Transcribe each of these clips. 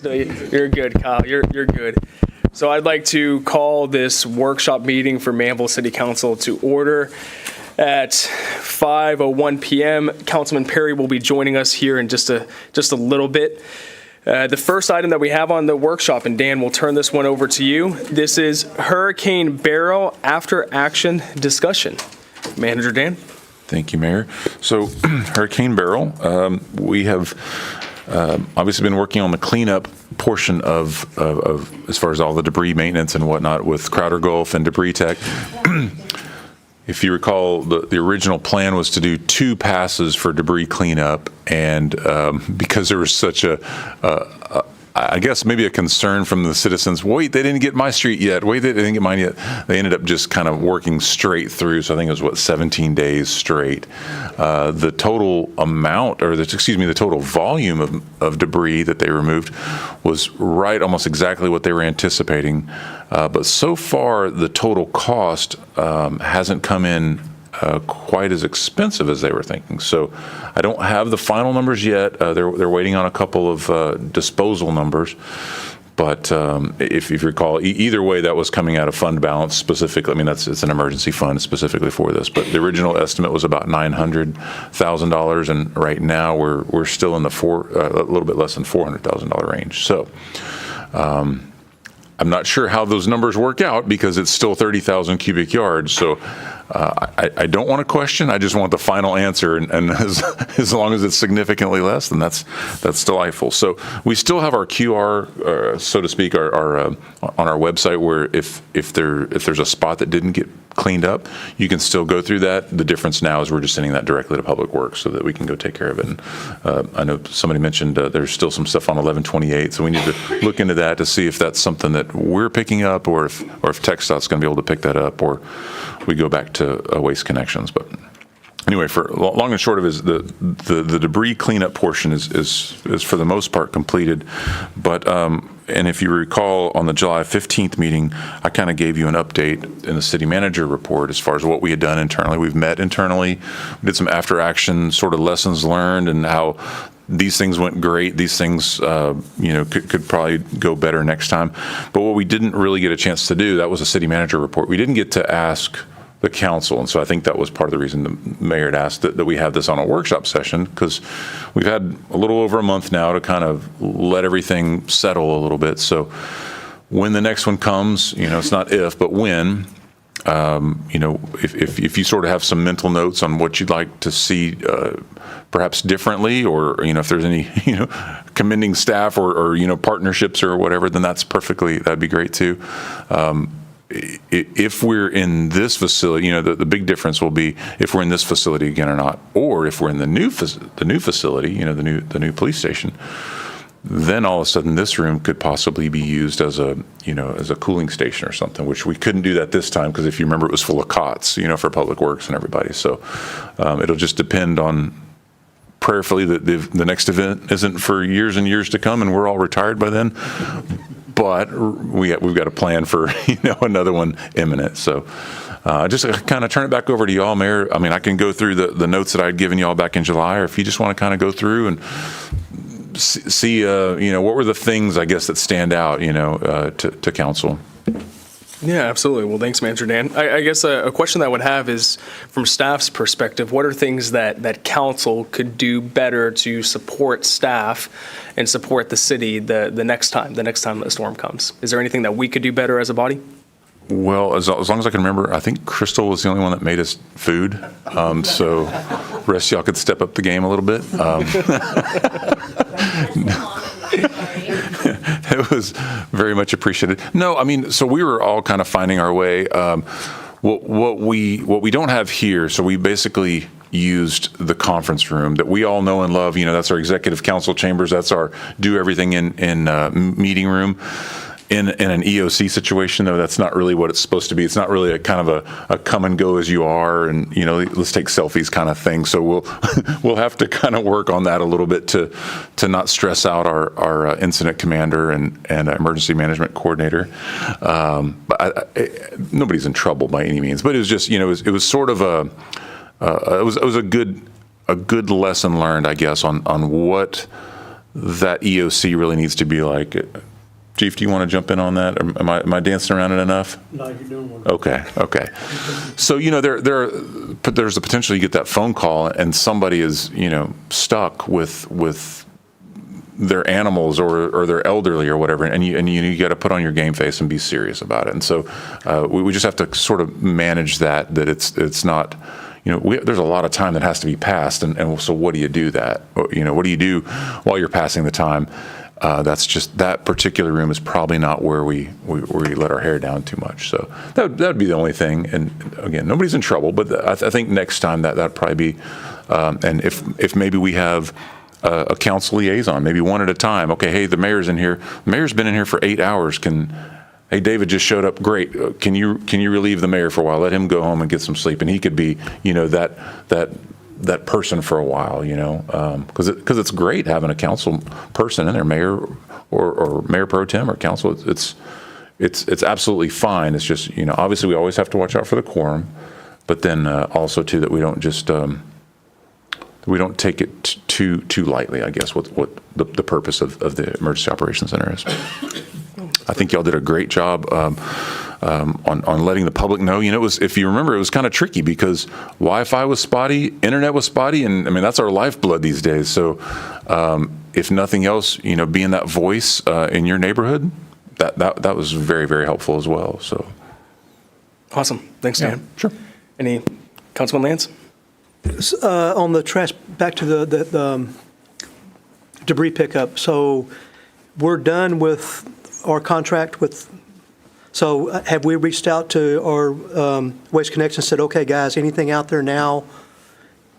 No, you're good, Kyle. You're good. So I'd like to call this workshop meeting for Manvel City Council to order at 5:01 p.m. Councilman Perry will be joining us here in just a little bit. The first item that we have on the workshop, and Dan, we'll turn this one over to you. This is Hurricane Beryl after action discussion. Manager Dan. Thank you, Mayor. So Hurricane Beryl, we have obviously been working on the cleanup portion of as far as all the debris maintenance and whatnot with Crowder Gulf and Debris Tech. If you recall, the original plan was to do 2 passes for debris cleanup, and because there was such I guess maybe a concern from the citizens, wait, they didn't get my street yet, wait, they didn't get mine yet. They ended up just kind of working straight through, so I think it was, 17 days straight. The total amount, or the total volume of debris that they removed was right almost exactly what they were anticipating. But so far, the total cost hasn't come in quite as expensive as they were thinking. So I don't have the final numbers yet. They're waiting on a couple of disposal numbers. But if you recall, either way, that was coming out of fund balance specifically. I mean, it's an emergency fund specifically for this. But the original estimate was about $900,000, and right now we're still in the a little bit less than $400,000 range. So I'm not sure how those numbers work out because it's still 30,000 cubic yards. So I don't want to question. I just want the final answer, and as long as it's significantly less, then that's delightful. So we still have our QR, so to speak, our on our website, where if there's a spot that didn't get cleaned up, you can still go through that. The difference now is we're just sending that directly to Public Works so that we can go take care of it. And I know somebody mentioned there's still some stuff on 1128, so we need to look into that to see if that's something that we're picking up, or if TxDOT's going to be able to pick that up, or we go back to Waste Connections. But anyway, for long and short of it is the debris cleanup portion is for the most part completed. But and if you recall, on the July 15th meeting, I kind of gave you an update in the city manager report as far as what we had done internally. We've met internally, we did some after action sort of lessons learned, and how these things went great. These things, could probably go better next time. But what we didn't really get a chance to do, that was a city manager report. We didn't get to ask the council, and so I think that was part of the reason the mayor had asked that we have this on a workshop session, because we've had a little over a month now to kind of let everything settle a little bit. So when the next one comes, it's not if, but when, if you sort of have some mental notes on what you'd like to see perhaps differently, or if there's any commending staff or partnerships or whatever, then that'd be great too. If we're in this facility, the big difference will be if we're in this facility again or not, or if we're in the new facility, the new police station. Then all of a sudden, this room could possibly be used as a cooling station or something, which we couldn't do that this time because if you remember, it was full of cots, for Public Works and everybody. So it'll just depend on, prayerfully, that the next event isn't for years and years to come, and we're all retired by then. But we've got a plan for another one imminent. So just kind of turn it back over to y'all, Mayor. I mean, I can go through the notes that I'd given y'all back in July, or if you just want to kind of go through and see what were the things, I guess, that stand out to council. Yeah, absolutely. Well, thanks, Manager Dan. I guess a question that I would have is, from staff's perspective, what are things that council could do better to support staff and support the city the next time the storm comes? Is there anything that we could do better as a body? Well, as long as I can remember, I think Crystal was the only one that made us food. So the rest of y'all could step up the game a little bit. It was very much appreciated. No, I mean, so we were all kind of finding our way. What we don't have here, so we basically used the conference room that we all know and love. That's our executive council chambers. That's our do everything in meeting room. In an EOC situation, though, that's not really what it's supposed to be. It's not really a kind of a come and go as you are, and let's take selfies kind of thing. So we'll have to kind of work on that a little bit to not stress out our incident commander and emergency management coordinator. But nobody's in trouble by any means. But it was just it was sort of it was a good lesson learned, I guess, on what that EOC really needs to be like, Chief, do you want to jump in on that? Or am I dancing around it enough? No, you're doing one. Okay. So, there's the potential you get that phone call and somebody is, stuck with their animals or their elderly or whatever, and you got to put on your game face and be serious about it. And so we just have to sort of manage that it's not, there's a lot of time that has to be passed, and so what do you do that? What do you do while you're passing the time? That's just, that particular room is probably not where we let our hair down too much. So that would be the only thing. And again, nobody's in trouble, but I think next time that'd probably be, and if maybe we have a council liaison, maybe one at a time. Okay, hey, the mayor's in here. The mayor's been in here for 8 hours. Hey, David just showed up. Great. Can you relieve the mayor for a while? Let him go home and get some sleep, and he could be, that person for a while, because it's great having a council person in there, mayor or mayor pro tem or council. It's absolutely fine. It's just, obviously we always have to watch out for the quorum, but then also too that we don't just we don't take it too lightly, I guess, what the purpose of the Emergency Operations Center is. I think y'all did a great job on letting the public know. If you remember, it was kind of tricky because Wi-Fi was spotty, internet was spotty, and I mean that's our lifeblood these days. So if nothing else, being that voice in your neighborhood, that was very, very helpful as well. So Awesome. Thanks, Dan. Sure. Any Councilman Lance? On the trash, back to the debris pickup. So we're done with our contract with, so have we reached out to our Waste Connection and said, okay, guys, anything out there now,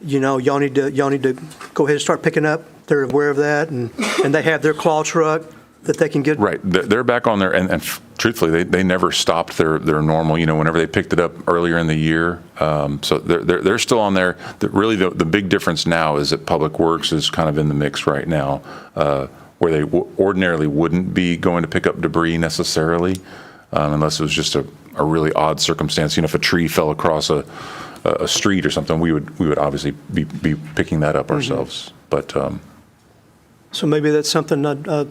y'all need to go ahead and start picking up? They're aware of that, and they have their claw truck that they can get. Right. They're back on there, and truthfully, they never stopped their normal, whenever they picked it up earlier in the year. So they're still on there. Really, the big difference now is that Public Works is kind of in the mix right now, where they ordinarily wouldn't be going to pick up debris necessarily, unless it was just a really odd circumstance. If a tree fell across a street or something, we would obviously be picking that up ourselves. But so maybe that's something,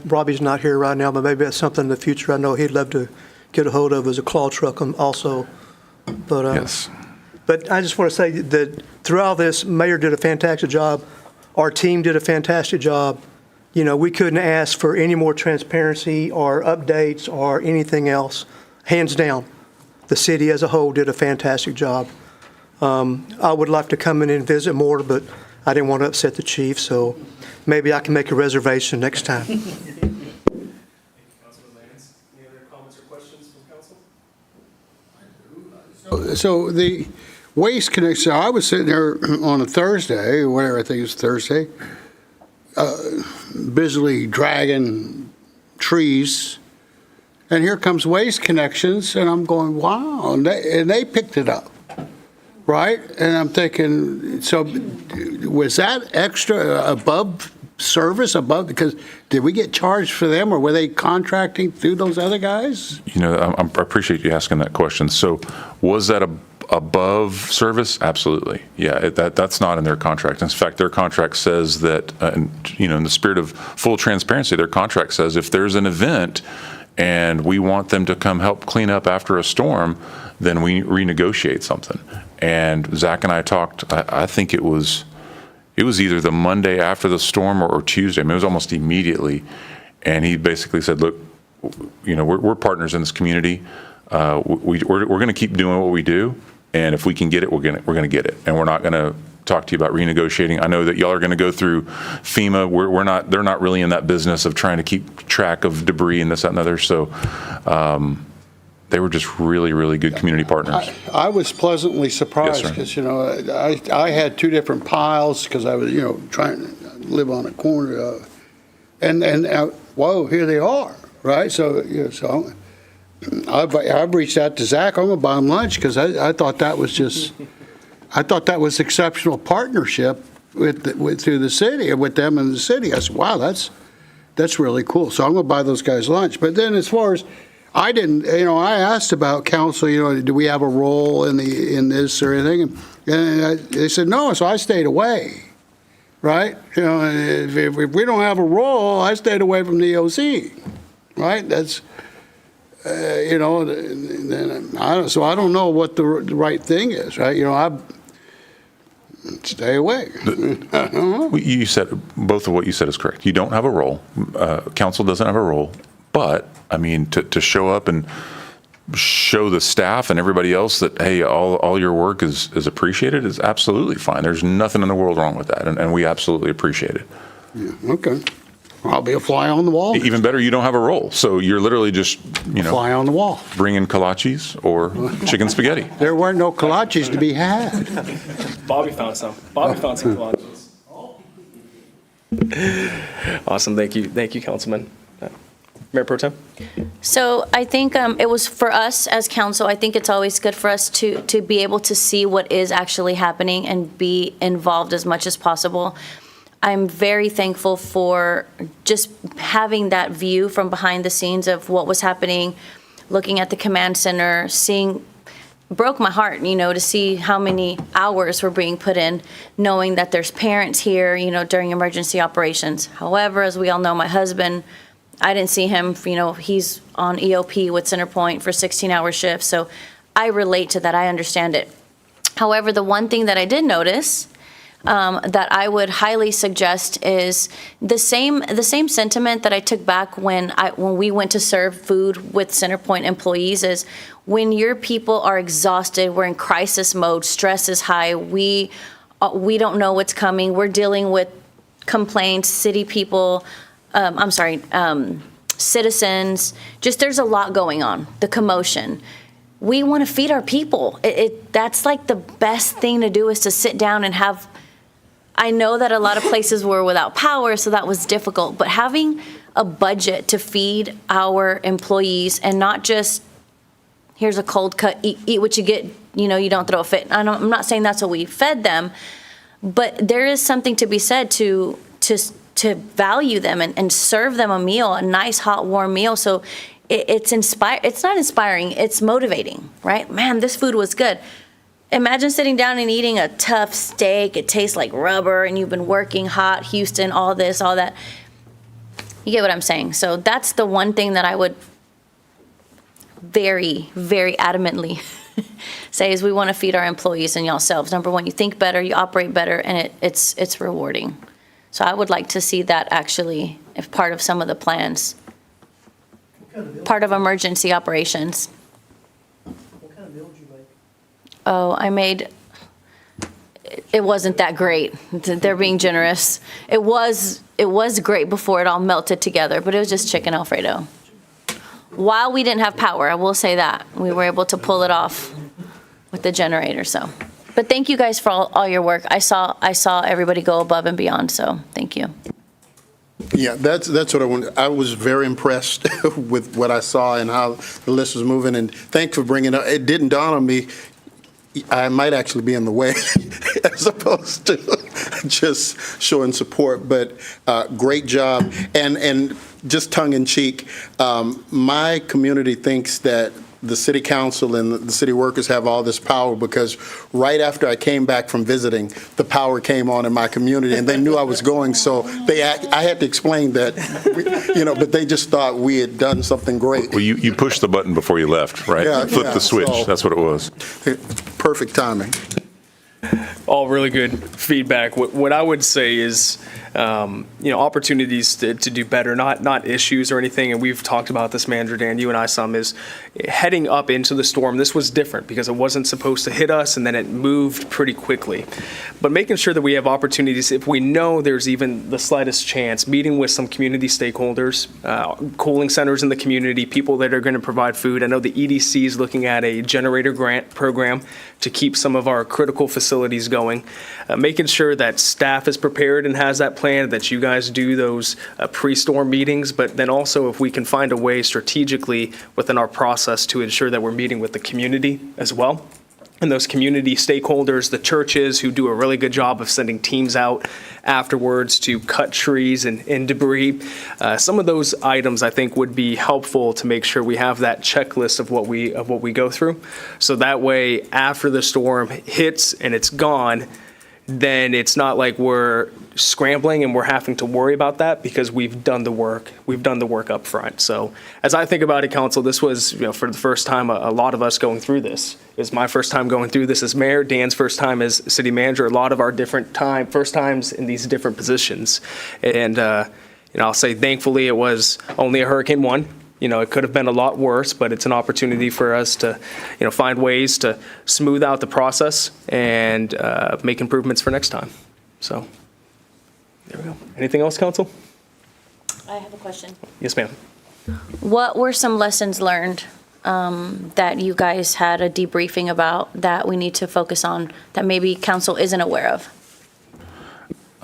Robbie's not here right now, but maybe that's something in the future I know he'd love to get a hold of as a claw truck also. But yes. But I just want to say that through all this, Mayor did a fantastic job. Our team did a fantastic job. We couldn't ask for any more transparency or updates or anything else. Hands down, the city as a whole did a fantastic job. I would like to come in and visit more, but I didn't want to upset the chief, so maybe I can make a reservation next time. Thank you, Councilman Lance. Any other comments or questions from council? So the Waste Connection, I was sitting there on a Thursday, or whatever, I think it was Thursday, busily dragging trees, and here comes Waste Connections, and I'm going, wow, and they picked it up, right? And I'm thinking, so was that extra above service, because did we get charged for them, or were they contracting through those other guys? I appreciate you asking that question. So was that above service? Absolutely. Yeah, that's not in their contract. In fact, their contract says that, in the spirit of full transparency, their contract says if there's an event and we want them to come help clean up after a storm, then we renegotiate something. And Zach and I talked, I think it was either the Monday after the storm or Tuesday. I mean, it was almost immediately. And he basically said, look, we're partners in this community. We're going to keep doing what we do. And if we can get it, we're going to get it. And we're not going to talk to you about renegotiating. I know that y'all are going to go through FEMA. They're not really in that business of trying to keep track of debris and this, that, and other. So they were just really, really good community partners. I was pleasantly surprised Yes, because, I had two different piles because I was, trying to live on a corner. Whoa, here they are, right? So, so I've reached out to Zach. I'm going to buy him lunch because I thought that was exceptional partnership through the city, with them and the city. I said, wow, that's really cool. So I'm going to buy those guys lunch. But then as far as, I didn't, I asked about council, do we have a role in this or anything? And they said no, so I stayed away. right? You know, if we don't have a role, I stayed away from the OC, right? That's, you know, so I don't know what the right thing is, right? You know, I stay away. You said, both of what you said is correct. You don't have a role. Council doesn't have a role. But, I mean, to show up and show the staff and everybody else that, hey, all your work is appreciated is absolutely fine. There's nothing in the world wrong with that, and we absolutely appreciate it. Yeah, okay. I'll be a fly on the wall. Even better, you don't have a role. So you're literally just, you know, Fly on the wall. bringing kolaches or chicken spaghetti. There weren't no kolaches to be had. Bobby found some. Bobby found some collages. Awesome. Thank you, Councilman. Mayor Pro Tem? So I think it was for us as council, I think it's always good for us to be able to see what is actually happening and be involved as much as possible. I'm very thankful for just having that view from behind the scenes of what was happening, looking at the command center, broke my heart, you know, to see how many hours were being put in, knowing that there's parents here, you know, during emergency operations. However, as we all know, my husband, I didn't see him, you know, he's on EOP with Centerpoint for 16-hour shifts, so I relate to that, I understand it. However, the one thing that I did notice that I would highly suggest is the same sentiment that I took back when we went to serve food with Centerpoint employees is when your people are exhausted, we're in crisis mode, stress is high, we don't know what's coming, we're dealing with complaints, city people, citizens, just there's a lot going on, the commotion. We want to feed our people. That's like the best thing to do is to sit down and have, I know that a lot of places were without power, so that was difficult, but having a budget to feed our employees and not just, here's a cold cut, eat what you get, you know, you don't throw a fit. I'm not saying that's what we fed them, but there is something to be said to value them and serve them a meal, a nice, hot, warm meal. So it's not inspiring, it's motivating, right? Man, this food was good. Imagine sitting down and eating a tough steak. It tastes like rubber, and you've been working hot, Houston, all this, all that. You get what I'm saying? So that's the one thing that I would very, very adamantly say is we want to feed our employees and yourselves. Number one, you think better, you operate better, and it's rewarding. So I would like to see that actually if part of some of the plans, part of emergency operations. What kind of meal did you make? Oh, it wasn't that great. They're being generous. It was great before it all melted together, but it was just chicken Alfredo. While we didn't have power, I will say that. We were able to pull it off with the generator, so. But thank you guys for all your work. I saw everybody go above and beyond, so thank you. Yeah, that's what I wanted. I was very impressed with what I saw and how the list was moving, and thanks for bringing it up. It didn't dawn on me I might actually be in the way as opposed to just showing support, but great job. And just tongue in cheek, my community thinks that the city council and the city workers have all this power because right after I came back from visiting, the power came on in my community and they knew I was going, so I had to explain that, but they just thought we had done something great. Well, you pushed the button before you left, right? Yeah, You flipped the switch. so- That's what it was. Perfect timing. All really good feedback. What I would say is, opportunities to do better, not issues or anything. And we've talked about this, Manager Dan, you and I some, is heading up into the storm. This was different because it wasn't supposed to hit us and then it moved pretty quickly. But making sure that we have opportunities, if we know there's even the slightest chance, meeting with some community stakeholders, cooling centers in the community, people that are going to provide food. I know the EDC is looking at a generator grant program to keep some of our critical facilities going, making sure that staff is prepared and has that plan, that you guys do those pre-storm meetings, but then also if we can find a way strategically within our process to ensure that we're meeting with the community as well. And those community stakeholders, the churches who do a really good job of sending teams out afterwards to cut trees and debris. Some of those items I think would be helpful to make sure we have that checklist of what we go through. So that way, after the storm hits and it's gone, then it's not like we're scrambling and we're having to worry about that because we've done the work. We've done the work up front. So as I think about it, council, this was, for the first time, a lot of us going through this. It's my first time going through this as mayor, Dan's first time as city manager, a lot of our first times in these different positions. And, I'll say thankfully it was only a Hurricane 1. It could have been a lot worse, but it's an opportunity for us to, find ways to smooth out the process and make improvements for next time. So, there we go. Anything else, council? I have a question. Yes, ma'am. What were some lessons learned that you guys had a debriefing about that we need to focus on that maybe council isn't aware of?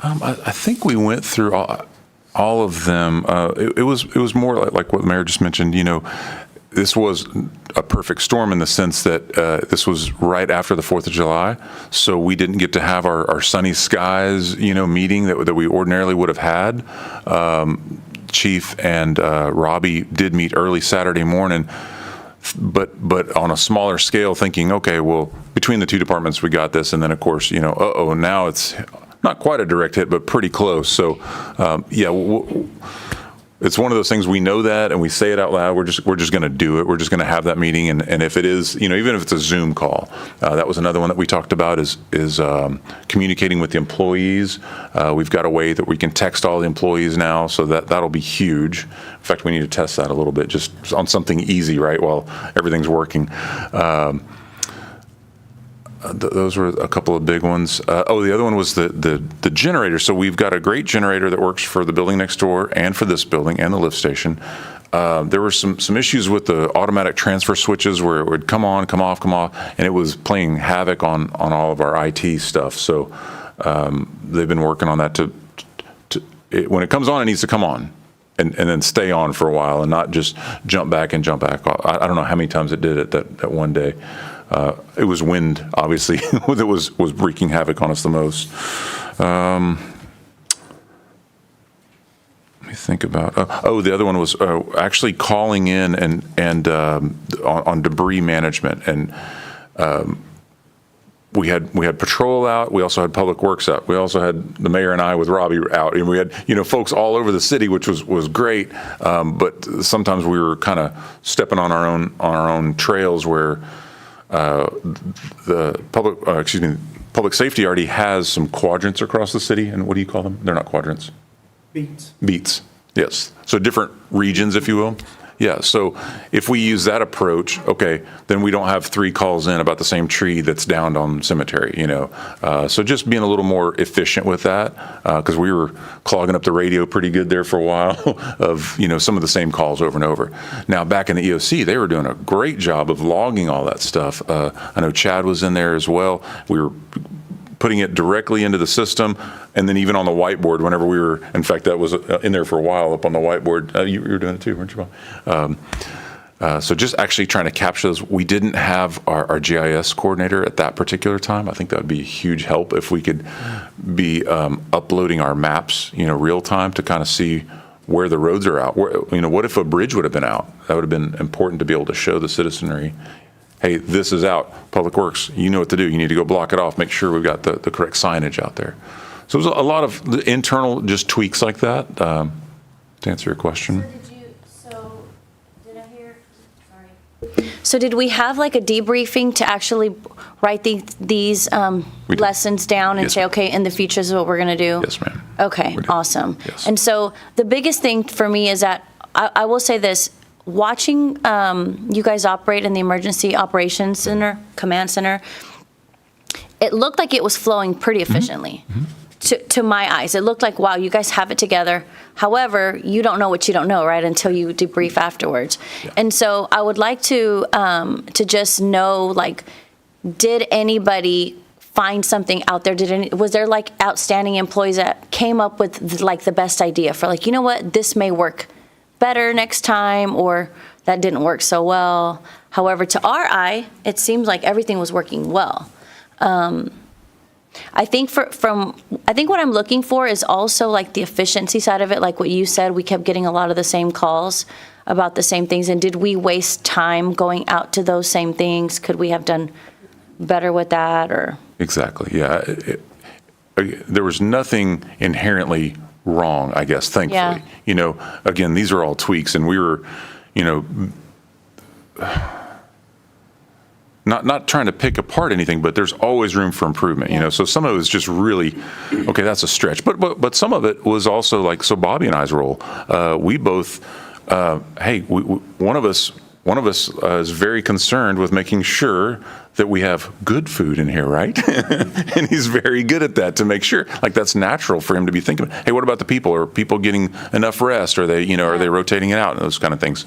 I think we went through all of them. It was more like what the mayor just mentioned. This was a perfect storm in the sense that this was right after the 4th of July, so we didn't get to have our sunny skies, meeting that we ordinarily would have had. Chief and Robbie did meet early Saturday morning, but on a smaller scale, thinking, okay, well, between the two departments, we got this, and then of course, now it's not quite a direct hit, but pretty close. So, it's one of those things, we know that and we say it out loud. We're just going to do it. We're just going to have that meeting. And if it is, even if it's a Zoom call, that was another one that we talked about is communicating with the employees. We've got a way that we can text all the employees now, so that'll be huge. In fact, we need to test that a little bit just on something easy, right, while everything's working. Those were a couple of big ones. The other one was the generator. So we've got a great generator that works for the building next door and for this building and the lift station. There were some issues with the automatic transfer switches where it would come on, come off, and it was playing havoc on all of our IT stuff. So they've been working on that when it comes on, it needs to come on. And then stay on for a while and not just jump back. I don't know how many times it did it that one day. It was wind, obviously, that was wreaking havoc on us the most. Let me think about. The other one was actually calling in and on debris management, and we had patrol out. We also had public works out. We also had the mayor and I with Robbie out, and we had folks all over the city, which was great. But sometimes we were kind of stepping on our own trails where. The public safety already has some quadrants across the city, and what do you call them? They're not quadrants. Beats. Yes. So different regions, if you will. Yeah. So if we use that approach, okay, then we don't have 3 calls in about the same tree that's downed on cemetery. So just being a little more efficient with that, because we were clogging up the radio pretty good there for a while of some of the same calls over and over. Now back in the EOC, they were doing a great job of logging all that stuff. I know Chad was in there as well. We were putting it directly into the system, and then even on the whiteboard whenever we were, in fact, that was in there for a while up on the whiteboard. You were doing it too, weren't you, Bob? So just actually trying to capture those. We didn't have our GIS coordinator at that particular time. I think that would be a huge help if we could be uploading our maps, real time to kind of see where the roads are out. What if a bridge would have been out? That would have been important to be able to show the citizenry, hey, this is out. Public Works, you know what to do. You need to go block it off. Make sure we've got the correct signage out there. So it was a lot of the internal just tweaks like that, to answer your question. So did we have like a debriefing to actually write these lessons down and Yes, say, ma'am. okay, in the future is what we're going to do? Yes, ma'am. Okay, We did. awesome. Yes. And so the biggest thing for me is that I will say this, watching you guys operate in the Emergency Operations Center, Command Center, it looked like it was flowing pretty efficiently. To my eyes. It looked like, wow, you guys have it together. However, you don't know what you don't know, right, until you debrief afterwards. Yeah. And so I would like to just know, like, did anybody find something out there? Was there like outstanding employees that came up with like the best idea for like, you know what, this may work better next time, or that didn't work so well. However, to our eye, it seems like everything was working well. I think I think what I'm looking for is also like the efficiency side of it. Like what you said, we kept getting a lot of the same calls about the same things. And did we waste time going out to those same things? Could we have done better with that, or? Exactly. Yeah. there was nothing inherently wrong, I guess, thankfully. Yeah. Again, these are all tweaks, and we were, not trying to pick apart anything, but there's always room for improvement, So some of it was just really, okay, that's a stretch. But some of it was also like, so Bobby and I's role, we both, one of us is very concerned with making sure that we have good food in here, right? And he's very good at that, to make sure. Like, that's natural for him to be thinking, hey, what about the people? Are people getting enough rest? Are they, are they rotating it out? And those kind of things.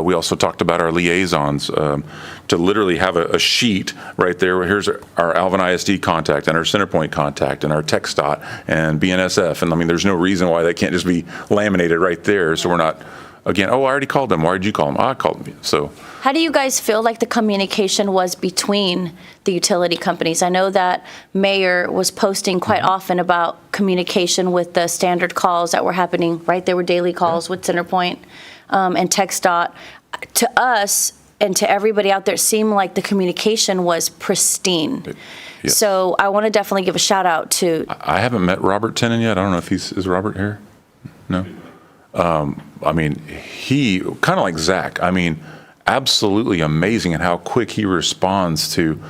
We also talked about our liaisons, to literally have a sheet right there. Here's our Alvin ISD contact and our Centerpoint contact and our TxDOT and BNSF. And I mean, there's no reason why they can't just be laminated right there. So we're not, again, I already called them. Why did you call them? I called them. So. How do you guys feel like the communication was between the utility companies? I know that Mayor was posting quite often about communication with the standard calls that were happening, right? There were daily calls with Centerpoint and TxDOT. To us and to everybody out there, it seemed like the communication was pristine. Yes. So I want to definitely give a shout out to. I haven't met Robert Tennant yet. I don't know if is Robert here? No? I mean, he, kind of like Zach, I mean, absolutely amazing at how quick he responds to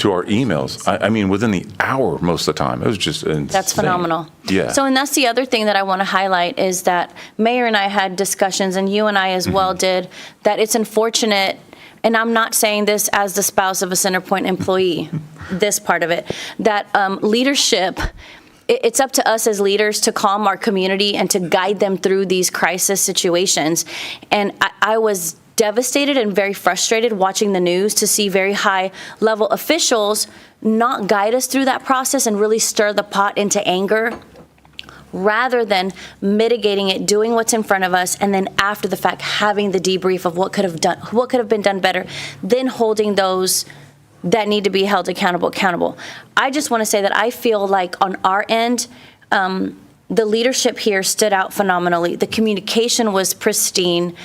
our emails. I mean, within the hour most of the time. It was just insane. That's phenomenal. Yeah. So, and that's the other thing that I want to highlight is that Mayor and I had discussions, and you and I as well did, that it's unfortunate, and I'm not saying this as the spouse of a Centerpoint employee, this part of it, that leadership, it's up to us as leaders to calm our community and to guide them through these crisis situations. And I was devastated and very frustrated watching the news to see very high-level officials not guide us through that process and really stir the pot into anger, rather than mitigating it, doing what's in front of us, and then after the fact having the debrief of what could have been done better, then holding those that need to be held accountable. I just want to say that I feel like on our end, the leadership here stood out phenomenally. The communication was pristine.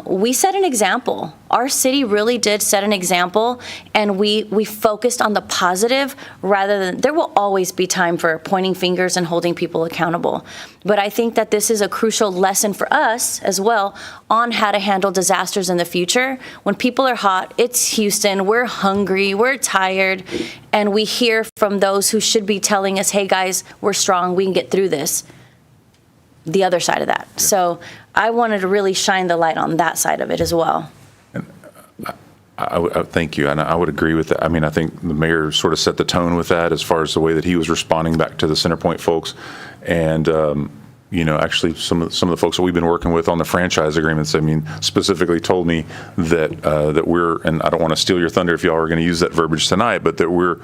We set an example. Our city really did set an example, and we focused on the positive rather than, there will always be time for pointing fingers and holding people accountable. But I think that this is a crucial lesson for us as well on how to handle disasters in the future. When people are hot, it's Houston, we're hungry, we're tired, and we hear from those who should be telling us, hey guys, we're strong, we can get through this. The other side of that. Yeah. So I wanted to really shine the light on that side of it as well. And I thank you, and I would agree with that. I mean, I think the mayor sort of set the tone with that as far as the way that he was responding back to the Centerpoint folks, and actually some of the folks that we've been working with on the franchise agreements. I mean, specifically told me that we're, and I don't want to steal your thunder if y'all are going to use that verbiage tonight, but that we're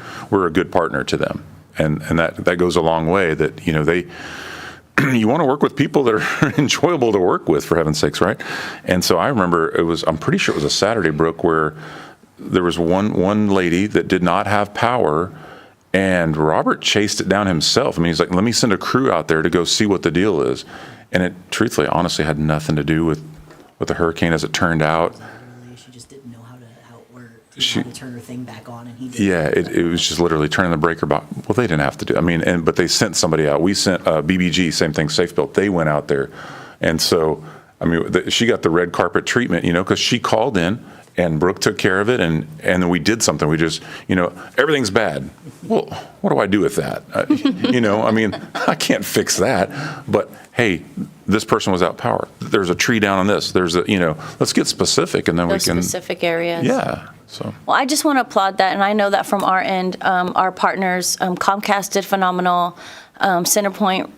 a good partner to them, and that goes a long way. That they. You want to work with people that are enjoyable to work with, for heaven's sakes, right? And so I remember I'm pretty sure it was a Saturday, Brooke, where there was one lady that did not have power, and Robert chased it down himself. I mean, he's like, let me send a crew out there to go see what the deal is. And it truthfully, honestly, had nothing to do with the hurricane as it turned out. She just didn't know how it worked. She had to turn her thing back on, and he did. Yeah, it was just literally turning the breaker back. Well, they didn't have to do. I mean, but they sent somebody out. We sent BBG, same thing, Safe Built. They went out there, and so I mean, she got the red carpet treatment, because she called in and Brooke took care of it, and then we did something. We just, everything's bad. Well, what do I do with that? I mean, I can't fix that. But hey, this person was out power. There's a tree down on this. There's let's get specific, and then Those we can. specific areas. Yeah. So. Well, I just want to applaud that, and I know that from our end, our partners, Comcast did phenomenal, Centerpoint.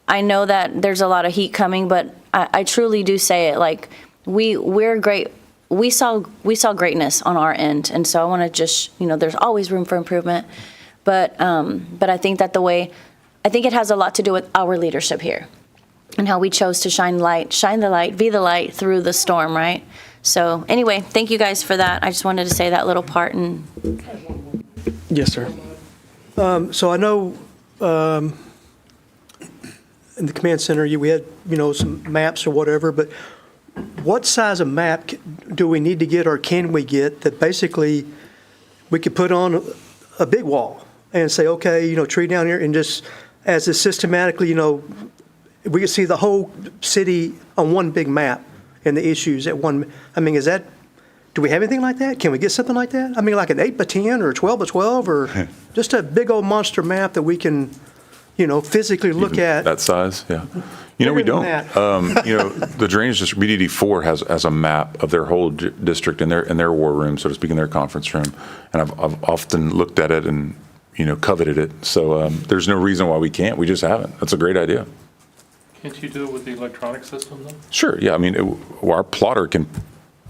I know that there's a lot of heat coming, but I truly do say it, like we're great. We saw greatness on our end, and so I want to just there's always room for improvement, but I think that I think it has a lot to do with our leadership here, and how we chose to shine the light, be the light through the storm, right? So anyway, thank you guys for that. I just wanted to say that little part. And Yes, sir. So I know in the command center we had some maps or whatever, but what size of map do we need to get, or can we get, that basically we could put on a big wall and say, okay, tree down here, and just as it's systematically, we can see the whole city on one big map and the issues at one. I mean, do we have anything like that? Can we get something like that? I mean, like an 8x10 or 12x12 or just a big old monster map that we can, physically look at. That size, yeah. We Bigger don't. than The drainage district, BDD4 has a map of their whole district in their war room, so to speak, in their conference room. And I've often looked at it and, coveted it. So there's no reason why we can't. We just haven't. That's a great idea. Can't you do it with the electronic system, though? Sure, yeah. I mean, our plotter can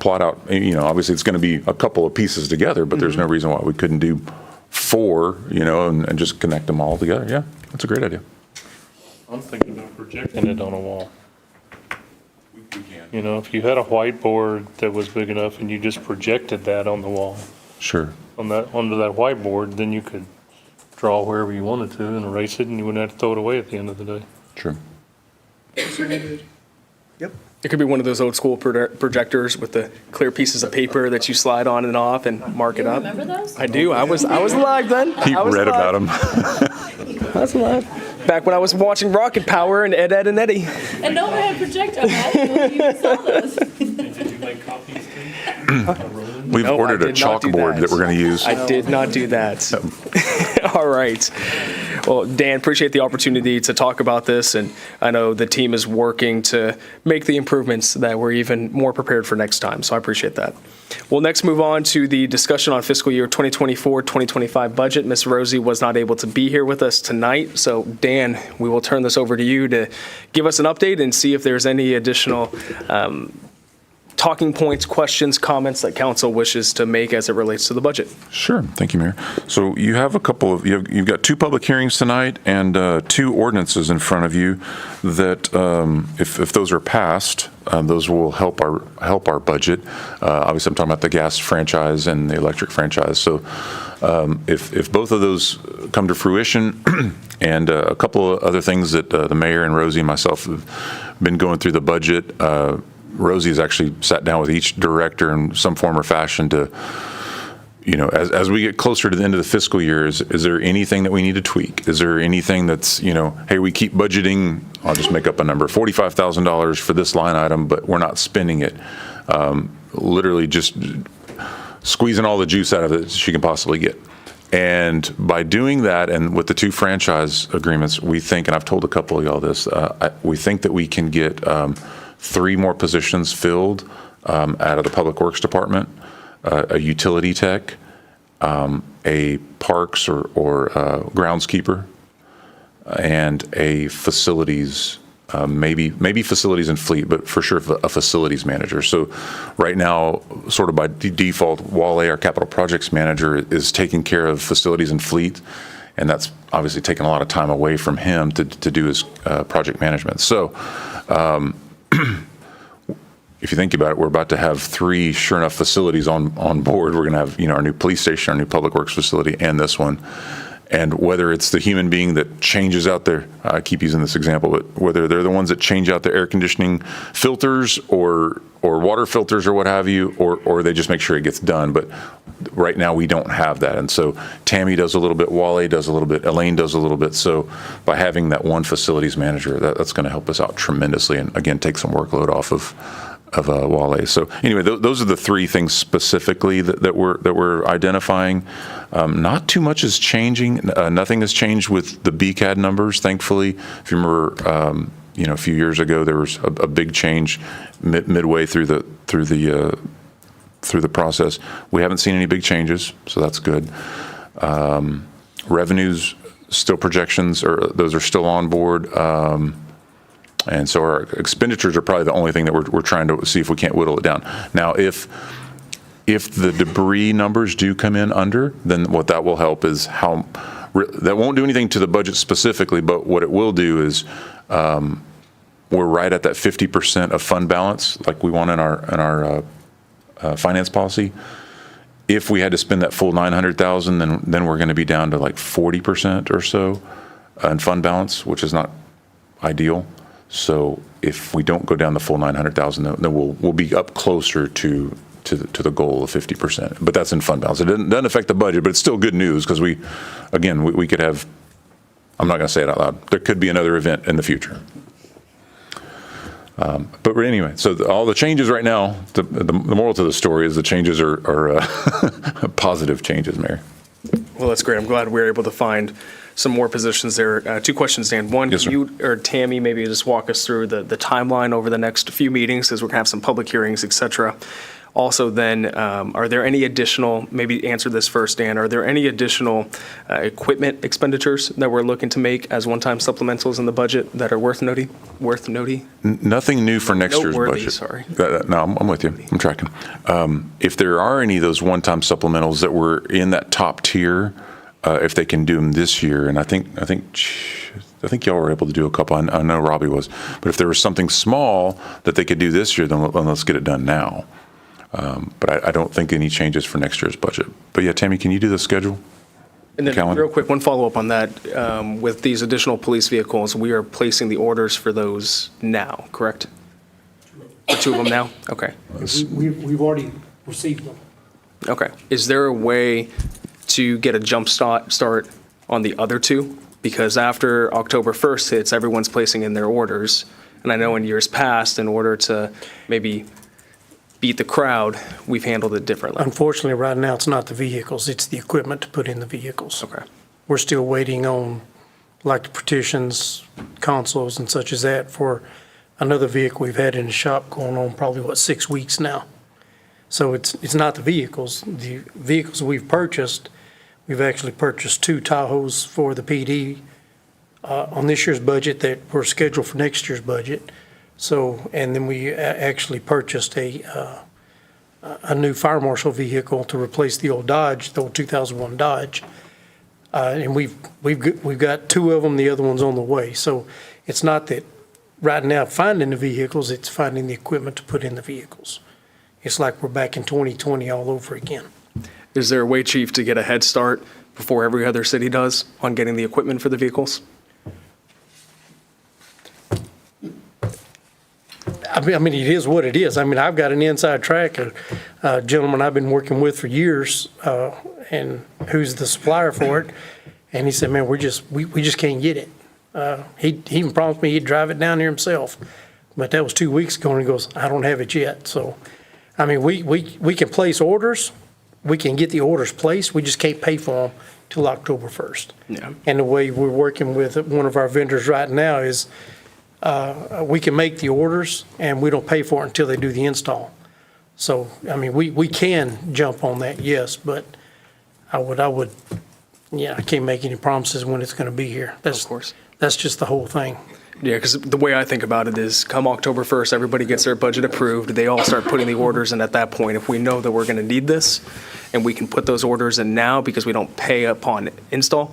plot out, obviously it's going to be a couple of pieces together, but there's no reason why we couldn't do 4, and just connect them all together. Yeah, that's a great idea. I'm thinking about projecting it on a wall. If you had a whiteboard that was big enough and you just projected that on the wall, Sure. onto that whiteboard, then you could draw wherever you wanted to and erase it, and you wouldn't have to throw it away at the end of the day. Sure. Yep. It could be one of those old school projectors with the clear pieces of paper that you slide on and off and mark it up. Remember those? I do. I was alive then. He I was read alive. about them. I was alive. Back when I was watching Rocket Power and Ed, and Eddie. And no one had projector. I didn't know you even saw those. Did you make copies too? We've No, ordered I a did not do chalkboard that we're going to use. I did not do that. All right. Well, Dan, appreciate the opportunity to talk about this, and I know the team is working to make the improvements that we're even more prepared for next time, so I appreciate that. We'll next move on to the discussion on fiscal year 2024-2025 budget. Ms. Rosie was not able to be here with us tonight, so Dan, we will turn this over to you to give us an update and see if there's any additional talking points, questions, comments that council wishes to make as it relates to the budget. Sure. Thank you, Mayor. So you have you've got 2 public hearings tonight and 2 ordinances in front of you that, if those are passed, those will help our budget. Obviously, I'm talking about the gas franchise and the electric franchise. So if both of those come to fruition, and a couple of other things that the mayor and Rosie and myself have been going through the budget. Rosie has actually sat down with each director in some form or fashion to, as we get closer to the end of the fiscal year, is there anything that we need to tweak? Is there anything that's, hey, we keep budgeting, I'll just make up a number, $45,000 for this line item, but we're not spending it. Literally just squeezing all the juice out of it she can possibly get. And by doing that, and with the 2 franchise agreements, we think, and I've told a couple of y'all this, we think that we can get 3 more positions filled out of the Public Works Department, a utility tech, a parks or groundskeeper, and a facilities, maybe facilities and fleet, but for sure a facilities manager. So right now, sort of by default, Wale, our capital projects manager, is taking care of facilities and fleet, and that's obviously taken a lot of time away from him to do his project management. So if you think about it, we're about to have 3 sure enough facilities on board. We're going to have, our new police station, our new public works facility, and this one. And whether it's the human being that changes out their, I keep using this example, but whether they're the ones that change out the air conditioning filters or water filters or what have you, or they just make sure it gets done. But right now we don't have that. And so Tammy does a little bit, Wale does a little bit, Elaine does a little bit. So by having that one facilities manager, that's going to help us out tremendously, and again, take some workload off of Wale. So anyway, those are the 3 things specifically that we're identifying. Not too much is changing. Nothing has changed with the BCAD numbers, thankfully. If you remember, a few years ago, there was a big change midway through the process. We haven't seen any big changes, so that's good. Revenues, still projections, those are still on board. And so our expenditures are probably the only thing that we're trying to see if we can't whittle it down. Now, if the debris numbers do come in under, then what that will help is that won't do anything to the budget specifically, but what it will do is we're right at that 50% of fund balance like we want in our finance policy. If we had to spend that full $900,000, then we're going to be down to like 40% or so in fund balance, which is not ideal. So if we don't go down the full $900,000, then we'll be up closer to to the goal of 50%. But that's in fund balance. It doesn't affect the budget, but it's still good news because we could have, I'm not going to say it out loud, there could be another event in the future. But anyway, so all the changes right now, the moral to the story is the changes are positive changes, Mayor. Well, that's great. I'm glad we were able to find some more positions there. Two questions, Dan. One, Yes, can sir. you or Tammy maybe just walk us through the timeline over the next few meetings, as we're going to have some public hearings, et cetera. Also then, are there any additional, maybe answer this first, Dan, are there any additional equipment expenditures that we're looking to make as one-time supplementals in the budget that are worth noting? Nothing new for next year's Noteworthy, budget. sorry. No, I'm with you. I'm tracking. If there are any of those one-time supplementals that were in that top tier, if they can do them this year, and I think y'all were able to do a couple. I know Robbie was, but if there was something small that they could do this year, then let's get it done now. But I don't think any changes for next year's budget. But yeah, Tammy, can you do the schedule? And then Calendar? real quick, one follow-up on that. With these additional police vehicles, we are placing the orders for those now, correct? For two of them now? Okay. We've already received them. Okay. Is there a way to get a jump start on the other two? Because after October 1st hits, everyone's placing in their orders. And I know in years past, in order to maybe beat the crowd, we've handled it differently. Unfortunately, right now, it's not the vehicles, it's the equipment to put in the vehicles. Okay. We're still waiting on, like, the partitions, consoles and such as that for another vehicle we've had in the shop going on probably, 6 weeks now. So it's not the vehicles. The vehicles we've purchased, we've actually purchased 2 Tahoes for the PD on this year's budget that were scheduled for next year's budget. So, and then we actually purchased a new fire marshal vehicle to replace the old Dodge, the old 2001 Dodge. And we've got 2 of them, the other one's on the way. So it's not that right now finding the vehicles, it's finding the equipment to put in the vehicles. It's like we're back in 2020 all over again. Is there a way, Chief, to get a head start before every other city does on getting the equipment for the vehicles? I mean, it is what it is. I mean, I've got an inside track, a gentleman I've been working with for years, and who's the supplier for it. And he said, man, we just can't get it. He even promised me he'd drive it down here himself. But that was 2 weeks ago, and he goes, I don't have it yet. So, I mean, we can place orders. We can get the orders placed. We just can't pay for them till October 1st. Yeah. And the way we're working with one of our vendors right now is we can make the orders and we don't pay for it until they do the install. So, I mean, we can jump on that, yes, but I can't make any promises when it's going to be here. Of course. That's just the whole thing. Yeah, because the way I think about it is come October 1st, everybody gets their budget approved. They all start putting the orders in at that point. If we know that we're going to need this and we can put those orders in now because we don't pay upon until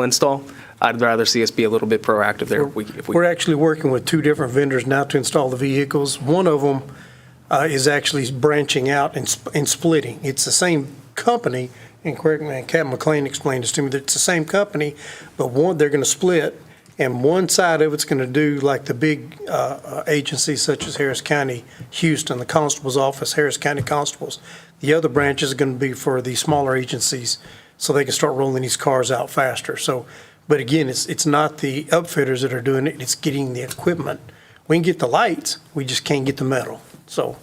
install, I'd rather see us be a little bit proactive there. We're actually working with 2 different vendors now to install the vehicles. One of them is actually branching out and splitting. It's the same company, and correct me, Captain McLean explained this to me, that it's the same company, but they're going to split, and one side of it's going to do like the big agencies such as Harris County, Houston, the Constable's Office, Harris County Constables. The other branch is going to be for the smaller agencies so they can start rolling these cars out faster. So, but again, it's not the upfitters that are doing it, it's getting the equipment. We can get the lights, we just can't get the metal. So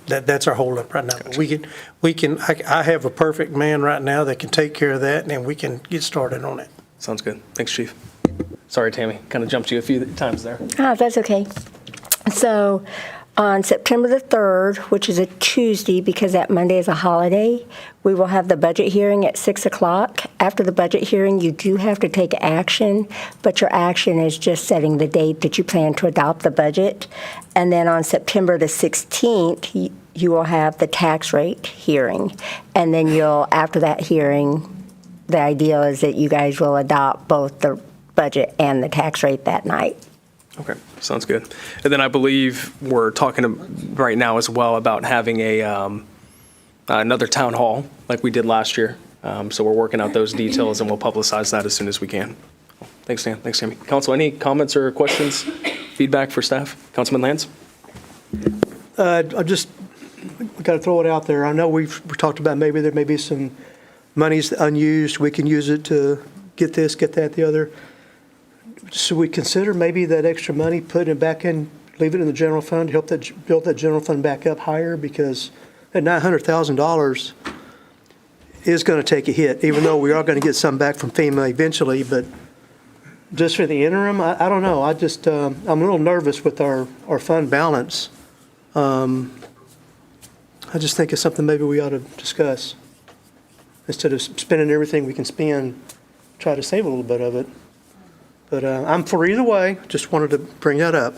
that's our holdup right now. Gotcha. But I have a perfect man right now that can take care of that, and we can get started on it. Sounds good. Thanks, Chief. Sorry, Tammy, kind of jumped you a few times there. That's okay. So on September the 3rd, which is a Tuesday because that Monday is a holiday, we will have the budget hearing at 6 o'clock. After the budget hearing, you do have to take action, but your action is just setting the date that you plan to adopt the budget. And then on September the 16th, you will have the tax rate hearing. And then after that hearing, the idea is that you guys will adopt both the budget and the tax rate that night. Okay, sounds good. And then I believe we're talking right now as well about having another town hall like we did last year. So we're working out those details and we'll publicize that as soon as we can. Thanks, Dan. Thanks, Tammy. Council, any comments or questions, feedback for staff? Councilman Lance? I just we got to throw it out there. I know we talked about maybe there may be some monies unused. We can use it to get this, get that, the other. Should we consider maybe that extra money, putting it back in, leave it in the general fund, help that build that general fund back up higher? Because at $900,000 is going to take a hit, even though we are going to get some back from FEMA eventually. But just for the interim, I don't know. I'm a little nervous with our fund balance. I just think it's something maybe we ought to discuss. Instead of spending everything we can spend, try to save a little bit of it. But I'm for either way, just wanted to bring that up.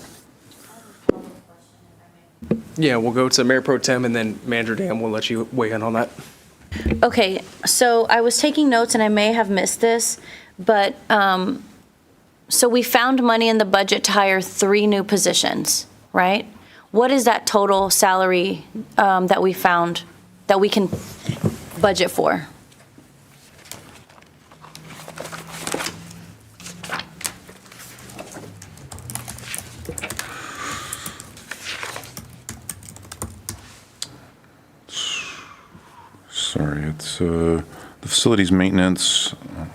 Yeah, we'll go to Mayor Pro Tem and then Manager Dan, we'll let you weigh in on that. Okay, so I was taking notes and I may have missed this, but, so we found money in the budget to hire 3 new positions, right? What is that total salary that we found that we can budget for? Sorry, it's the facilities maintenance.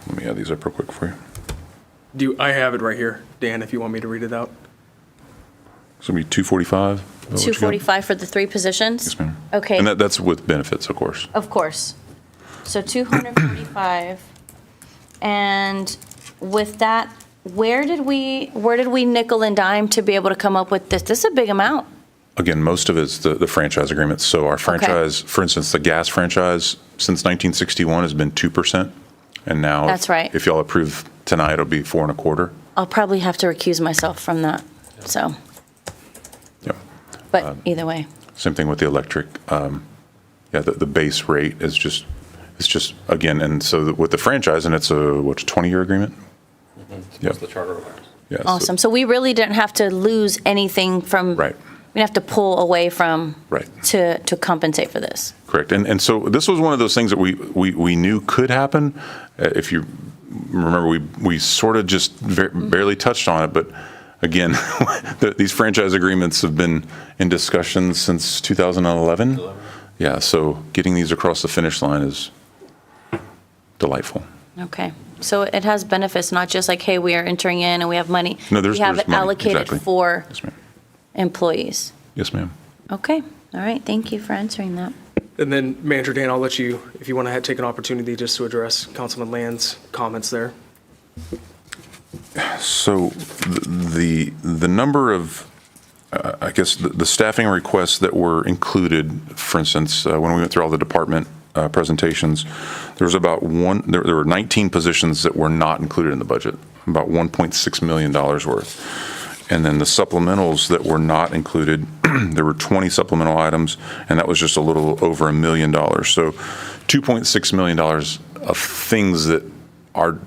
Let me add these up real quick for you. I have it right here, Dan, if you want me to read it out. It's going to be 245? 245 for the 3 positions? Yes, ma'am. Okay. And that's with benefits, of course. Of course. So 245. And with that, where did we nickel and dime to be able to come up with this? This is a big amount. Again, most of it's the franchise agreements. So our franchise, for instance, the gas franchise since 1961 has been 2%. And now, That's right. if y'all approve tonight, it'll be 4.25%. I'll probably have to recuse myself from that, so. Yep. But either way. Same thing with the electric. Yeah, the base rate is just, it's just, again, and so with the franchise, and it's a 20-year agreement? That's the charter requires. Yeah. Awesome. So we really didn't have to lose anything from. Right. We didn't have to pull away from. Right. To compensate for this. Correct. And so this was one of those things that we knew could happen. If you remember, we sort of just barely touched on it, but again, these franchise agreements have been in discussion since 2011. Yeah, so getting these across the finish line is delightful. Okay. So it has benefits, not just like, hey, we are entering in and we have money. No, We have it money. allocated Exactly. for Yes, ma'am. employees. Yes, ma'am. Okay. All right. Thank you for answering that. And then Manager Dan, I'll let you, if you want to take an opportunity just to address Councilman Land's comments there. So the number of, I guess, the staffing requests that were included, for instance, when we went through all the department presentations, there was there were 19 positions that were not included in the budget, about $1.6 million worth. And then the supplementals that were not included, there were 20 supplemental items, and that was just a little over $1 million. So $2.6 million of things that our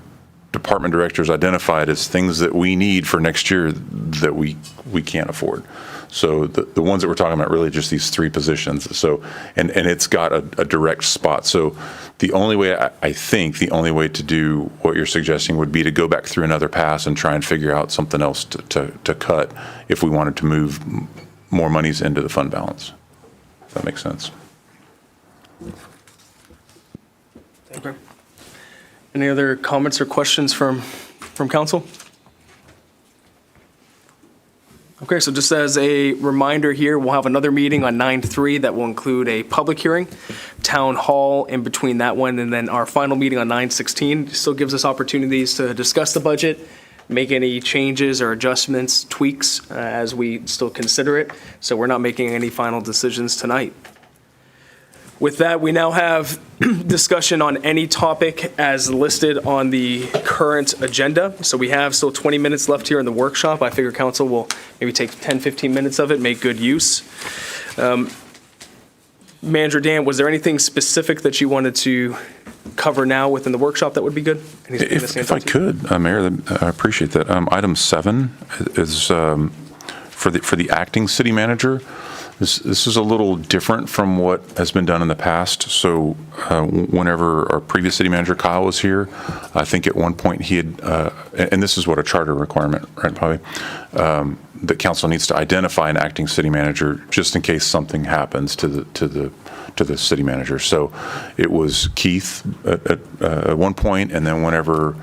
department directors identified as things that we need for next year that we can't afford. So the ones that we're talking about really just these 3 positions. So, and it's got a direct spot. So the only way, I think, the only way to do what you're suggesting would be to go back through another pass and try and figure out something else to cut if we wanted to move more monies into the fund balance. If that makes sense. Okay. Any other comments or questions from council? Okay, so just as a reminder here, we'll have another meeting on 9/3 that will include a public hearing, town hall in between that one, and then our final meeting on 9/16 still gives us opportunities to discuss the budget, make any changes or adjustments, tweaks, as we still consider it. So we're not making any final decisions tonight. With that, we now have discussion on any topic as listed on the current agenda. So we have still 20 minutes left here in the workshop. I figure council will maybe take 10, 15 minutes of it, make good use. Manager Dan, was there anything specific that you wanted to cover now within the workshop that would be good? If I could, Mayor, I appreciate that. Item 7 is for the acting city manager. This is a little different from what has been done in the past. So whenever our previous city manager, Kyle, was here, I think at one point he had, and this is what a charter requirement, right, Bobby? The council needs to identify an acting city manager just in case something happens to the city manager. So it was Keith at one point, and then whenever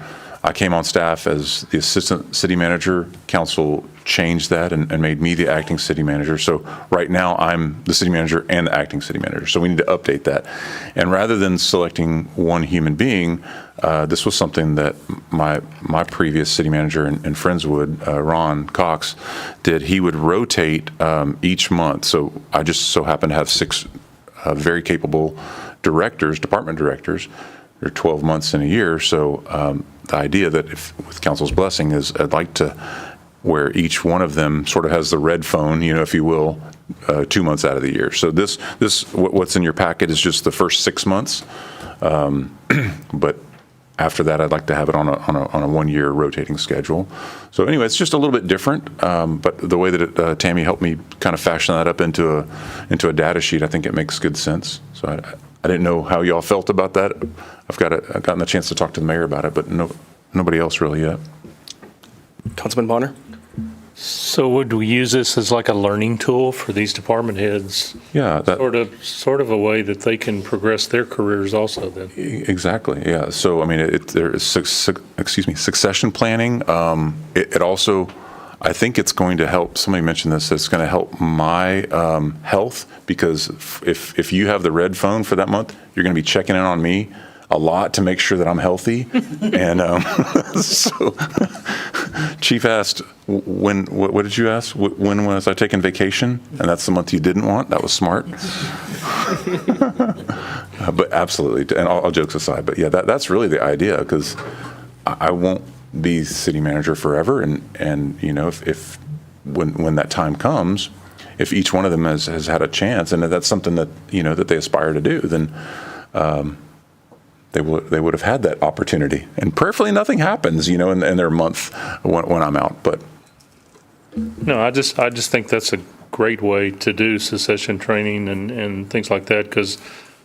I came on staff as the assistant city manager, council changed that and made me the acting city manager. So right now I'm the city manager and the acting city manager. So we need to update that. And rather than selecting one human being, this was something that my previous city manager in Friendswood, Ron Cox, did. He would rotate each month. So I just so happen to have 6 very capable directors, department directors. They're 12 months in a year. So the idea that if, with council's blessing, is I'd like to where each one of them sort of has the red phone, if you will, 2 months out of the year. So this what's in your packet is just the first 6 months. But after that, I'd like to have it on a 1-year rotating schedule. So anyway, it's just a little bit different. But the way that Tammy helped me kind of fashion that up into a data sheet, I think it makes good sense. So I didn't know how y'all felt about that. I've gotten the chance to talk to the mayor about it, but nobody else really yet. Councilman Bonner? So would we use this as like a learning tool for these department heads? Yeah. Sort of a way that they can progress their careers also then? Exactly, yeah. So, I mean, there is, succession planning. It also, I think it's going to help, somebody mentioned this, it's going to help my health, because if you have the red phone for that month, you're going to be checking in on me a lot to make sure that I'm healthy. And so Chief asked, what did you ask? When was I taking vacation? And that's the month you didn't want? That was smart. But absolutely, and all jokes aside, but yeah, that's really the idea, because I won't be city manager forever. And if when that time comes, if each one of them has had a chance, and that's something that, that they aspire to do, then they would have had that opportunity. And prayerfully nothing happens, in their month when I'm out. But no, I just think that's a great way to do succession training and things like that, because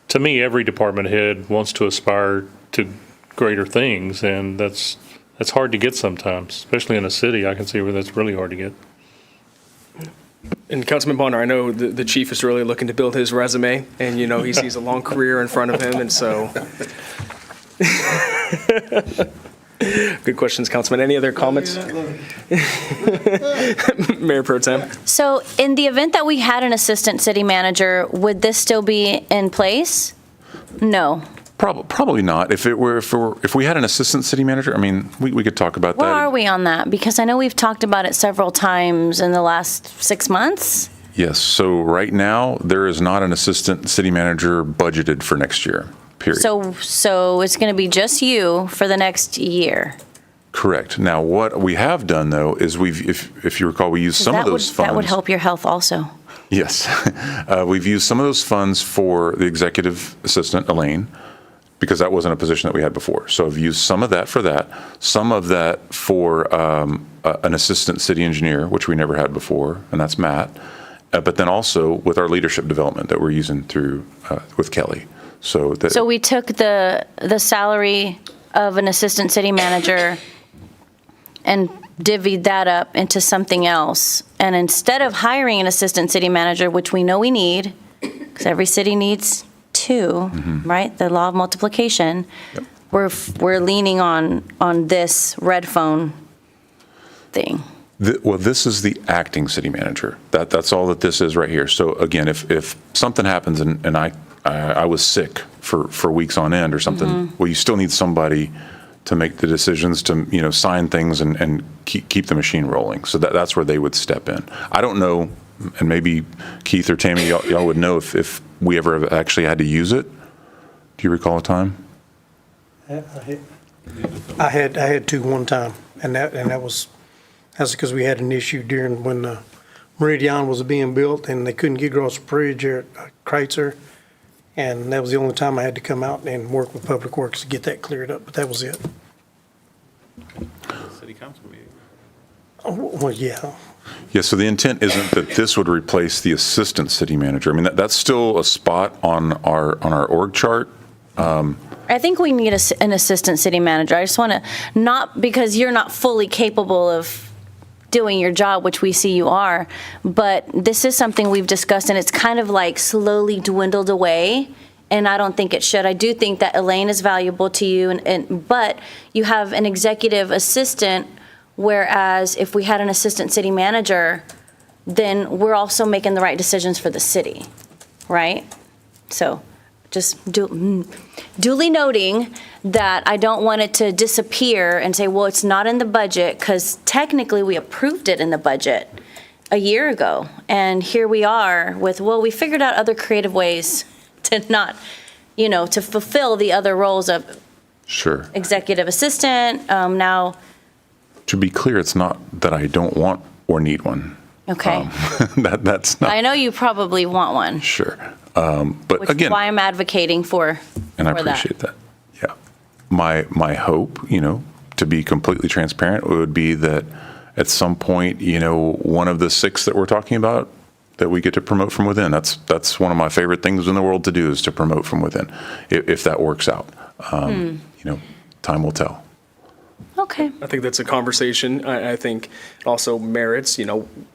to me, every department head wants to aspire to greater things, and that's hard to get sometimes, especially in a city. I can see where that's really hard to get. And Councilman Bonner, I know the chief is really looking to build his resume, and he sees a long career in front of him, and so. Good questions, Councilman. Any other comments? Mayor Pro Tem. So in the event that we had an assistant city manager, would this still be in place? No. Probably not. If we had an assistant city manager, I mean, we could talk about that. Where are we on that? Because I know we've talked about it several times in the last 6 months. Yes. So right now, there is not an assistant city manager budgeted for next year, period. So it's going to be just you for the next year. Correct. Now, what we have done, though, is if you recall, we used some of those funds. That would help your health also. Yes. We've used some of those funds for the executive assistant, Elaine, because that wasn't a position that we had before. So I've used some of that for that, some of that for an assistant city engineer, which we never had before, and that's Matt. But then also with our leadership development that we're using through with Kelly. So we took the salary of an assistant city manager and divvied that up into something else. And instead of hiring an assistant city manager, which we know we need, because every city needs 2, right? The law of multiplication. Yep. We're leaning on this red phone thing. Well, this is the acting city manager. That's all that this is right here. So again, if something happens and I was sick for weeks on end or something, well, you still need somebody to make the decisions, to sign things and keep the machine rolling. So that's where they would step in. I don't know, and maybe Keith or Tammy, y'all would know if we ever actually had to use it. Do you recall a time? I had to one time, and that's because we had an issue during when the Meridian was being built, and they couldn't get across the bridge at Kreitzer, and that was the only time I had to come out and work with Public Works to get that cleared up. But that was it. City council meeting. Oh, well, yeah. Yeah, so the intent isn't that this would replace the assistant city manager. I mean, that's still a spot on our org chart. I think we need an assistant city manager. I just want to, not because you're not fully capable of doing your job, which we see you are, but this is something we've discussed, and it's kind of like slowly dwindled away, and I don't think it should. I do think that Elaine is valuable to you, but you have an executive assistant, whereas if we had an assistant city manager, then we're also making the right decisions for the city, right? So just duly noting that I don't want it to disappear and say, well, it's not in the budget, because technically we approved it in the budget a year ago. And here we are with, well, we figured out other creative ways to not, to fulfill the other roles of Sure. executive assistant. Now, To be clear, it's not that I don't want or need one. okay. That's not. I know you probably want one, Sure. But which again, is why I'm advocating for and I that. appreciate that. Yeah. My hope, to be completely transparent, would be that at some point, one of the 6 that we're talking about, that we get to promote from within. That's one of my favorite things in the world to do, is to promote from within, if that works out. Time will tell. Okay. I think that's a conversation. I think it also merits,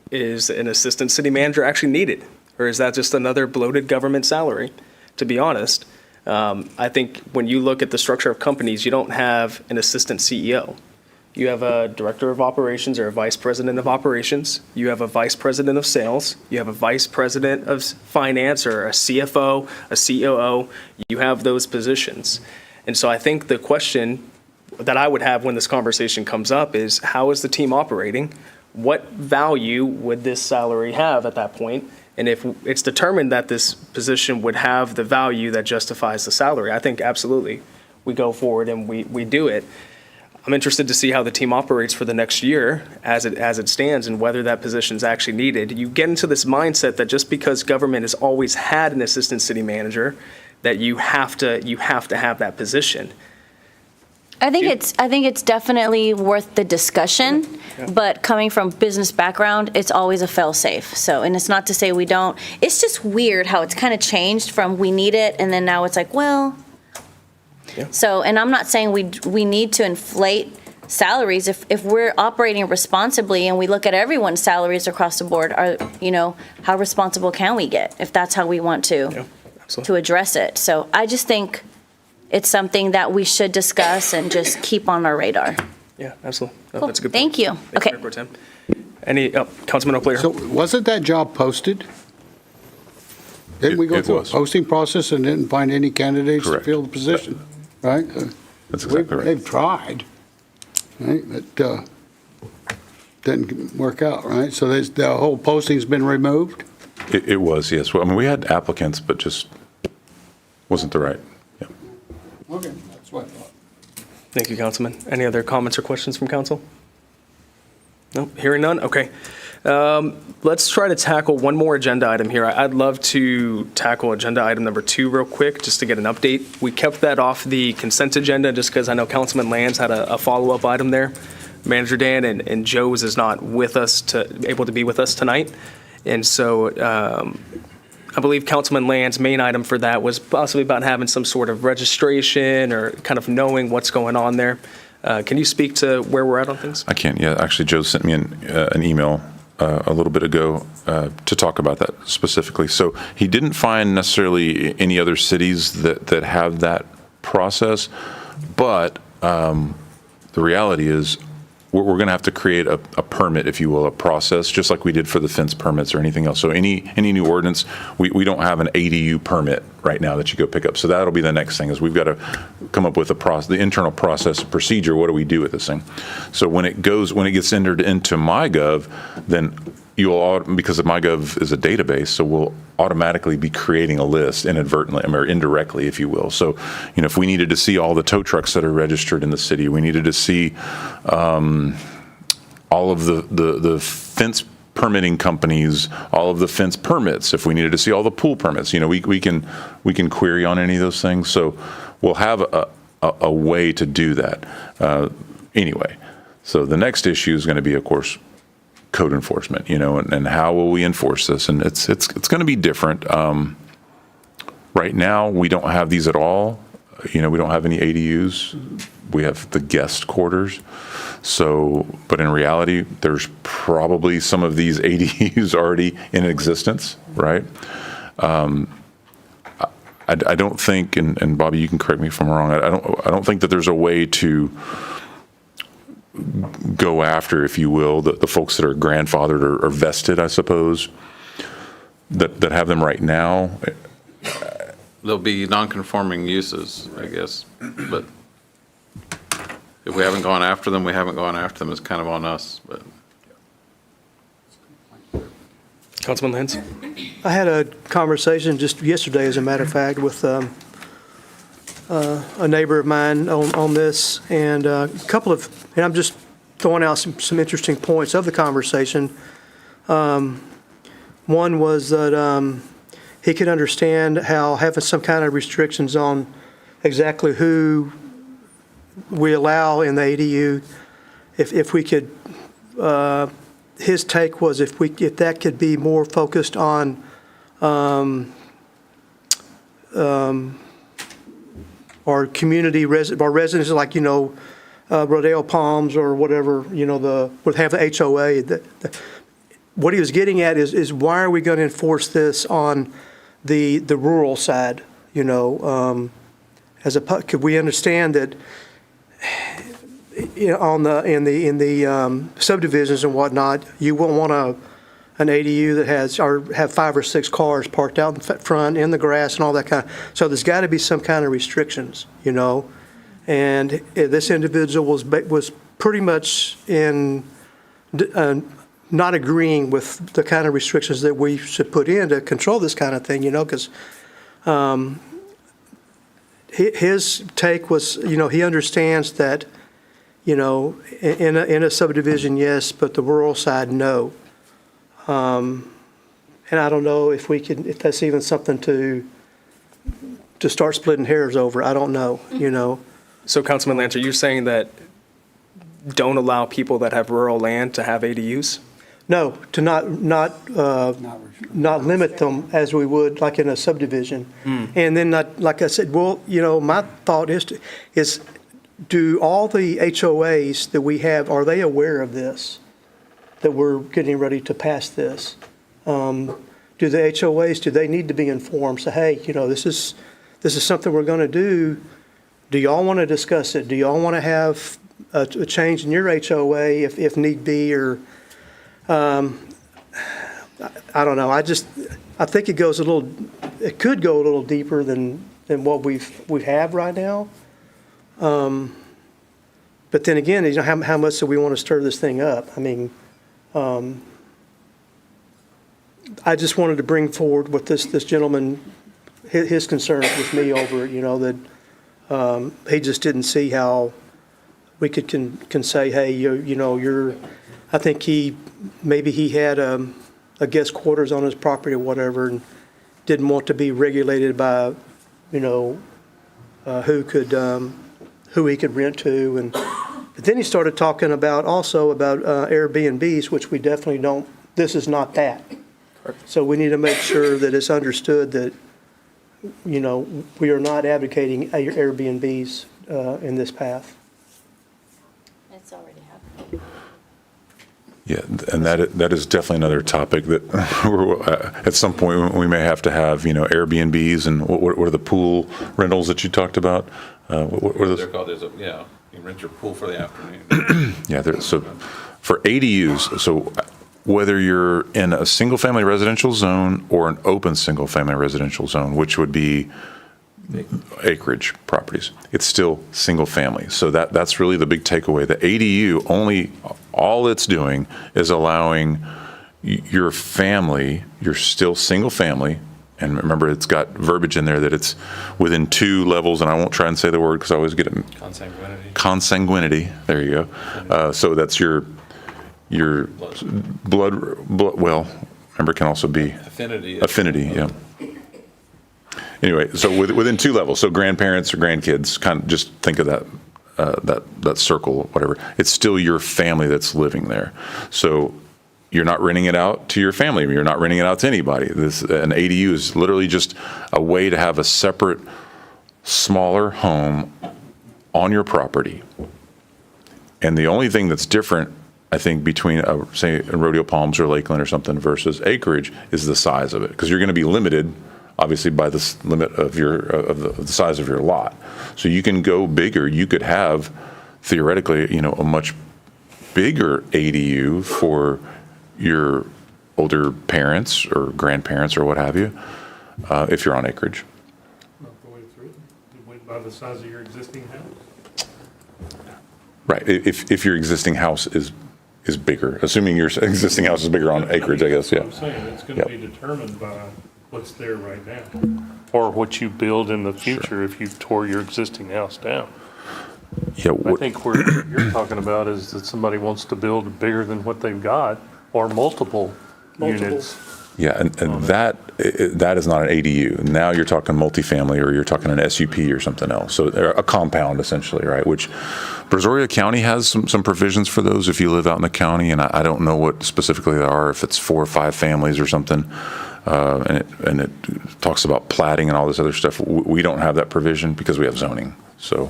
is an assistant city manager actually needed? Or is that just another bloated government salary, to be honest? I think when you look at the structure of companies, you don't have an assistant CEO. You have a director of operations or a vice president of operations. You have a vice president of sales. You have a vice president of finance or a CFO, a COO. You have those positions. And so I think the question that I would have when this conversation comes up is, how is the team operating? What value would this salary have at that point? And if it's determined that this position would have the value that justifies the salary, I think absolutely we go forward and we do it. I'm interested to see how the team operates for the next year as it stands, and whether that position is actually needed. You get into this mindset that just because government has always had an assistant city manager, that you have to have that position. I think it's definitely worth the discussion, but coming from business background, it's always a fail-safe. So, and it's not to say we don't. It's just weird how it's kind of changed from we need it, and then now it's like, well. Yeah. So, and I'm not saying we need to inflate salaries. If we're operating responsibly and we look at everyone's salaries across the board, how responsible can we get if that's how we want to address it? So I just think it's something that we should discuss and just keep on our radar. Yeah, absolutely. No, Cool. that's a good point. Thank you. Thank Okay. Mayor Pro Tem. Councilman O'Clair. So wasn't that job posted? Didn't we go It through a was. posting process and didn't find any candidates to Correct. fill the position? Right? That's exactly right. They've tried, right? But didn't work out, right? So the whole posting's been removed? It was, yes. Well, I mean, we had applicants, but just wasn't the right. Yeah. Okay, that's what I thought. Thank you, Councilman. Any other comments or questions from council? No, hearing none? Okay. Let's try to tackle one more agenda item here. I'd love to tackle agenda item number 2 real quick, just to get an update. We kept that off the consent agenda just because I know Councilman Lands had a follow-up item there. Manager Dan and Joe's is not able to be with us tonight. And so I believe Councilman Land's main item for that was possibly about having some sort of registration or kind of knowing what's going on there. Can you speak to where we're at on things? I can, yeah. Actually, Joe sent me an email a little bit ago to talk about that specifically. So he didn't find necessarily any other cities that have that process, but the reality is we're going to have to create a permit, if you will, a process, just like we did for the fence permits or anything else. So any new ordinance, we don't have an ADU permit right now that you go pick up. So that'll be the next thing, is we've got to come up with the internal process procedure. What do we do with this thing? So when it gets entered into MyGov, then because MyGov is a database, so we'll automatically be creating a list inadvertently or indirectly, if you will. So, if we needed to see all the tow trucks that are registered in the city, we needed to see all of the fence permitting companies, all of the fence permits. If we needed to see all the pool permits, we can query on any of those things. So we'll have a way to do that anyway. So the next issue is going to be, of course, code enforcement, and how will we enforce this? And it's going to be different. Right now, we don't have these at all. We don't have any ADUs. We have the guest quarters. So, but in reality, there's probably some of these ADUs already in existence, right? I don't think, and Bobby, you can correct me if I'm wrong. I don't think that there's a way to go after, if you will, the folks that are grandfathered or vested, I suppose, that have them right now. There'll be non-conforming uses, I guess, but if we haven't gone after them, we haven't gone after them. It's kind of on us, but. Councilman Lance? I had a conversation just yesterday, as a matter of fact, with a neighbor of mine on this, and and I'm just throwing out some interesting points of the conversation. One was that he could understand how having some kind of restrictions on exactly who we allow in the ADU, if we could, his take was if that could be more focused on our community our residents, like Rodeo Palms or whatever, would have the HOA. What he was getting at is why are we going to enforce this on the rural side? Could we understand that in the subdivisions and whatnot, you won't want an ADU that have 5 or 6 cars parked out in front in the grass and all that kind of. So there's got to be some kind of restrictions, And this individual was pretty much in not agreeing with the kind of restrictions that we should put in to control this kind of thing, because his take was, he understands that, in a subdivision, yes, but the rural side, no. And I don't know if that's even something to start splitting hairs over. I don't know, So Councilman Lance, are you saying that don't allow people that have rural land to have ADUs? No, to not limit them as we would like in a subdivision. And then like I said, well, my thought is do all the HOAs that we have, are they aware of this, that we're getting ready to pass this? Do the HOAs, do they need to be informed? Say, hey, this is something we're going to do. Do y'all want to discuss it? Do y'all want to have a change in your HOA if need be, or I don't know. I think it could go a little deeper than what we have right now. But then again, how much do we want to stir this thing up? I mean, I just wanted to bring forward what this gentleman, his concerns with me over it, that he just didn't see how we can say, hey, you're, I think maybe he had a guest quarters on his property or whatever, and didn't want to be regulated by, who he could rent to. But then he started talking about Airbnbs, which we definitely don't, this is not that. So we need to make sure that it's understood that, we are not advocating Airbnbs in this path. It's already happening. Yeah, and that is definitely another topic that at some point we may have to have, Airbnbs and what are the pool rentals that you talked about? What are those? They're called, you rent your pool for the afternoon. Yeah, so for ADUs, so whether you're in a single-family residential zone or an open single-family residential zone, which would be acreage properties, it's still single-family. So that's really the big takeaway. The ADU all it's doing is allowing your family, you're still single-family, and remember it's got verbiage in there that it's within 2 levels, and I won't try and say the word because I always get it. Consanguinity. There you go. So that's your blood, well, remember it can also be affinity, yeah. Anyway, so within 2 levels, so grandparents or grandkids, kind of just think of that circle, whatever. It's still your family that's living there. So you're not renting it out to your family. You're not renting it out to anybody. An ADU is literally just a way to have a separate, smaller home on your property. And the only thing that's different, I think, between, say, Rodeo Palms or Lakeland or something versus acreage is the size of it. Because you're going to be limited, obviously, by the limit of the size of your lot. So you can go bigger. You could have, theoretically, a much bigger ADU for your older parents or grandparents or what have you, if you're on acreage. Not the way through it. You went by the size of your existing house. Right. If your existing house is bigger, assuming your existing house is bigger on acreage, I guess, yeah. I'm saying it's going to be determined by what's there right now, or what you build in the future if you tore your existing house down. Yeah. I think where you're talking about is that somebody wants to build bigger than what they've got, or multiple units. Yeah, and that is not an ADU. Now you're talking multifamily, or you're talking an SUP or something else. So they're a compound, essentially, right? Which Brazoria County has some provisions for those if you live out in the county, and I don't know what specifically they are, if it's 4 or 5 families or something. And it talks about platting and all this other stuff. We don't have that provision because we have zoning. So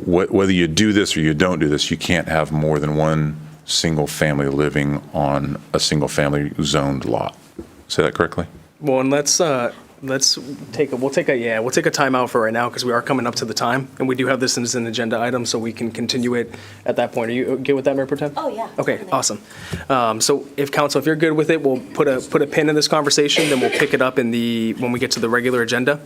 whether you do this or you don't do this, you can't have more than one single family living on a single family zoned lot. Say that correctly? Well, and let's take a timeout for right now because we are coming up to the time, and we do have this as an agenda item, so we can continue it at that point. Are you good with that, Mayor Pro Tem? Oh, yeah. Okay, awesome. So if you're good with it, we'll put a pin in this conversation, then we'll pick it up when we get to the regular agenda.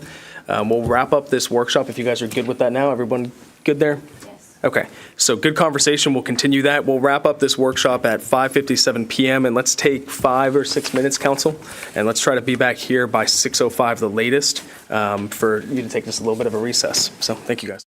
We'll wrap up this workshop if you guys are good with that now. Everyone good there? Yes. Okay, so good conversation. We'll continue that. We'll wrap up this workshop at 5:57 PM, and let's take 5 or 6 minutes, council, and let's try to be back here by 6:05 the latest for you to take just a little bit of a recess. So thank you, guys.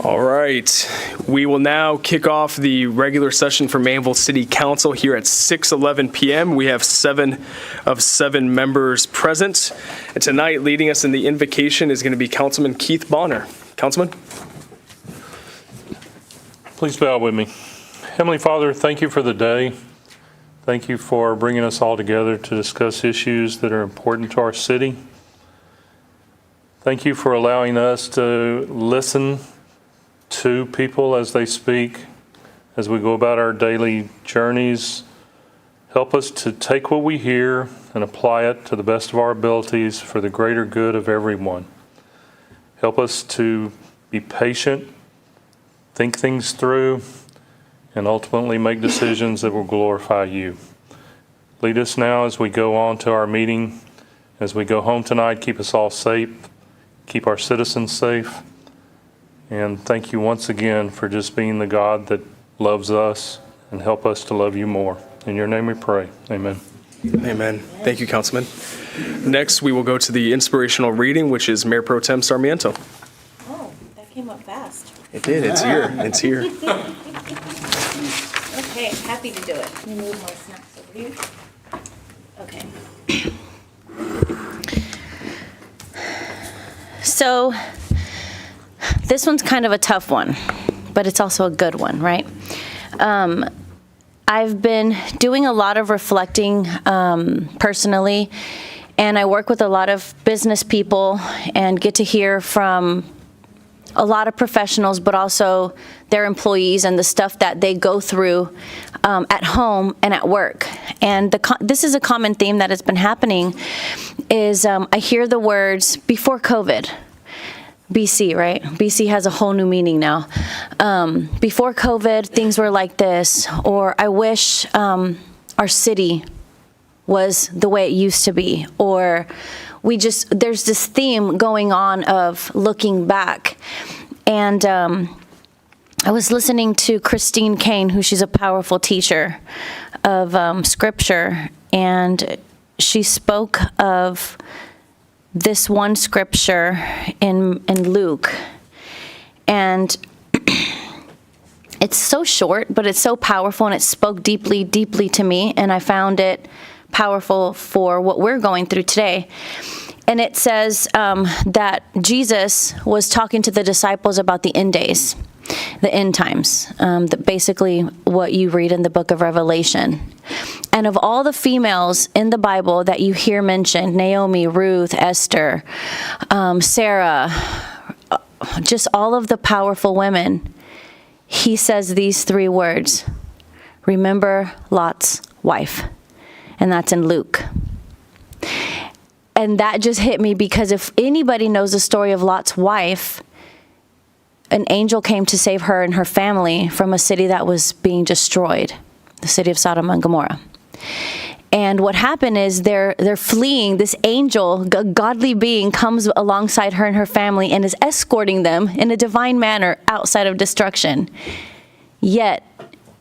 All right. We will now kick off the regular session for Manvel City Council here at 6:11 p.m. We have 7 of 7 members present. And tonight, leading us in the invocation is going to be Councilman Keith Bonner. Councilman? Please bow with me. Heavenly Father, thank you for the day. Thank you for bringing us all together to discuss issues that are important to our city. Thank you for allowing us to listen to people as they speak, as we go about our daily journeys. Help us to take what we hear and apply it to the best of our abilities for the greater good of everyone. Help us to be patient, think things through, and ultimately make decisions that will glorify you. Lead us now as we go on to our meeting. As we go home tonight, keep us all safe, keep our citizens safe. And thank you once again for just being the God that loves us, and help us to love you more. In your name we pray. Amen. Amen. Thank you, Councilman. Next, we will go to the inspirational reading, which is Mayor Pro Tem Sarmiento. Oh, that came up fast. It did. It's here. It's here. Okay, happy to do it. Let me move my snacks over here. Okay. So, this one's kind of a tough one, but it's also a good one, right? I've been doing a lot of reflecting personally, and I work with a lot of business people and get to hear from a lot of professionals, but also their employees and the stuff that they go through at home and at work. And this is a common theme that has been happening is I hear the words before COVID. BC, right? BC has a whole new meaning now. Before COVID, things were like this, or I wish our city was the way it used to be, or there's this theme going on of looking back. And I was listening to Christine Kane, she's a powerful teacher of scripture, and she spoke of this one scripture in Luke. And it's so short, but it's so powerful, and it spoke deeply, deeply to me, and I found it powerful for what we're going through today. And it says that Jesus was talking to the disciples about the end days, the end times, basically what you read in the book of Revelation. And of all the females in the Bible that you hear mentioned, Naomi, Ruth, Esther, Sarah, just all of the powerful women, he says these 3 words: remember Lot's wife. And that's in Luke. And that just hit me, because if anybody knows the story of Lot's wife, an angel came to save her and her family from a city that was being destroyed, the city of Sodom and Gomorrah. And what happened is they're fleeing. This angel, a godly being, comes alongside her and her family and is escorting them in a divine manner outside of destruction. Yet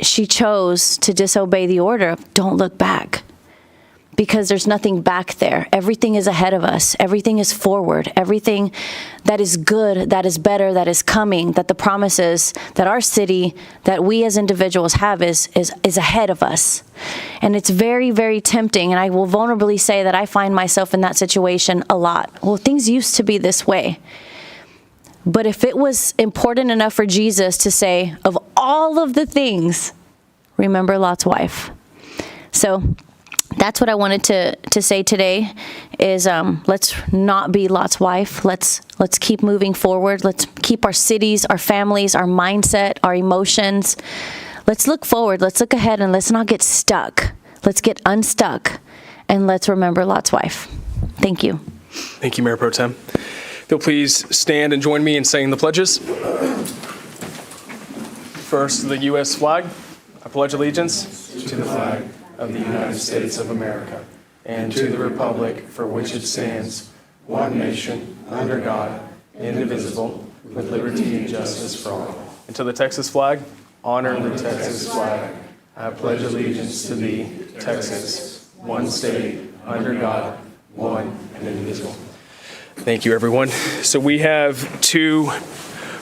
she chose to disobey the order of don't look back. Because there's nothing back there. Everything is ahead of us. Everything is forward. Everything that is good, that is better, that is coming, that the promises that our city, that we as individuals have is ahead of us. And it's very, very tempting. And I will vulnerably say that I find myself in that situation a lot. Well, things used to be this way. But if it was important enough for Jesus to say, of all of the things, remember Lot's wife. So that's what I wanted to say today is let's not be Lot's wife. Let's keep moving forward. Let's keep our cities, our families, our mindset, our emotions. Let's look forward. Let's look ahead, and let's not get stuck. Let's get unstuck, and let's remember Lot's wife. Thank you. Thank you, Mayor Pro Tem. If you'll please stand and join me in saying the pledges. First, the U.S. flag. I pledge allegiance to the flag of the United States of America, and to the republic for which it stands, one nation, under God, indivisible, with liberty and justice for all. And to the Texas flag, honor the Texas flag. I pledge allegiance to thee, Texas, one state, under God, one and indivisible. Thank you, everyone. So we have 2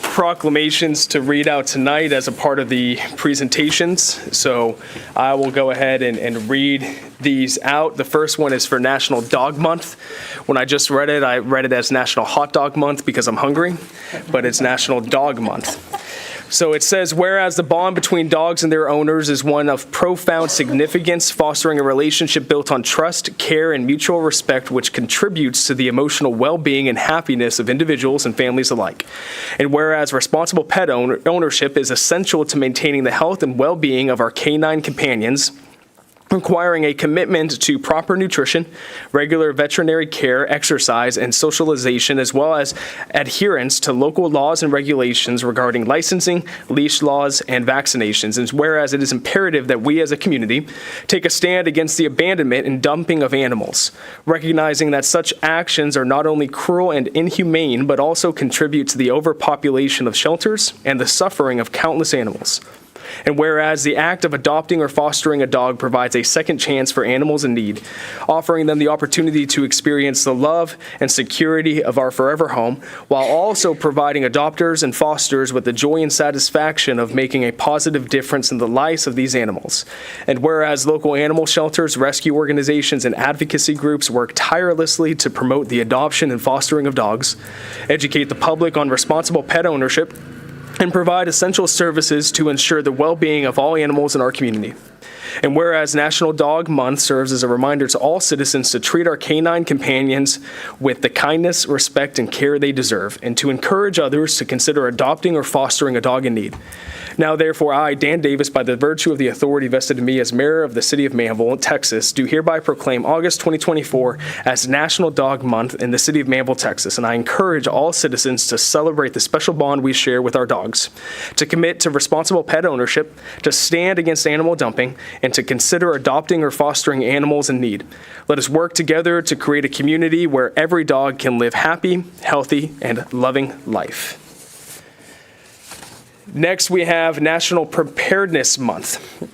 proclamations to read out tonight as a part of the presentations. So I will go ahead and read these out. The first one is for National Dog Month. When I just read it, I read it as National Hot Dog Month because I'm hungry, but it's National Dog Month. So it says, whereas the bond between dogs and their owners is one of profound significance, fostering a relationship built on trust, care, and mutual respect, which contributes to the emotional well-being and happiness of individuals and families alike. And whereas responsible pet ownership is essential to maintaining the health and well-being of our canine companions, requiring a commitment to proper nutrition, regular veterinary care, exercise, and socialization, as well as adherence to local laws and regulations regarding licensing, leash laws, and vaccinations. And whereas it is imperative that we as a community take a stand against the abandonment and dumping of animals, recognizing that such actions are not only cruel and inhumane, but also contribute to the overpopulation of shelters and the suffering of countless animals. And whereas the act of adopting or fostering a dog provides a second chance for animals in need, offering them the opportunity to experience the love and security of our forever home, while also providing adopters and fosters with the joy and satisfaction of making a positive difference in the lives of these animals. And whereas local animal shelters, rescue organizations, and advocacy groups work tirelessly to promote the adoption and fostering of dogs, educate the public on responsible pet ownership, and provide essential services to ensure the well-being of all animals in our community. And whereas National Dog Month serves as a reminder to all citizens to treat our canine companions with the kindness, respect, and care they deserve, and to encourage others to consider adopting or fostering a dog in need. Now, therefore, I, Dan Davis, by the virtue of the authority vested in me as mayor of the city of Manvel, Texas, do hereby proclaim August 2024 as National Dog Month in the city of Manvel, Texas. And I encourage all citizens to celebrate the special bond we share with our dogs, to commit to responsible pet ownership, to stand against animal dumping, and to consider adopting or fostering animals in need. Let us work together to create a community where every dog can live happy, healthy, and loving life. Next, we have National Preparedness Month.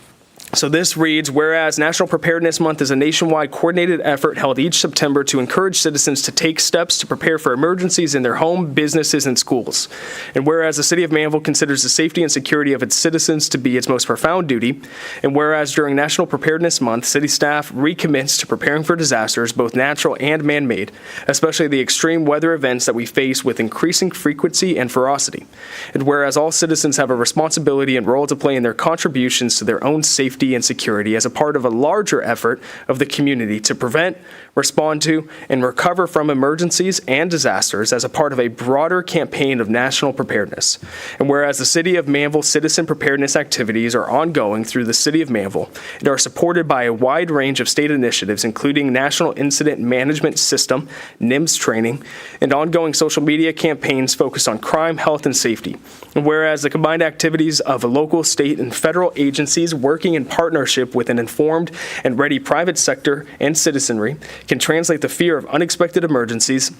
So this reads, whereas National Preparedness Month is a nationwide coordinated effort held each September to encourage citizens to take steps to prepare for emergencies in their home, businesses, and schools. And whereas the city of Manvel considers the safety and security of its citizens to be its most profound duty, and whereas during National Preparedness Month, city staff recommits to preparing for disasters, both natural and man-made, especially the extreme weather events that we face with increasing frequency and ferocity. And whereas all citizens have a responsibility and role to play in their contributions to their own safety and security as a part of a larger effort of the community to prevent, respond to, and recover from emergencies and disasters as a part of a broader campaign of national preparedness. And whereas the City of Manvel citizen preparedness activities are ongoing through the City of Manvel and are supported by a wide range of state initiatives, including National Incident Management System, NIMS training, and ongoing social media campaigns focused on crime, health, and safety. And whereas the combined activities of local, state, and federal agencies working in partnership with an informed and ready private sector and citizenry can translate the fear of unexpected emergencies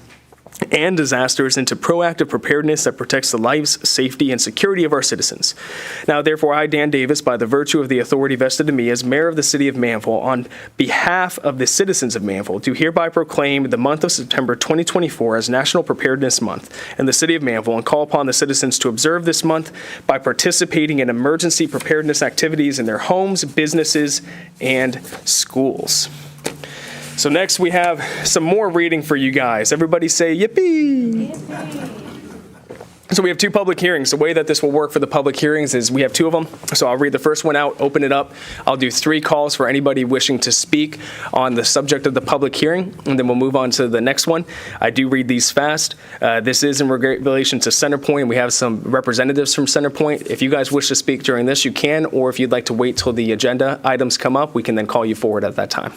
and disasters into proactive preparedness that protects the lives, safety, and security of our citizens. Now, therefore, I, Dan Davis, by the virtue of the authority vested in me as mayor of the city of Manvel, on behalf of the citizens of Manvel, do hereby proclaim the month of September 2024 as National Preparedness Month in the city of Manvel, and call upon the citizens to observe this month by participating in emergency preparedness activities in their homes, businesses, and schools. So next we have some more reading for you guys. Everybody say yippee. So we have 2 public hearings. The way that this will work for the public hearings is we have 2 of them. So I'll read the first one out, open it up. I'll do 3 calls for anybody wishing to speak on the subject of the public hearing, and then we'll move on to the next one. I do read these fast. This is in relation to Centerpoint. We have some representatives from Centerpoint. If you guys wish to speak during this, you can, or if you'd like to wait till the agenda items come up, we can then call you forward at that time.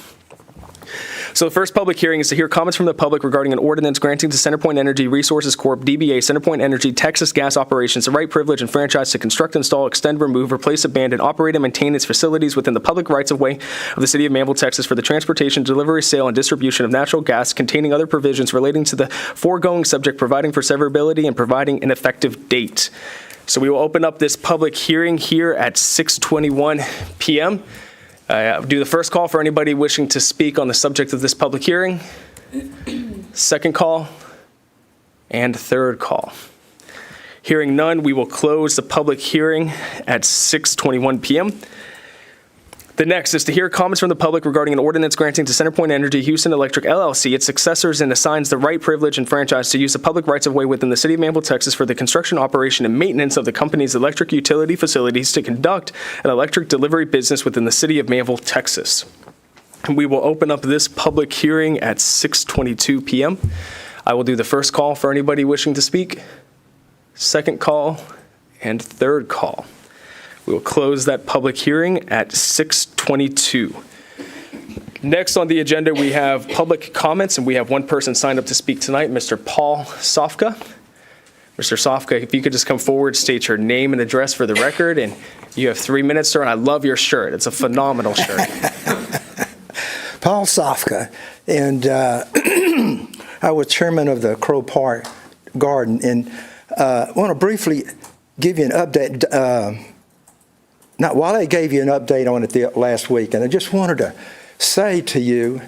So the first public hearing is to hear comments from the public regarding an ordinance granting to Centerpoint Energy Resources Corp., DBA Centerpoint Energy, Texas Gas Operations, the right, privilege, and franchise to construct, install, extend, remove, replace, abandon, operate, and maintain its facilities within the public rights-of-way of the city of Manvel, Texas, for the transportation, delivery, sale, and distribution of natural gas, containing other provisions relating to the foregoing subject, providing for severability, and providing an effective date. So we will open up this public hearing here at 6:21 p.m. Do the first call for anybody wishing to speak on the subject of this public hearing. Second call. and third call? Hearing none, we will close the public hearing at 6:21 p.m. The next is to hear comments from the public regarding an ordinance granting to CenterPoint Energy Houston Electric LLC its successors and assigns the right, privilege, and franchise to use the public rights-of-way within the city of Manvel, Texas for the construction, operation, and maintenance of the company's electric utility facilities to conduct an electric delivery business within the city of Manvel, Texas. And we will open up this public hearing at 6:22 p.m. I will do the first call for anybody wishing to speak, second call, and third call. We will close that public hearing at 6:22. Next on the agenda, we have public comments, and we have one person signed up to speak tonight, Mr. Paul Sofka. Mr. Sofka, if you could just come forward, state your name and address for the record, and you have 3 minutes, sir, and I love your shirt. It's a phenomenal shirt. Paul Sofka, and I was chairman of the Crow Park Garden, and I want to briefly give you an update. Now, Wale gave you an update on it the last week, and I just wanted to say to you,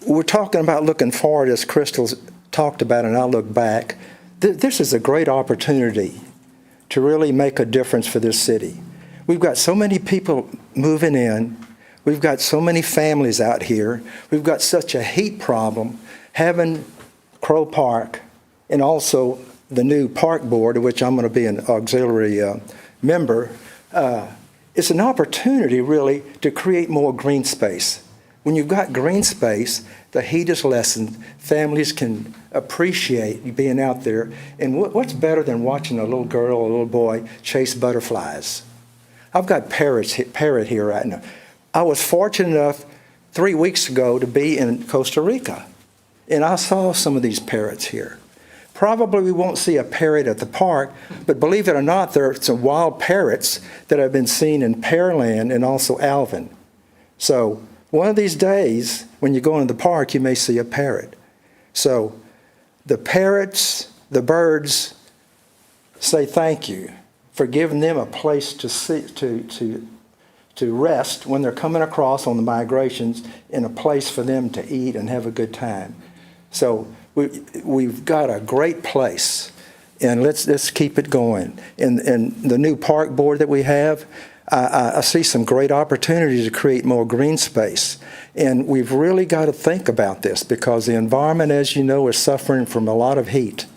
we're talking about looking forward, as Crystal's talked about, and I'll look back. This is a great opportunity to really make a difference for this city. We've got so many people moving in. We've got so many families out here. We've got such a heat problem. Having Crow Park and also the new park board, of which I'm going to be an auxiliary member, it's an opportunity really to create more green space. When you've got green space, the heat is lessened. Families can appreciate you being out there. And what's better than watching a little girl or a little boy chase butterflies? I've got parrot here right now. I was fortunate enough 3 weeks ago to be in Costa Rica, and I saw some of these parrots here. Probably we won't see a parrot at the park, but believe it or not, there are some wild parrots that have been seen in Pearland and also Alvin. So one of these days, when you go into the park, you may see a parrot. So the parrots, the birds, say thank you for giving them a place to rest when they're coming across on the migrations, and a place for them to eat and have a good time. So we've got a great place, and let's keep it going. And the new park board that we have, I see some great opportunities to create more green space. And we've really got to think about this, because the environment, as you know, is suffering from a lot of heat.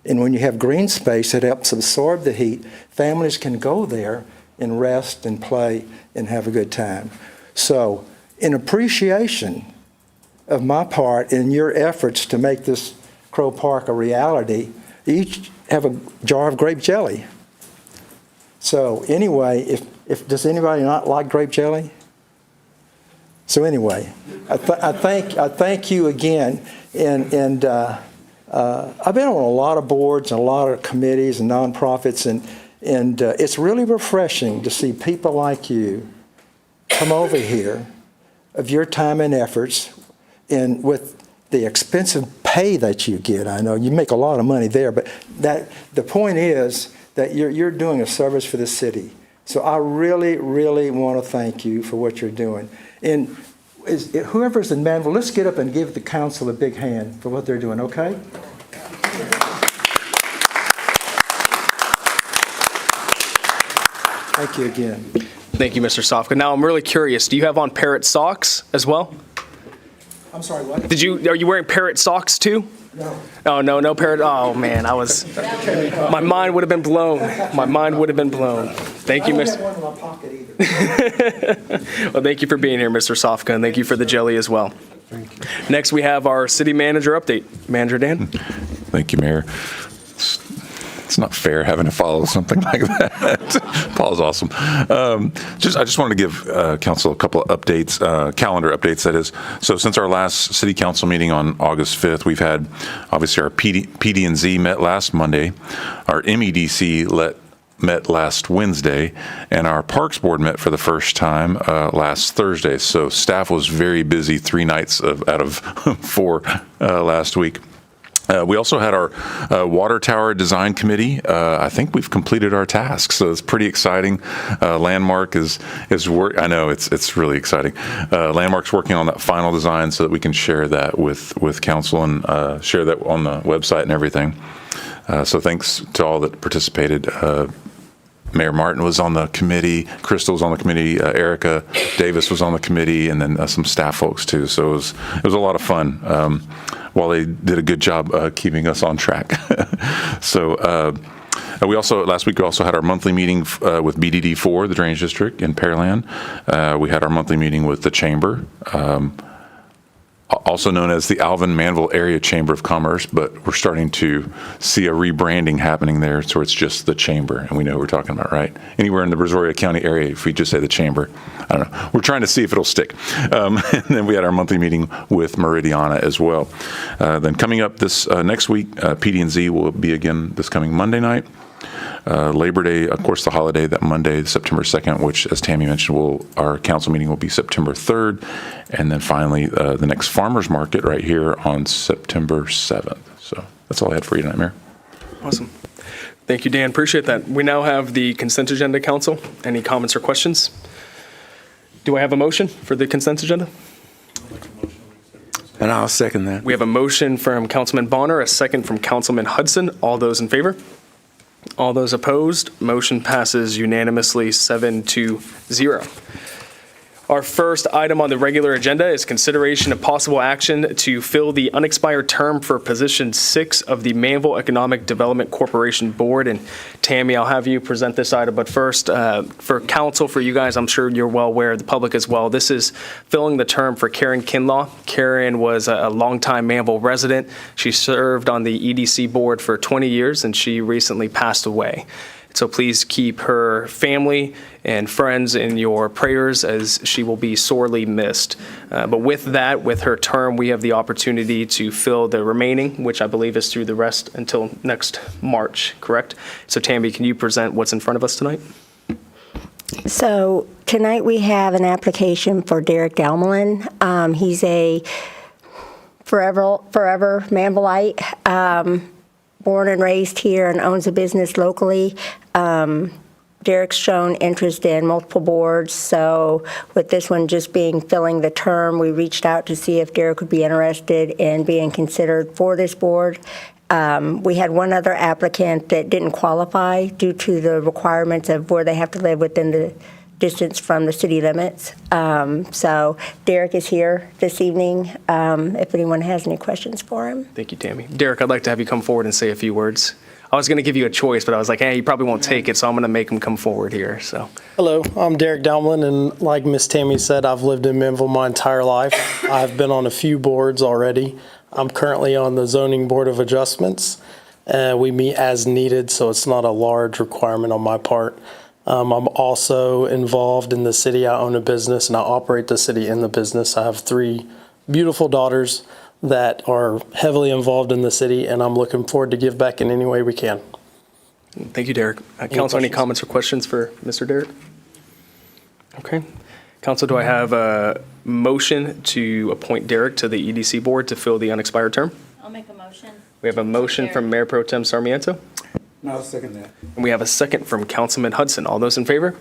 And when you have green space, it helps absorb the heat. Families can go there and rest and play and have a good time. So in appreciation of my part in your efforts to make this Crow Park a reality, you each have a jar of grape jelly. So anyway, if does anybody not like grape jelly? So anyway, I thank you again, and I've been on a lot of boards and a lot of committees and nonprofits, and it's really refreshing to see people like you come over here of your time and efforts, and with the expensive pay that you get. I know you make a lot of money there, but the point is that you're doing a service for the city. So I really, really want to thank you for what you're doing. And whoever's in Manvel, let's get up and give the council a big hand for what they're doing, okay? Thank you again. Thank you, Mr. Sofka. Now, I'm really curious. Do you have on parrot socks as well? I'm sorry, what? Are you wearing parrot socks too? No. Oh, no parrot. Oh, man, my mind would have been blown. My mind would have been blown. Thank you, Mr. I don't have one in my pocket either. Well, thank you for being here, Mr. Sofka, and thank you for the jelly as well. Thank you. Next, we have our city manager update. Manager Dan. Thank you, Mayor. It's not fair having to follow something like that. Paul's awesome. I just wanted to give council a couple of updates, calendar updates, that is. So since our last city council meeting on August 5th, we've had, obviously, our PD&Z met last Monday, our MEDC met last Wednesday, and our Parks Board met for the first time last Thursday. So staff was very busy 3 nights out of 4 last week. We also had our water tower design committee. I think we've completed our task, so it's pretty exciting. Landmark is work. I know it's really exciting. Landmark's working on that final design so that we can share that with council and share that on the website and everything. So thanks to all that participated. Mayor Martin was on the committee, Crystal was on the committee, Erica Davis was on the committee, and then some staff folks too. So it was a lot of fun. While they did a good job keeping us on track. So last week we also had our monthly meeting with BDD4, the Drainage District in Pearland. We had our monthly meeting with the Chamber, also known as the Alvin Manvel Area Chamber of Commerce, but we're starting to see a rebranding happening there, so it's just the Chamber, and we know what we're talking about, right? Anywhere in the Brazoria County area, if we just say the Chamber, I don't know. We're trying to see if it'll stick. And then we had our monthly meeting with Meridiana as well. Then coming up this next week, PD&Z will be again this coming Monday night. Labor Day, of course, the holiday that Monday, September 2nd, which, as Tammy mentioned, our council meeting will be September 3rd. And then finally, the next farmers market right here on September 7th. So that's all I had for you tonight, Mayor. Awesome. Thank you, Dan. Appreciate that. We now have the consent agenda, council. Any comments or questions? Do I have a motion for the consent agenda? And I'll second that. We have a motion from Councilman Bonner, a second from Councilman Hudson. All those in favor? All those opposed? Motion passes unanimously 7-0. Our first item on the regular agenda is consideration of possible action to fill the unexpired term for position 6 of the Manvel Economic Development Corporation Board. And Tammy, I'll have you present this item. But first, for council, for you guys, I'm sure you're well aware, the public as well, this is filling the term for Karen Kinlaw. Karen was a longtime Manvel resident. She served on the EDC board for 20 years, and she recently passed away. So please keep her family and friends in your prayers, as she will be sorely missed. But with that, with her term, we have the opportunity to fill the remaining, which I believe is through the rest until next March, correct? So Tammy, can you present what's in front of us tonight? So tonight we have an application for Derek Dalmelin. He's a forever Manvelite. Born and raised here and owns a business locally. Derek's shown interest in multiple boards, so with this one just filling the term, we reached out to see if Derek would be interested in being considered for this board. We had one other applicant that didn't qualify due to the requirements of where they have to live within the distance from the city limits. So Derek is here this evening, if anyone has any questions for him. Thank you, Tammy. Derek, I'd like to have you come forward and say a few words. I was going to give you a choice, but I was like, hey, you probably won't take it, so I'm going to make him come forward here. So, hello, I'm Derek Dalmelin, and like Miss Tammy said, I've lived in Manvel my entire life. I've been on a few boards already. I'm currently on the Zoning Board of Adjustments. We meet as needed, so it's not a large requirement on my part. I'm also involved in the city. I own a business, and I operate the city in the business. I have 3 beautiful daughters that are heavily involved in the city, and I'm looking forward to give back in any way we can. Thank you, Derek. Council, any comments or questions for Mr. Derek? Okay. Council, do I have a motion to appoint Derek to the EDC board to fill the unexpired term? I'll make a motion. We have a motion from Mayor Pro Tem Sarmiento. No, I'll second that. And we have a second from Councilman Hudson. All those in favor?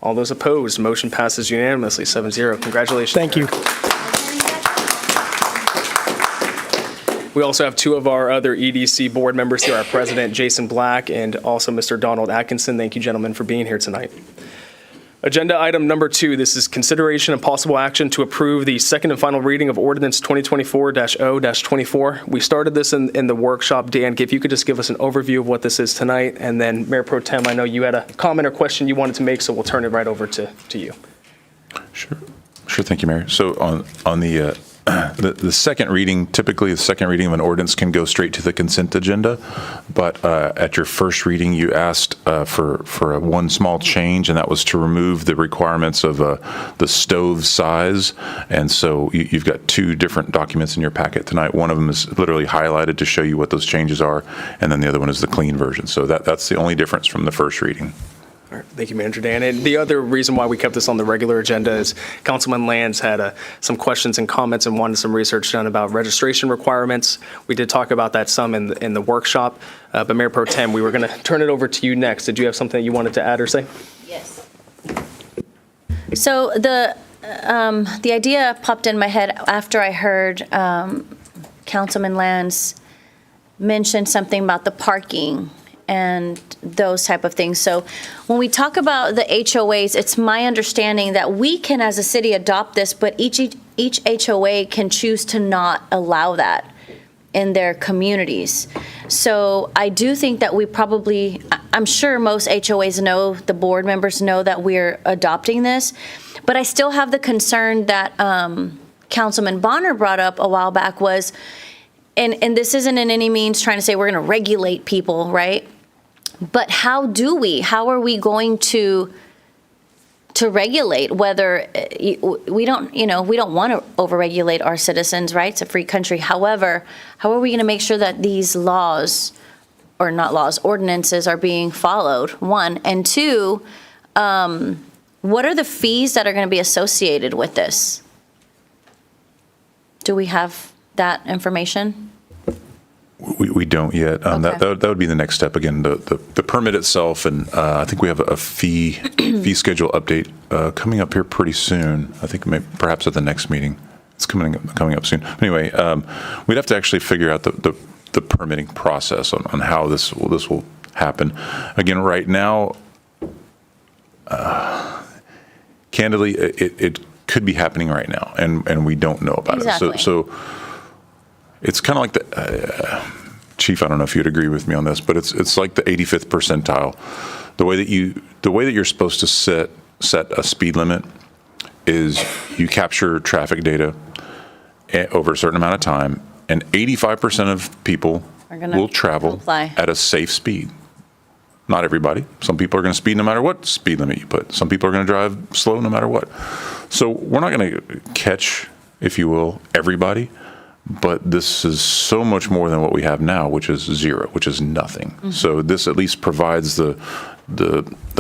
All those opposed? Motion passes unanimously, 7-0. Congratulations. Thank you. We also have 2 of our other EDC board members here, our president, Jason Black, and also Mr. Donald Atkinson. Thank you, gentlemen, for being here tonight. Agenda item number 2, this is consideration and possible action to approve the second and final reading of ordinance 2024-0-24. We started this in the workshop. Dan, if you could just give us an overview of what this is tonight, and then Mayor Pro Tem, I know you had a comment or question you wanted to make, so we'll turn it right over to you. Sure, thank you, Mayor. So on the second reading, typically the second reading of an ordinance can go straight to the consent agenda, but at your first reading you asked for one small change, and that was to remove the requirements of the stove size. And so you've got 2 different documents in your packet tonight. One of them is literally highlighted to show you what those changes are, and then the other one is the clean version. So that's the only difference from the first reading. All right, thank you, Manager Dan. And the other reason why we kept this on the regular agenda is Councilman Lands had some questions and comments and wanted some research done about registration requirements. We did talk about that some in the workshop, but Mayor Pro Tem, we were going to turn it over to you next. Did you have something you wanted to add or say? Yes. So the idea popped in my head after I heard Councilman Lands mention something about the parking and those type of things. So when we talk about the HOAs, it's my understanding that we can, as a city, adopt this, but each HOA can choose to not allow that in their communities. So I do think that we probably, I'm sure most HOAs know, the board members know that we're adopting this, but I still have the concern that Councilman Bonner brought up a while back was, and this isn't in any means trying to say we're going to regulate people, right? But how are we going to regulate whether we don't want to overregulate our citizens, right? It's a free country. However, how are we going to make sure that these ordinances are being followed, one, and two, what are the fees that are going to be associated with this? Do we have that information? We don't yet. Okay. That would be the next step. Again, the permit itself, and I think we have a fee schedule update coming up here pretty soon. I think perhaps at the next meeting. It's coming up soon. Anyway, we'd have to actually figure out the permitting process on how this will happen. Again, right now, candidly, it could be happening right now, and we don't know about Exactly. it. So it's kind of like the Chief. I don't know if you'd agree with me on this, but it's like the 85th percentile. The way that you're supposed to set a speed limit is you capture traffic data over a certain amount of time, and 85% of people will travel comply at a safe speed. Not everybody. Some people are going to speed no matter what speed limit you put. Some people are going to drive slow no matter what. So we're not going to catch, if you will, everybody. But this is so much more than what we have now, which is zero, which is nothing. Mm-hmm. So this at least provides the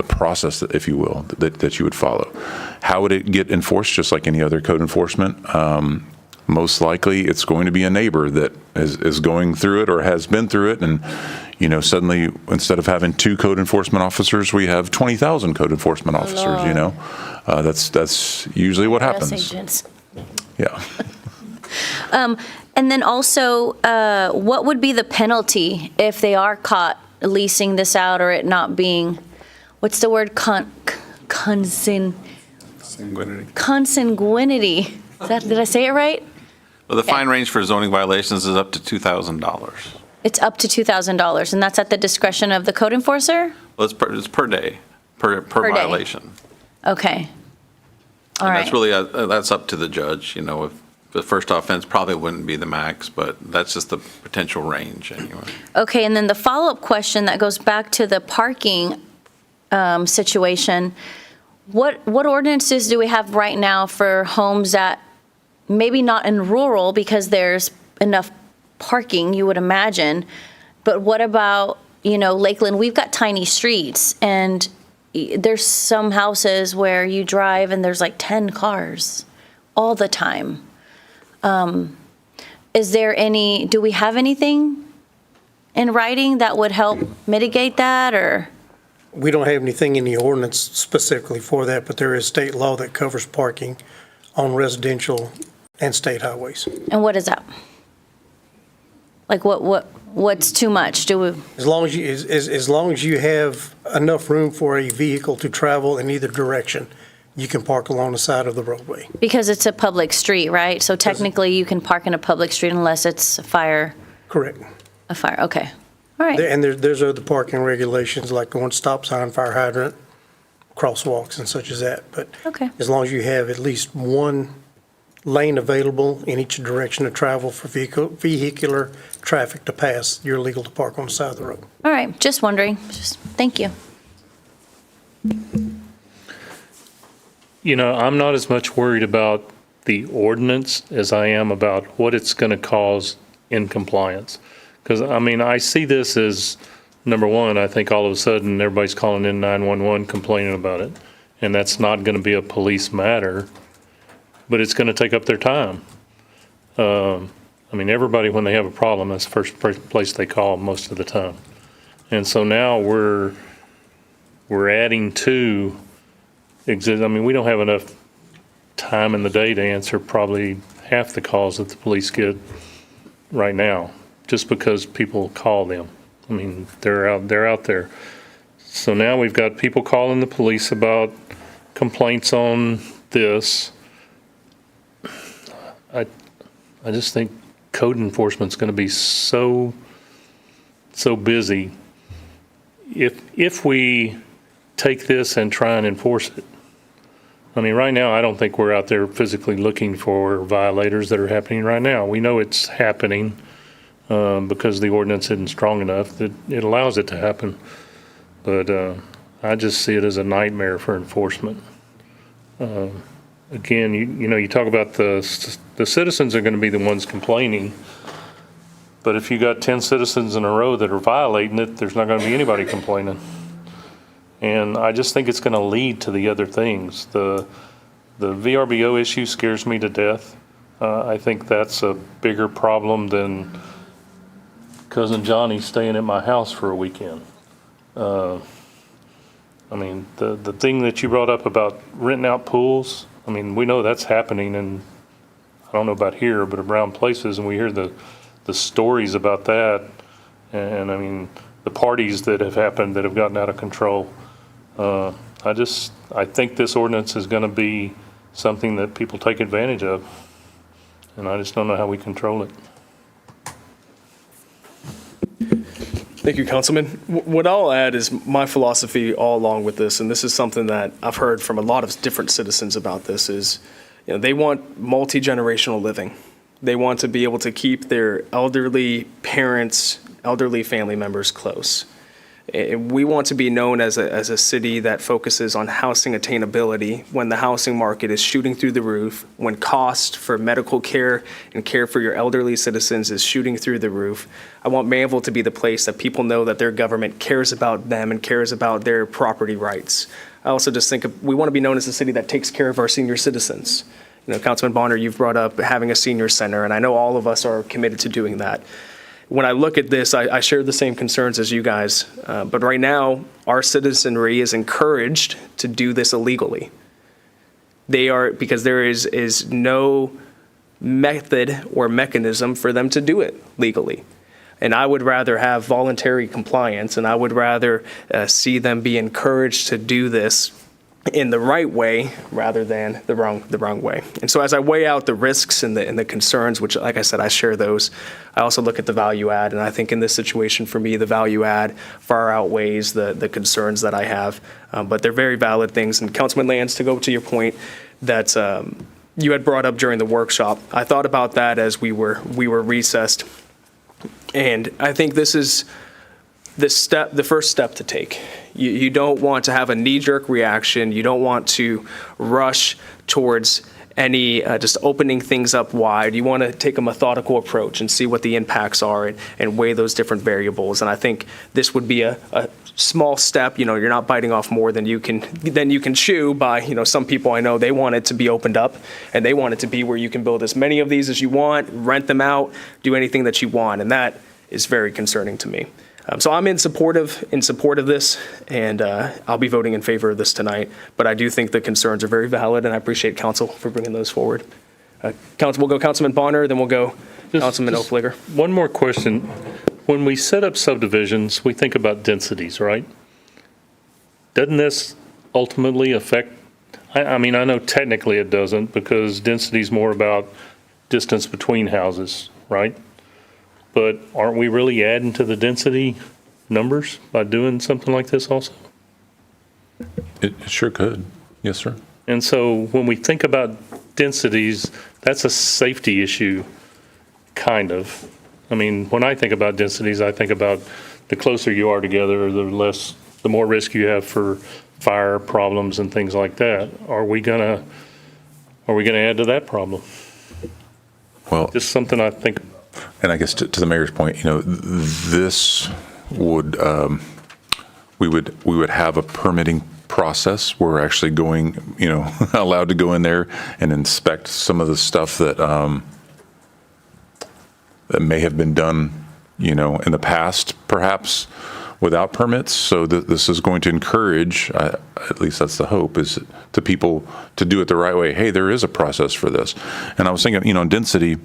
process, that, if you will, that you would follow. How would it get enforced? Just like any other code enforcement, most likely it's going to be a neighbor that is going through it or has been through it, and suddenly instead of having 2 code enforcement officers, we have 20,000 code enforcement officers. That's usually what happens. Agents. Yeah. And then also, what would be the penalty if they are caught leasing this out or it not being, what's the word, consanguinity? Did I say it right? Well, the fine range for zoning violations is up to $2,000. It's up to $2,000, and that's at the discretion of the code enforcer? Well, it's per day, per day. violation. Okay. All And right. that's really, that's up to the judge. If the first offense probably wouldn't be the max, but that's just the potential range anyway. Okay, and then the follow-up question that goes back to the parking situation, what ordinances do we have right now for homes that maybe not in rural because there's enough parking, you would imagine, but what about, Lakeland? We've got tiny streets, and there's some houses where you drive and there's like 10 cars all the time. Do we have anything in writing that would help mitigate that, or? We don't have anything in the ordinance specifically for that, but there is state law that covers parking on residential and state highways. And what is that? Like what's too much? As long as you have enough room for a vehicle to travel in either direction, you can park along the side of the roadway. Because it's a public street, right? So technically you can park in a public street unless it's a fire. Correct. A fire, okay. All right. And there's other parking regulations like the one stop sign, fire hydrant, crosswalks and such as that. But Okay. as long as you have at least one lane available in each direction of travel for vehicular traffic to pass, you're legal to park on the side of the road. All right, just wondering. Thank you. I'm not as much worried about the ordinance as I am about what it's going to cause in compliance. Because, I see this as number one, I think all of a sudden everybody's calling in 911 complaining about it. And that's not going to be a police matter, but it's going to take up their time. I mean, everybody, when they have a problem, that's the first place they call most of the time. And so now we're adding to I mean, we don't have enough time in the day to answer probably half the calls that the police get right now, just because people call them. I mean, they're out there. So now we've got people calling the police about complaints on this. I just think code enforcement's going to be so busy. If we take this and try and enforce it, I mean, right now, I don't think we're out there physically looking for violators that are happening right now. We know it's happening because the ordinance isn't strong enough that it allows it to happen. But I just see it as a nightmare for enforcement. Again, you talk about the citizens are going to be the ones complaining. But if you got 10 citizens in a row that are violating it, there's not going to be anybody complaining. And I just think it's going to lead to the other things. The VRBO issue scares me to death. I think that's a bigger problem than Cousin Johnny staying at my house for a weekend. I mean, the thing that you brought up about renting out pools, I mean, we know that's happening, and I don't know about here, but around places, and we hear the stories about that. And I mean, the parties that have happened that have gotten out of control. I think this ordinance is going to be something that people take advantage of, and I just don't know how we control it. Thank you, Councilman. What I'll add is my philosophy all along with this, and this is something that I've heard from a lot of different citizens about this, is they want multi-generational living. They want to be able to keep their elderly parents, elderly family members close. We want to be known as a city that focuses on housing attainability when the housing market is shooting through the roof, when cost for medical care and care for your elderly citizens is shooting through the roof. I want Manvel to be the place that people know that their government cares about them and cares about their property rights. I also just think we want to be known as a city that takes care of our senior citizens. Councilman Bonner, you've brought up having a senior center, and I know all of us are committed to doing that. When I look at this, I share the same concerns as you guys. But right now, our citizenry is encouraged to do this illegally. They are, because there is no method or mechanism for them to do it legally. And I would rather have voluntary compliance, and I would rather see them be encouraged to do this in the right way rather than the wrong way. And so as I weigh out the risks and the concerns, which, like I said, I share those, I also look at the value add. And I think in this situation, for me, the value add far outweighs the concerns that I have. But they're very valid things. And Councilman Lands, to go to your point that you had brought up during the workshop, I thought about that as we were recessed. And I think this is the first step to take. You don't want to have a knee-jerk reaction. You don't want to rush towards any just opening things up wide. You want to take a methodical approach and see what the impacts are and weigh those different variables. And I think this would be a small step. You're not biting off more than you can chew by, some people I know, they want it to be opened up, and they want it to be where you can build as many of these as you want, rent them out, do anything that you want. And that is very concerning to me. So I'm in support of this, and I'll be voting in favor of this tonight. But I do think the concerns are very valid, and I appreciate council for bringing those forward. We'll go Councilman Bonner, then we'll go Councilman Oefliger. One more question. When we set up subdivisions, we think about densities, right? Doesn't this ultimately affect, I mean, I know technically it doesn't, because density is more about distance between houses, right? But aren't we really adding to the density numbers by doing something like this also? It sure could. Yes, sir. And so when we think about densities, that's a safety issue, kind of. I mean, when I think about densities, I think about the closer you are together, the more risk you have for fire problems and things like that. Are we gonna add to that problem? Well, just something I think. And I guess to the mayor's point, this we would have a permitting process. We're actually going, allowed to go in there and inspect some of the stuff that that may have been done, in the past, perhaps without permits. So this is going to encourage, at least that's the hope, is to people to do it the right way. Hey, there is a process for this. And I was thinking, density,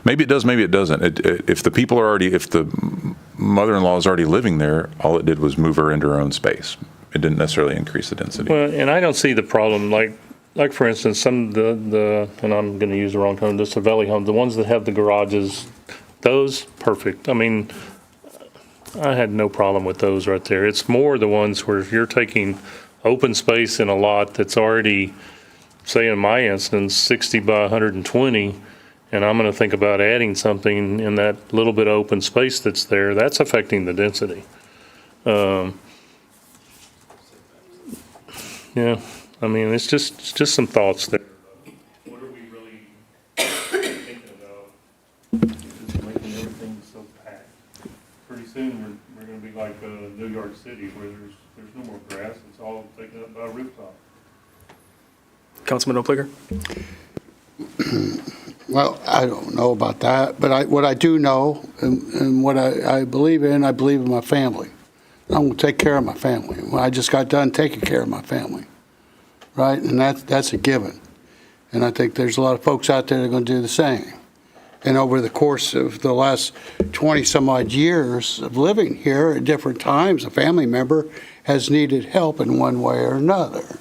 maybe it does, maybe it doesn't. If the mother-in-law is already living there, all it did was move her into her own space. It didn't necessarily increase the density. Well, and I don't see the problem, like for instance, some of the and I'm going to use the wrong term, the Cervelli homes, the ones that have the garages, those, perfect. I mean, I had no problem with those right there. It's more the ones where you're taking open space in a lot that's already, say in my instance, 60 by 120, and I'm going to think about adding something in that little bit of open space that's there. That's affecting the density. Yeah, I mean, it's just some thoughts there. What are we really thinking about? Just making everything so packed. Pretty soon, we're going to be like New York City, where there's no more grass. It's all taken up by a rooftop. Councilman Opliger? Well, I don't know about that, but what I do know and what I believe in my family. I'm going to take care of my family. Well, I just got done taking care of my family, right? And that's a given. And I think there's a lot of folks out there that are going to do the same. And over the course of the last 20 some odd years of living here at different times, a family member has needed help in one way or another.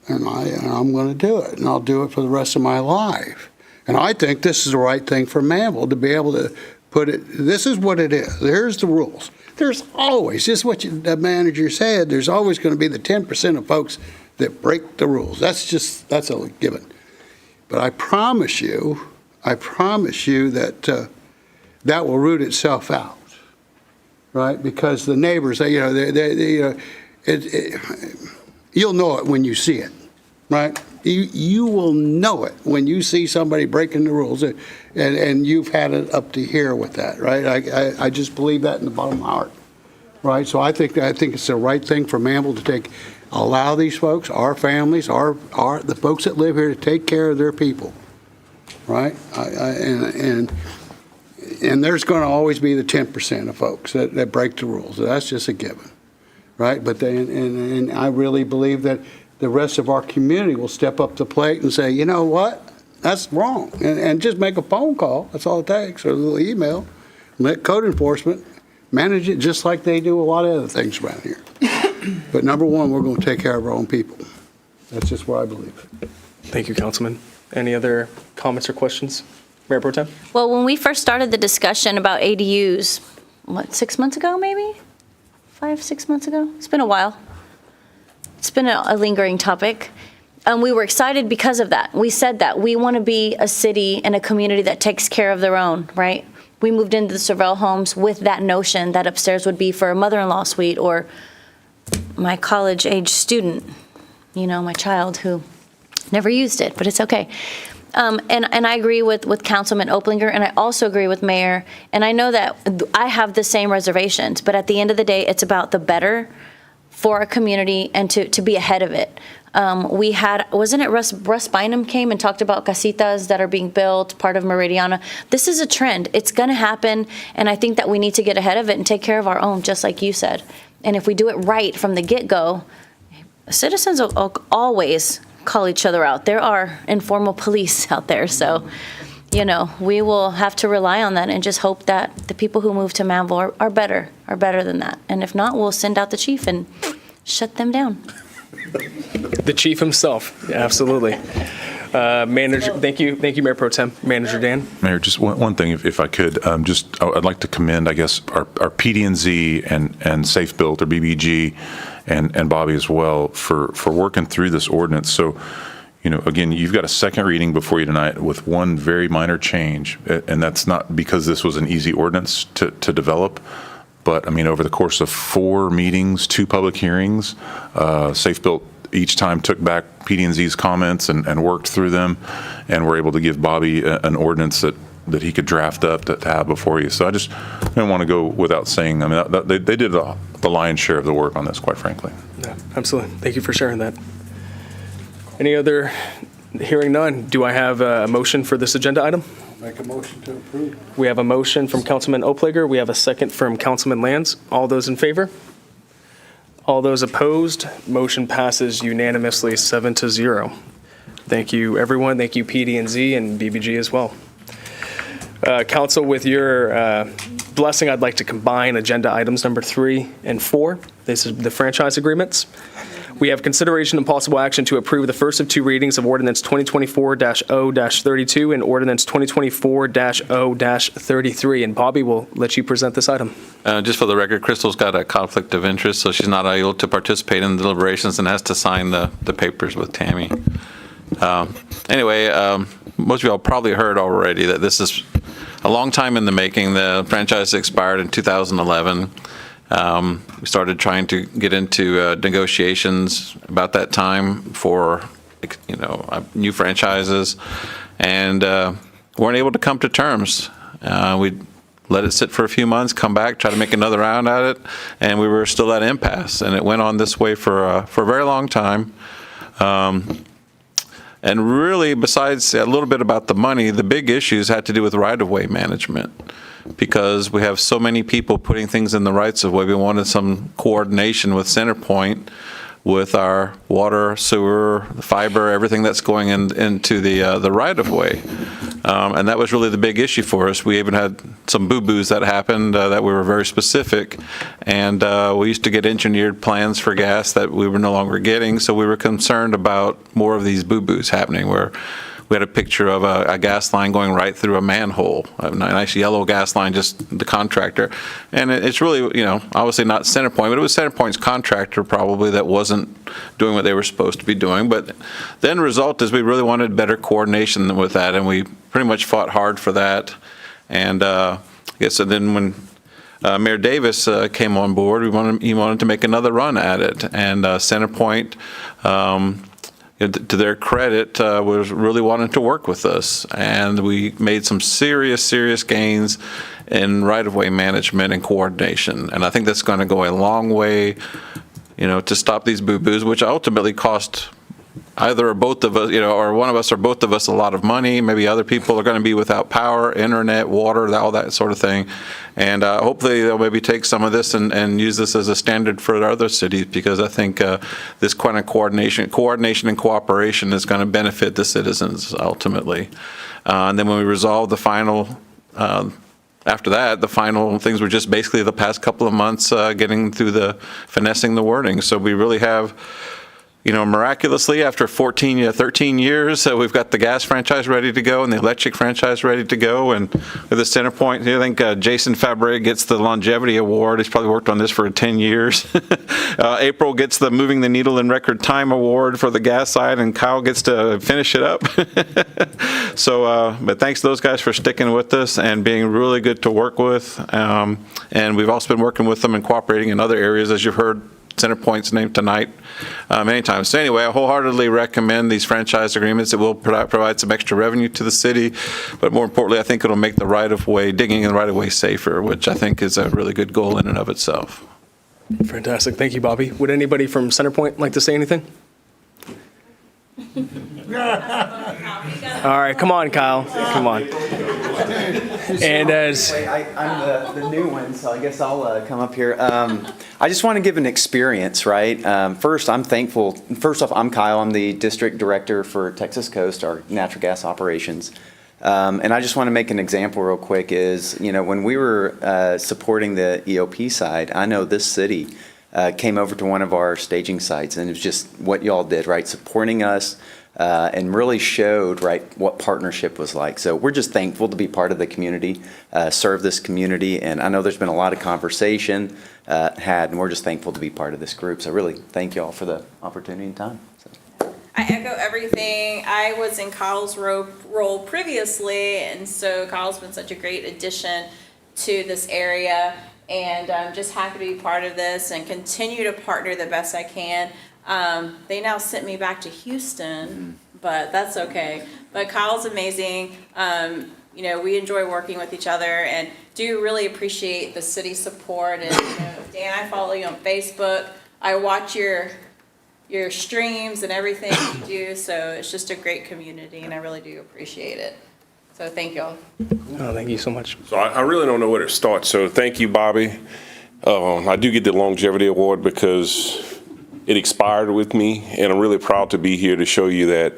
And I'm going to do it, and I'll do it for the rest of my life. And I think this is the right thing for Manvel to be able to put it, this is what it is. Here's the rules. There's always, just what the manager said, there's always going to be the 10% of folks that break the rules. That's a given. But I promise you that that will root itself out, right? Because the neighbors, you'll know it when you see it, right? You will know it when you see somebody breaking the rules, and you've had it up to here with that, right? I just believe that in the bottom of my heart, right? So I think it's the right thing for Manvel to allow these folks, our families, the folks that live here, to take care of their people, right? And there's going to always be the 10% of folks that break the rules. That's just a given, right? But and I really believe that the rest of our community will step up to the plate and say, you know what, that's wrong. And just make a phone call, that's all it takes, or a little email. Let code enforcement manage it just like they do a lot of other things around here. But number one, we're going to take care of our own people. That's just what I believe. Thank you, Councilman. Any other comments or questions? Mayor Pro Tem? Well, when we first started the discussion about ADUs, 6 months ago, maybe? 5-6 months ago? It's been a while. It's been a lingering topic. We were excited because of that. We said that we want to be a city and a community that takes care of their own, right? We moved into the Cervell homes with that notion that upstairs would be for a mother-in-law suite or my college-age student, my child who never used it, but it's okay. And I agree with Councilman Oplinger, and I also agree with Mayor, and I know that I have the same reservations, but at the end of the day, it's about the better for our community and to be ahead of it. We had, wasn't it Russ Bynum came and talked about casitas that are being built, part of Meridiana. This is a trend. It's going to happen, and I think that we need to get ahead of it and take care of our own, just like you said. And if we do it right from the get-go, citizens will always call each other out. There are informal police out there, so we will have to rely on that and just hope that the people who move to Manvel are better than that. And if not, we'll send out the chief and shut them down. The chief himself, absolutely. Manager, thank you, Mayor Pro Tem. Manager Dan. Mayor, just one thing, if I could, I'd like to commend, I guess, our PD&Z and Safe Built, or BBG, and Bobby as well for working through this ordinance. So, again, you've got a second reading before you tonight with one very minor change, and that's not because this was an easy ordinance to develop. But, over the course of 4 meetings, 2 public hearings, Safe Built each time took back PD&Z's comments and worked through them, and were able to give Bobby an ordinance that that he could draft up to have before you. So I just didn't want to go without saying. I mean, they did the lion's share of the work on this, quite frankly. Yeah, absolutely. Thank you for sharing that. Any other, hearing none, do I have a motion for this agenda item? Make a motion to approve. We have a motion from Councilman Oplager. We have a second from Councilman Lands. All those in favor? All those opposed? Motion passes unanimously 7-0. Thank you, everyone. Thank you, PD&Z and BBG as well. Council, with your blessing, I'd like to combine agenda items number 3 and 4. This is the franchise agreements. We have consideration and possible action to approve the first of 2 readings of Ordinance 2024-0-32 and Ordinance 2024-0-33. And Bobby will let you present this item. Just for the record, Crystal's got a conflict of interest, so she's not able to participate in the deliberations and has to sign the papers with Tammy. Anyway, most of y'all probably heard already that this is a long time in the making. The franchise expired in 2011. We started trying to get into negotiations about that time for, new franchises, and weren't able to come to terms. We let it sit for a few months, come back, try to make another round at it, and we were still at impasse. And it went on this way for a very long time. And really, besides a little bit about the money, the big issues had to do with right-of-way management. Because we have so many people putting things in the rights of way, we wanted some coordination with CenterPoint, with our water, sewer, fiber, everything that's going into the right-of-way. And that was really the big issue for us. We even had some boo-boos that happened that we were very specific. And we used to get engineered plans for gas that we were no longer getting. So we were concerned about more of these boo-boos happening, where we had a picture of a gas line going right through a manhole, a nice yellow gas line, just the contractor. And it's really, obviously not CenterPoint, but it was CenterPoint's contractor probably that wasn't doing what they were supposed to be doing. But the end result is we really wanted better coordination with that, and we pretty much fought hard for that. And I guess then when Mayor Davis came on board, he wanted to make another run at it. And CenterPoint, to their credit, was really wanting to work with us. And we made some serious gains in right-of-way management and coordination. And I think that's going to go a long way, to stop these boo-boos, which ultimately cost either or both of us, or one of us or both of us a lot of money. Maybe other people are going to be without power, internet, water, all that sort of thing. And hopefully they'll maybe take some of this and use this as a standard for other cities, because I think this kind of coordination and cooperation is going to benefit the citizens ultimately. And then when we resolve the final, after that, the final things were just basically the past couple of months getting through finessing the wording. So we really have, miraculously, after 13 years, we've got the gas franchise ready to go and the electric franchise ready to go. And with the CenterPoint, I think Jason Fabre gets the longevity award. He's probably worked on this for 10 years. April gets the moving the needle in record time award for the gas side, and Kyle gets to finish it up. So, but thanks to those guys for sticking with us and being really good to work with. And we've also been working with them and cooperating in other areas, as you've heard CenterPoint's name tonight many times. So anyway, I wholeheartedly recommend these franchise agreements. It will provide some extra revenue to the city, but more importantly, I think it'll make the right-of-way, digging in the right-of-way safer, which I think is a really good goal in and of itself. Fantastic. Thank you, Bobby. Would anybody from CenterPoint like to say anything? All right, come on, Kyle. Come on. And as I'm the new one, so I guess I'll come up here. I just want to give an experience, right? First, I'm thankful. First off, I'm Kyle. I'm the district director for Texas Coast, our natural gas operations. And I just want to make an example real quick is, when we were supporting the EOP side, I know this city came over to one of our staging sites, and it was just what y'all did, right? Supporting us and really showed, right, what partnership was like. So we're just thankful to be part of the community, serve this community. And I know there's been a lot of conversation had, and we're just thankful to be part of this group. So really, thank y'all for the opportunity and time. I echo everything. I was in Kyle's role previously, and so Kyle's been such a great addition to this area. And I'm just happy to be part of this and continue to partner the best I can. They now sent me back to Houston, but that's okay. But Kyle's amazing. we enjoy working with each other and do really appreciate the city support. And, Dan, I follow you on Facebook. I watch your streams and everything you do. So it's just a great community, and I really do appreciate it. So thank you all. Oh, thank you so much. So I really don't know where to start. So thank you, Bobby. I do get the longevity award because it expired with me, and I'm really proud to be here to show you that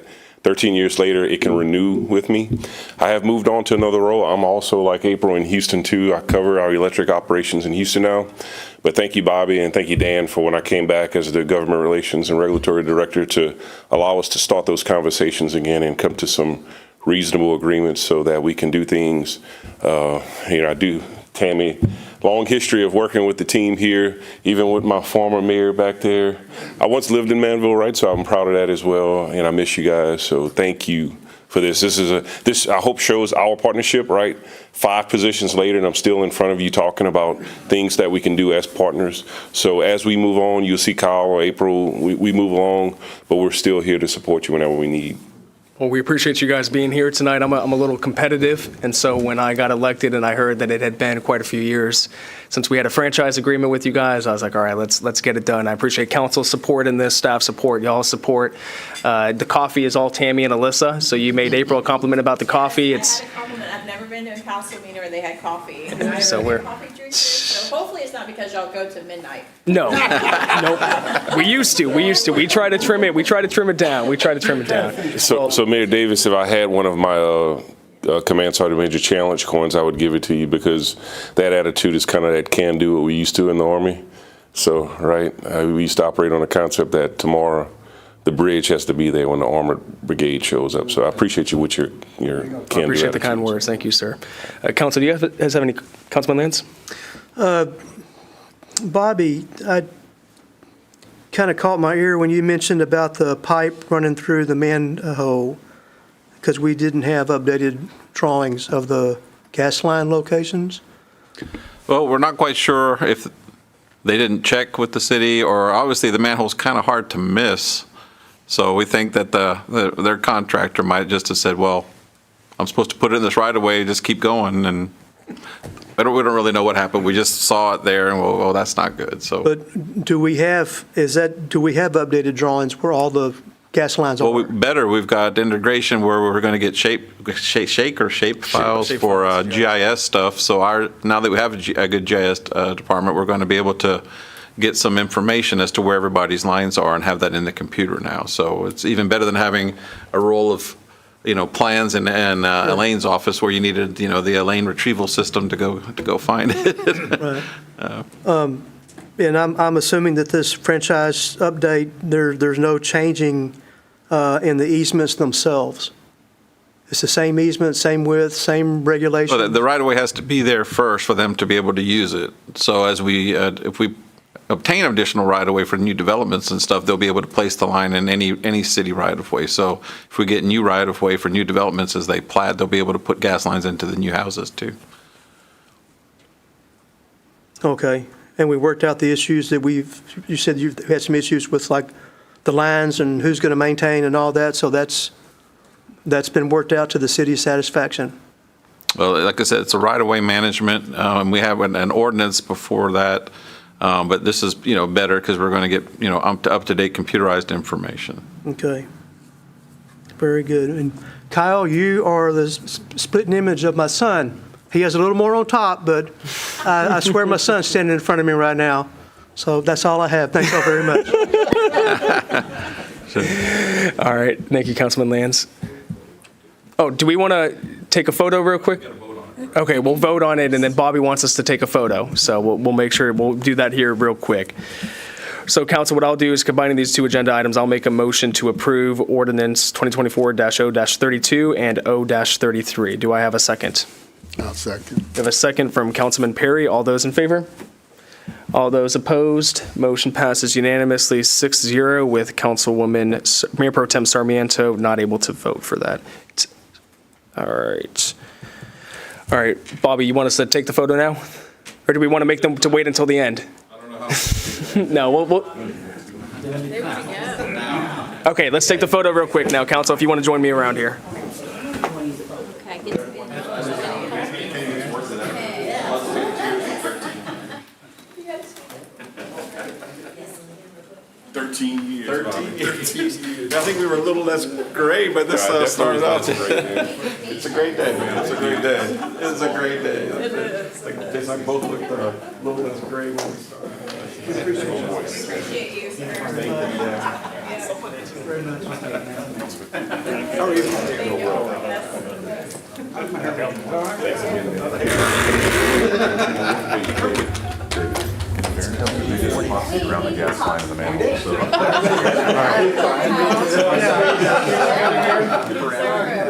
13 years later, it can renew with me. I have moved on to another role. I'm also, like April, in Houston too. I cover our electric operations in Houston now. But thank you, Bobby, and thank you, Dan, for when I came back as the Government Relations and Regulatory Director to allow us to start those conversations again and come to some reasonable agreements so that we can do things. I do, Tammy, long history of working with the team here, even with my former mayor back there. I once lived in Manvel, right? So I'm proud of that as well, and I miss you guys. So thank you for this. This I hope shows our partnership, right? 5 positions later, and I'm still in front of you talking about things that we can do as partners. So as we move on, you'll see Kyle or April, we move along, but we're still here to support you whenever we need. Well, we appreciate you guys being here tonight. I'm a little competitive, and so when I got elected and I heard that it had been quite a few years since we had a franchise agreement with you guys, I was like, all right, let's get it done. I appreciate council's support in this, staff support, y'all's support. The coffee is all Tammy and Alyssa, so you made April a compliment about the coffee. I had a compliment. I've never been to a council meeting where they had coffee. So we're coffee drinkers. So hopefully it's not because y'all go to midnight. No, nope. We used to. We try to trim it down. So Mayor Davis, if I had one of my Command Sergeant Major Challenge coins, I would give it to you because that attitude is kind of that can do what we used to in the Army. So, right, we used to operate on the concept that tomorrow the bridge has to be there when the armored brigade shows up. So I appreciate you with your can-do attitude. I appreciate the kind words. Thank you, sir. Council, do you have any, Councilman Lance? Bobby, I kind of caught my ear when you mentioned about the pipe running through the manhole, because we didn't have updated drawings of the gas line locations. Well, we're not quite sure if they didn't check with the city, or obviously the manhole's kind of hard to miss. So we think that their contractor might just have said, well, I'm supposed to put it in this right of way, just keep going. And we don't really know what happened. We just saw it there and, well, that's not good. So. But do we have updated drawings where all the gas lines are? Well, we've got integration where we're going to get shape files for GIS stuff. So now that we have a good GIS department, we're going to be able to get some information as to where everybody's lines are and have that in the computer now. So it's even better than having a roll of plans in Elaine's office where you needed the Elaine retrieval system to go find it. Right. And I'm assuming that this franchise update, there's no changing in the easements themselves. It's the same easement, same width, same regulation. Well, the right-of-way has to be there first for them to be able to use it. So as if we obtain additional right-of-way for new developments and stuff, they'll be able to place the line in any city right-of-way. So if we get new right-of-way for new developments as they plat, they'll be able to put gas lines into the new houses too. Okay. And we worked out the issues that you said you had some issues with, like the lines and who's going to maintain and all that. So that's been worked out to the city's satisfaction. Well, like I said, it's a right-of-way management. We have an ordinance before that. But this is, better because we're going to get, up-to-date computerized information. Okay. Very good. And Kyle, you are the splitting image of my son. He has a little more on top, but I swear my son's standing in front of me right now. So that's all I have. Thanks all very much. All right. Thank you, Councilman Lance. Oh, do we want to take a photo real quick? Okay, we'll vote on it, and then Bobby wants us to take a photo. So we'll make sure we'll do that here real quick. So, Council, what I'll do is combining these two agenda items, I'll make a motion to approve Ordinance 2024-0-32 and 0-33. Do I have a second? I'll second. We have a second from Councilman Perry. All those in favor? All those opposed? Motion passes unanimously 6-0 with Councilwoman Mayor Pro Tem Sarmiento not able to vote for that. All right. All right, Bobby, you want us to take the photo now? Or do we want to make them to wait until the end? I don't know how. No, we'll Okay, let's take the photo real quick now, Council, if you want to join me around here. Okay, 13 years. 13 years. 13 years. I think we were a little less gray, but this started out. It's a great day, man. It's a great day. It's a great day. It is. They both looked a little less gray when we started. Appreciate you, sir. How are you? Around the gas line in the manhole, so.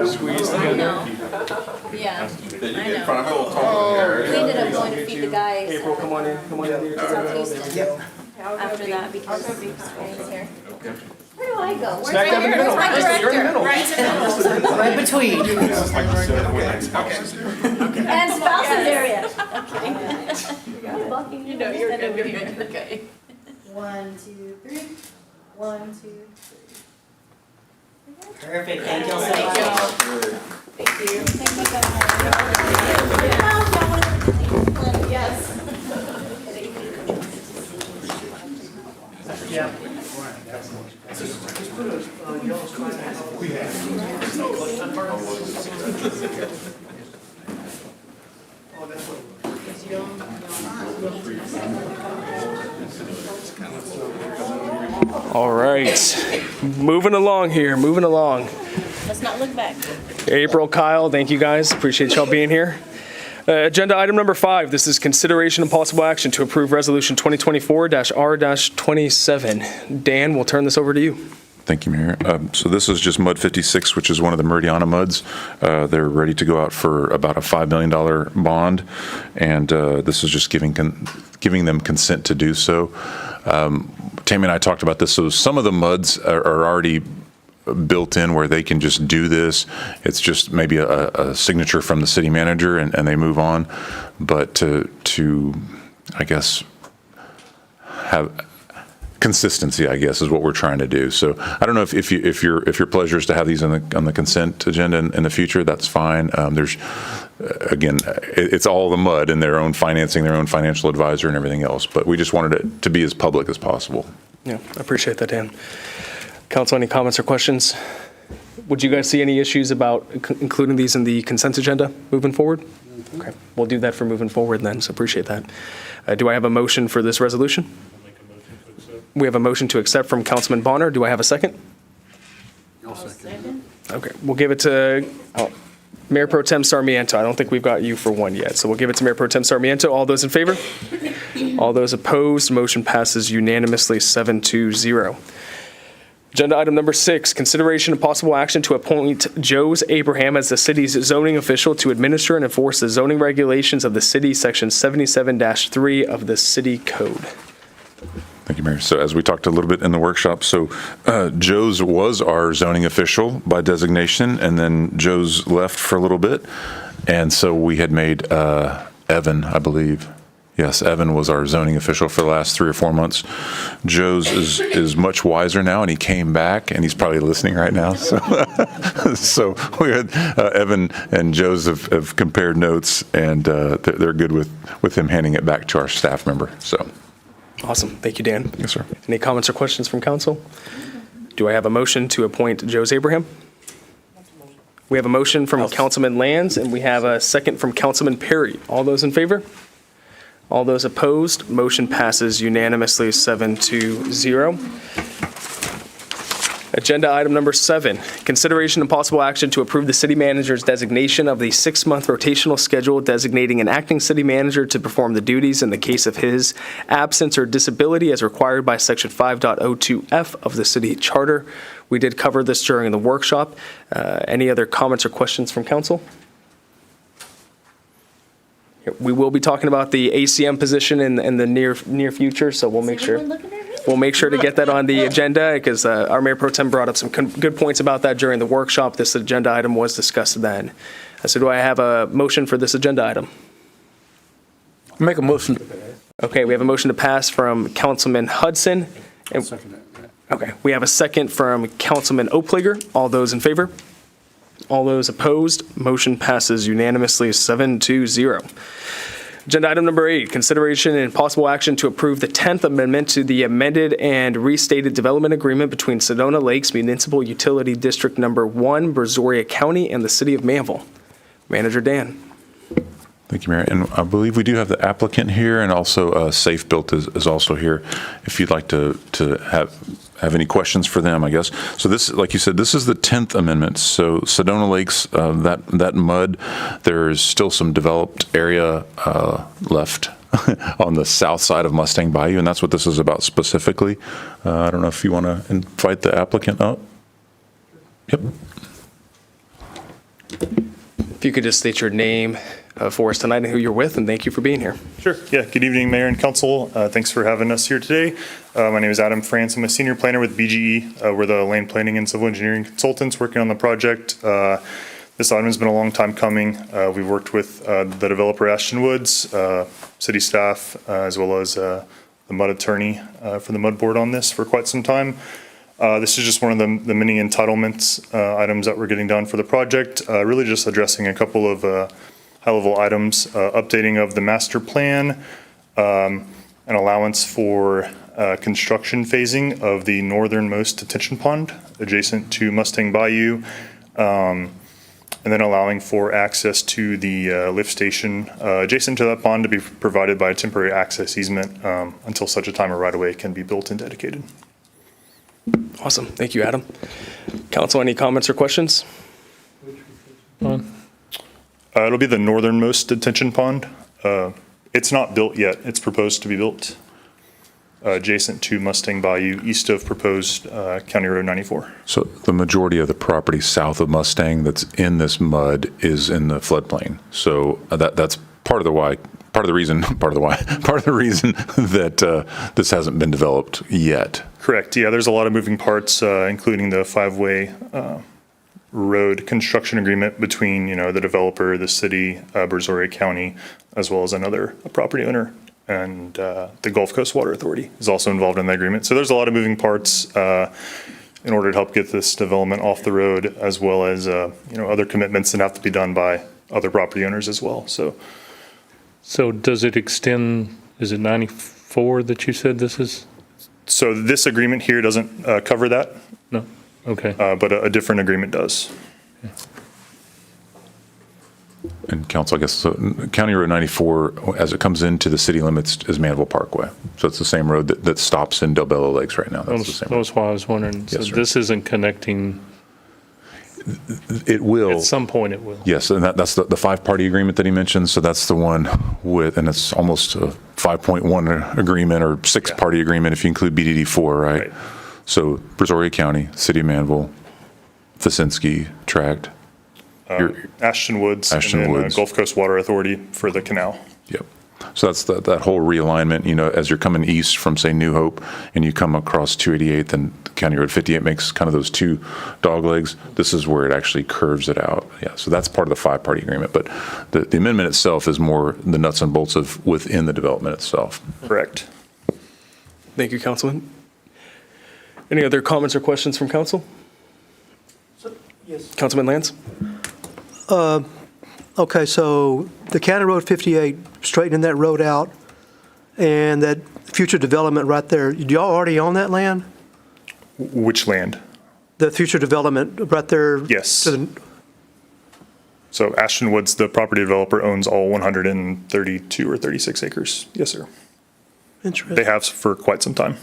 Squeeze I know. Yeah, I know. Oh, We ended up going to feed the guys. April, come on in here. Southeastern. After that, because he's here. Where do I go? Where's Smack dab in the middle. my You're in the director? middle. Right in the middle. Right between. And spouses area. You know, you're good, you're good, okay. 1, 2, 3. 1, 2, 3. Perfect. Thank you so much. Thank you. Yes. All right, moving along here, moving along. Let's not look back. April, Kyle, thank you guys. Appreciate y'all being here. Agenda item number 5, this is consideration and possible action to approve resolution 2024-R-27. Dan, we'll turn this over to you. Thank you, Mayor. So this is just Mud 56, which is one of the Meridiana muds. They're ready to go out for about a $5 million bond, and this is just giving them consent to do so. Tammy and I talked about this. So some of the muds are already built in where they can just do this. It's just maybe a signature from the city manager and they move on. But to I guess, have consistency, I guess, is what we're trying to do. So I don't know if your pleasure is to have these on the consent agenda in the future, that's fine. There's again, it's all the mud and their own financing, their own financial advisor and everything else. But we just wanted it to be as public as possible. Yeah, I appreciate that, Dan. Council, any comments or questions? Would you guys see any issues about including these in the consent agenda moving forward? Okay, we'll do that for moving forward then, so appreciate that. Do I have a motion for this resolution? We have a motion to accept from Councilman Bonner. Do I have a second? I'll second. Okay, we'll give it to Mayor Pro Tem Sarmiento. I don't think we've got you for one yet, so we'll give it to Mayor Pro Tem Sarmiento. All those in favor? All those opposed? Motion passes unanimously 7-0. Agenda item number 6, consideration and possible action to appoint Jose Abraham as the city's zoning official to administer and enforce the zoning regulations of the city, section 77-3 of the city code. Thank you, Mayor. So as we talked a little bit in the workshop, so Joe's was our zoning official by designation, and then Joe's left for a little bit. And so we had made Evan, I believe. Yes, Evan was our zoning official for the last 3 or 4 months. Joe's is much wiser now, and he came back, and he's probably listening right now. So, so we had Evan and Joe's have compared notes, and they're good with him handing it back to our staff member. So. Awesome. Thank you, Dan. Yes, sir. Any comments or questions from council? Do I have a motion to appoint Jose Abraham? We have a motion from Councilman Lands, and we have a second from Councilman Perry. All those in favor? All those opposed? Motion passes unanimously 7-0. Agenda item number 7, consideration and possible action to approve the city manager's designation of the 6-month rotational schedule designating an acting city manager to perform the duties in the case of his absence or disability as required by section 5.02F of the city charter. We did cover this during the workshop. Any other comments or questions from council? We will be talking about the ACM position in the near future, so we'll make sure to get that on the agenda because our Mayor Pro Tem brought up some good points about that during the workshop. This agenda item was discussed then. So do I have a motion for this agenda item? Make a motion. Okay, we have a motion to pass from Councilman Hudson. Okay, we have a second from Councilman Opliger. All those in favor? All those opposed? Motion passes unanimously 7-0. Agenda item number 8, consideration and possible action to approve the 10th amendment to the amended and restated development agreement between Sedona Lakes Municipal Utility District Number 1, Brazoria County, and the City of Manvel. Manager Dan. Thank you, Mayor. And I believe we do have the applicant here, and also Safe Built is also here. If you'd like to have any questions for them, I guess. So this, like you said, this is the 10th amendment. So Sedona Lakes, that mud, there is still some developed area left on the south side of Mustang Bayou, and that's what this is about specifically. I don't know if you want to invite the applicant up. Yep. If you could just state your name for us tonight and who you're with, and thank you for being here. Sure. Yeah. Good evening, Mayor and Council. Thanks for having us here today. My name is Adam France. I'm a senior planner with BGE. We're the land planning and civil engineering consultants working on the project. This item has been a long time coming. We've worked with the developer Ashton Woods, city staff, as well as the mud attorney for the mud board on this for quite some time. This is just one of the many entitlements items that we're getting done for the project. Really just addressing a couple of high-level items, updating of the master plan, an allowance for construction phasing of the northernmost detention pond adjacent to Mustang Bayou, and then allowing for access to the lift station adjacent to that pond to be provided by a temporary access easement until such a time a right-of-way can be built and dedicated. Awesome. Thank you, Adam. Council, any comments or questions? It'll be the northernmost detention pond. It's not built yet. It's proposed to be built adjacent to Mustang Bayou, east of proposed County Road 94. So the majority of the property south of Mustang that's in this mud is in the floodplain. So that's part of the reason that this hasn't been developed yet. Correct. Yeah, there's a lot of moving parts, including the five-way road construction agreement between, the developer, the city, Brazoria County, as well as another property owner, and the Gulf Coast Water Authority is also involved in the agreement. So there's a lot of moving parts in order to help get this development off the road, as well as other commitments that have to be done by other property owners as well. So does it extend? Is it 94 that you said this is? So this agreement here doesn't cover that. No. Okay. But a different agreement does. And Council, I guess, so County Road 94, as it comes into the city limits, is Manvel Parkway. So it's the same road that stops in Del Bello Lakes right now. That's the same road. That's why I was wondering. Yes, so this isn't connecting. It will. At some point it will. Yes, and that's the five-party agreement that he mentioned. So that's the one with, and it's almost a 5.1 agreement or six-party agreement if you include BDD4, right? So Brazoria County, City of Manvel, Fasinski Tract. Ashton Woods, and then Gulf Coast Water Authority for the canal. Yep. So that's that whole realignment, as you're coming east from, say, New Hope, and you come across 288, then County Road 58 makes kind of those two dog legs. This is where it actually curves it out. Yeah, so that's part of the five-party agreement. But the amendment itself is more the nuts and bolts of within the development itself. Correct. Thank you, Councilman. Any other comments or questions from council? Yes. Councilman Lance? Okay, so the County Road 58, straightening that road out, and that future development right there, do y'all already own that land? Which land? The future development right there? Yes. So Ashton Woods, the property developer, owns all 132 or 36 acres. Yes, sir. Interesting. They have for quite some time.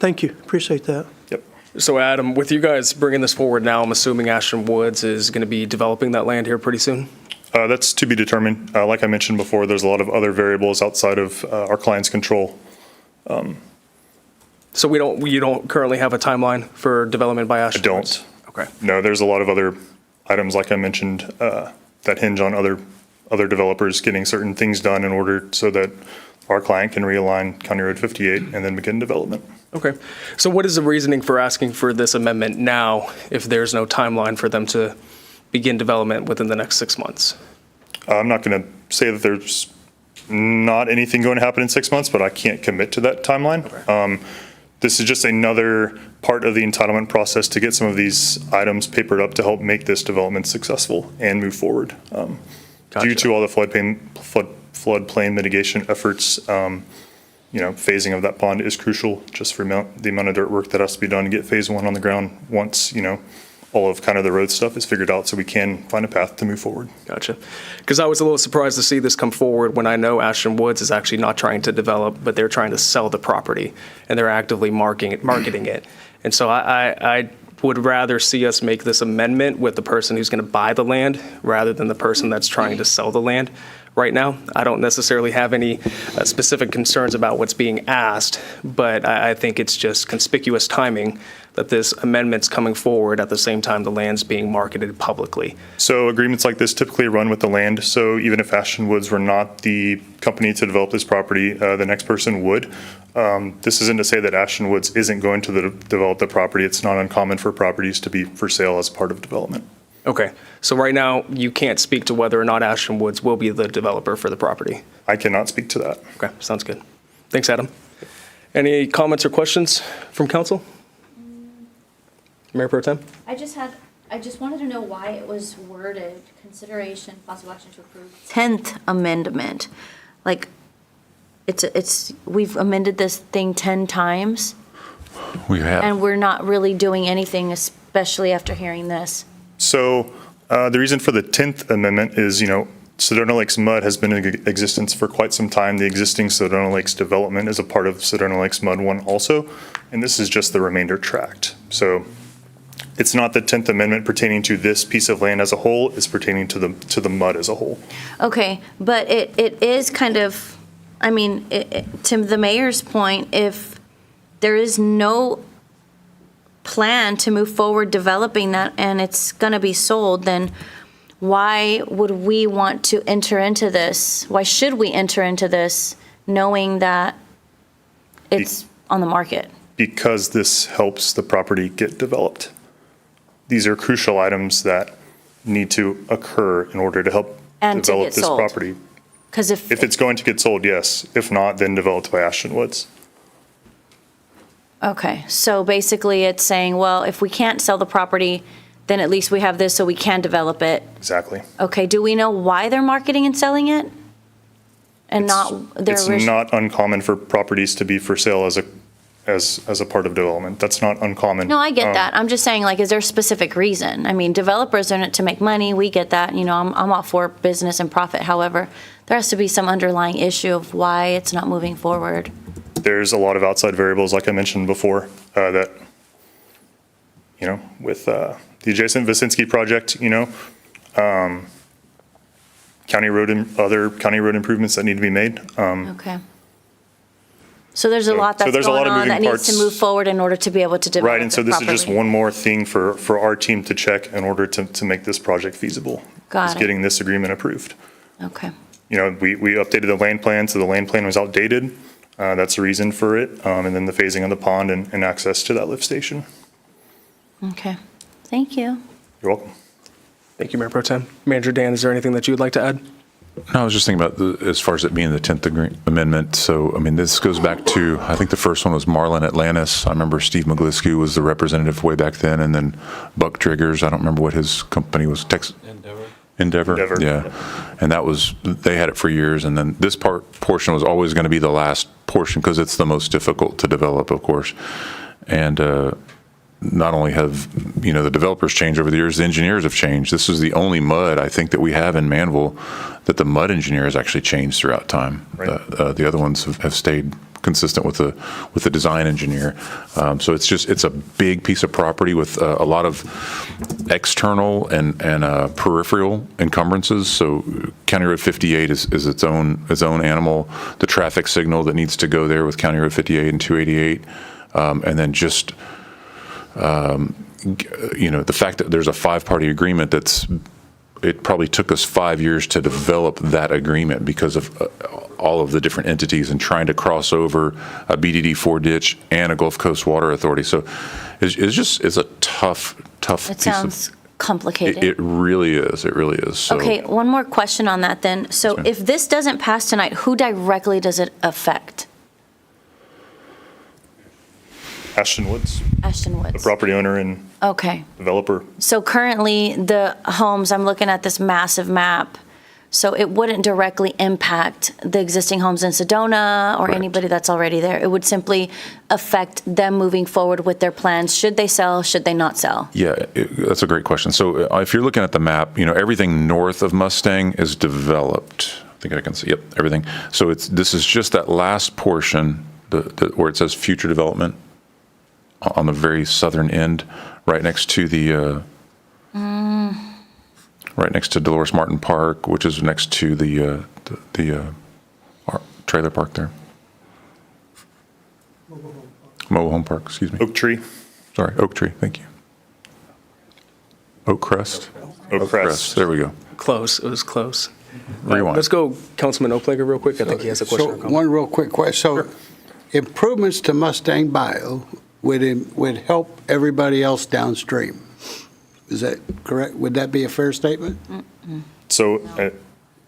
Thank you. Appreciate that. Yep. So Adam, with you guys bringing this forward now, I'm assuming Ashton Woods is going to be developing that land here pretty soon? That's to be determined. Like I mentioned before, there's a lot of other variables outside of our client's control. So you don't currently have a timeline for development by Ashton? I don't. Woods? Okay. No, there's a lot of other items, like I mentioned, that hinge on other developers getting certain things done in order so that our client can realign County Road 58 and then begin development. Okay. So what is the reasoning for asking for this amendment now if there's no timeline for them to begin development within the next 6 months? I'm not going to say that there's not anything going to happen in 6 months, but I can't commit to that timeline. Okay. This is just another part of the entitlement process to get some of these items papered up to help make this development successful and move forward. Gotcha. Due to all the floodplain mitigation efforts, phasing of that pond is crucial just for the amount of dirt work that has to be done to get phase one on the ground once, all of kind of the road stuff is figured out so we can find a path to move forward. Gotcha. Because I was a little surprised to see this come forward when I know Ashton Woods is actually not trying to develop, but they're trying to sell the property, and they're actively marketing it. And so I would rather see us make this amendment with the person who's going to buy the land rather than the person that's trying to sell the land. Right now, I don't necessarily have any specific concerns about what's being asked, but I think it's just conspicuous timing that this amendment's coming forward at the same time the land's being marketed publicly. So agreements like this typically run with the land. So even if Ashton Woods were not the company to develop this property, the next person would. This isn't to say that Ashton Woods isn't going to develop the property. It's not uncommon for properties to be for sale as part of development. Okay, so right now, you can't speak to whether or not Ashton Woods will be the developer for the property? I cannot speak to that. Okay, sounds good. Thanks, Adam. Any comments or questions from council? Mayor Pro Tem? I just wanted to know why it was worded, consideration, possible action to approve 10th amendment. Like, we've amended this thing 10 times, We have. and we're not really doing anything, especially after hearing this. So the reason for the 10th amendment is, Sedona Lakes Mud has been in existence for quite some time. The existing Sedona Lakes development is a part of Sedona Lakes Mud 1 also, and this is just the remainder tract. So it's not the 10th amendment pertaining to this piece of land as a whole, it's pertaining to the mud as a whole. Okay, but it is kind of, to the mayor's point, if there is no plan to move forward developing that and it's going to be sold, then why would we want to enter into this? Why should we enter into this knowing that it's on the market? Because this helps the property get developed. These are crucial items that need to occur in order to help And to develop get this sold. property. Because if it's going to get sold, yes. If not, then developed by Ashton Woods. Okay, so basically it's saying, well, if we can't sell the property, then at least we have this so we can develop it. Exactly. Okay, do we know why they're marketing and selling it? And not their It's original? not uncommon for properties to be for sale as a part of development. That's not uncommon. No, I get that. I'm just saying, like, is there a specific reason? Developers are in it to make money. We get that. I'm all for business and profit. However, there has to be some underlying issue of why it's not moving forward. There's a lot of outside variables, like I mentioned before, that, with the adjacent Visinski project, county road and other county road improvements that need to be made. Okay. So there's a lot so that's there's a lot going of on moving that needs to parts. move forward in order to be able to develop Right, and so it this is just properly. one more thing for our team to check in order to make this project feasible. Got is it. getting this agreement approved. Okay. We updated the land plan, so the land plan was outdated. That's the reason for it. And then the phasing of the pond and access to that lift station. Okay. Thank you. You're welcome. Thank you, Mayor Pro Tem. Manager Dan, is there anything that you would like to add? No, I was just thinking about as far as it being the 10th amendment. So, this goes back to, I think the first one was Marlin Atlantis. I remember Steve McGlisky was the representative way back then, and then Buck Triggers. I don't remember what his company was. Endeavor. Yeah. And they had it for years. And then this portion was always going to be the last portion because it's the most difficult to develop, of course. And not only have, the developers changed over the years, the engineers have changed. This is the only mud, I think, that we have in Manvel that the mud engineer has actually changed throughout time. Right. The other ones have stayed consistent with the design engineer. So it's a big piece of property with a lot of external and peripheral encumbrances. So County Road 58 is its own animal. The traffic signal that needs to go there with County Road 58 and 288, and then just the fact that there's a 5-party agreement it probably took us 5 years to develop that agreement because of all of the different entities and trying to cross over a BDD4 ditch and a Gulf Coast Water Authority. So it's a tough It sounds complicated. It really is. It really is. So, Okay, one more question on that then. So if this doesn't pass tonight, who directly does it affect? Ashton Woods, Ashton Woods. the property owner and Okay. developer. So currently, the homes, I'm looking at this massive map. So it wouldn't directly impact the existing homes in Sedona or anybody that's already there. It would simply affect them moving forward with their plans. Should they sell? Should they not sell? Yeah, that's a great question. So if you're looking at the map, everything north of Mustang is developed. I think I can see, yep, everything. So this is just that last portion where it says future development on the very southern end, right next to the right next to Dolores Martin Park, which is next to the trailer park there. Mobile home park, excuse me. Oak Tree. Sorry, Oak Tree, thank you. Oak Crest? Oak Crest. There we go. Close, it was close. Rewind. Let's go Councilman Oplager real quick. I think he has a question. or So comment. one real quick question. So improvements to Mustang Bio would help everybody else downstream. Is that correct? Would that be a fair statement? So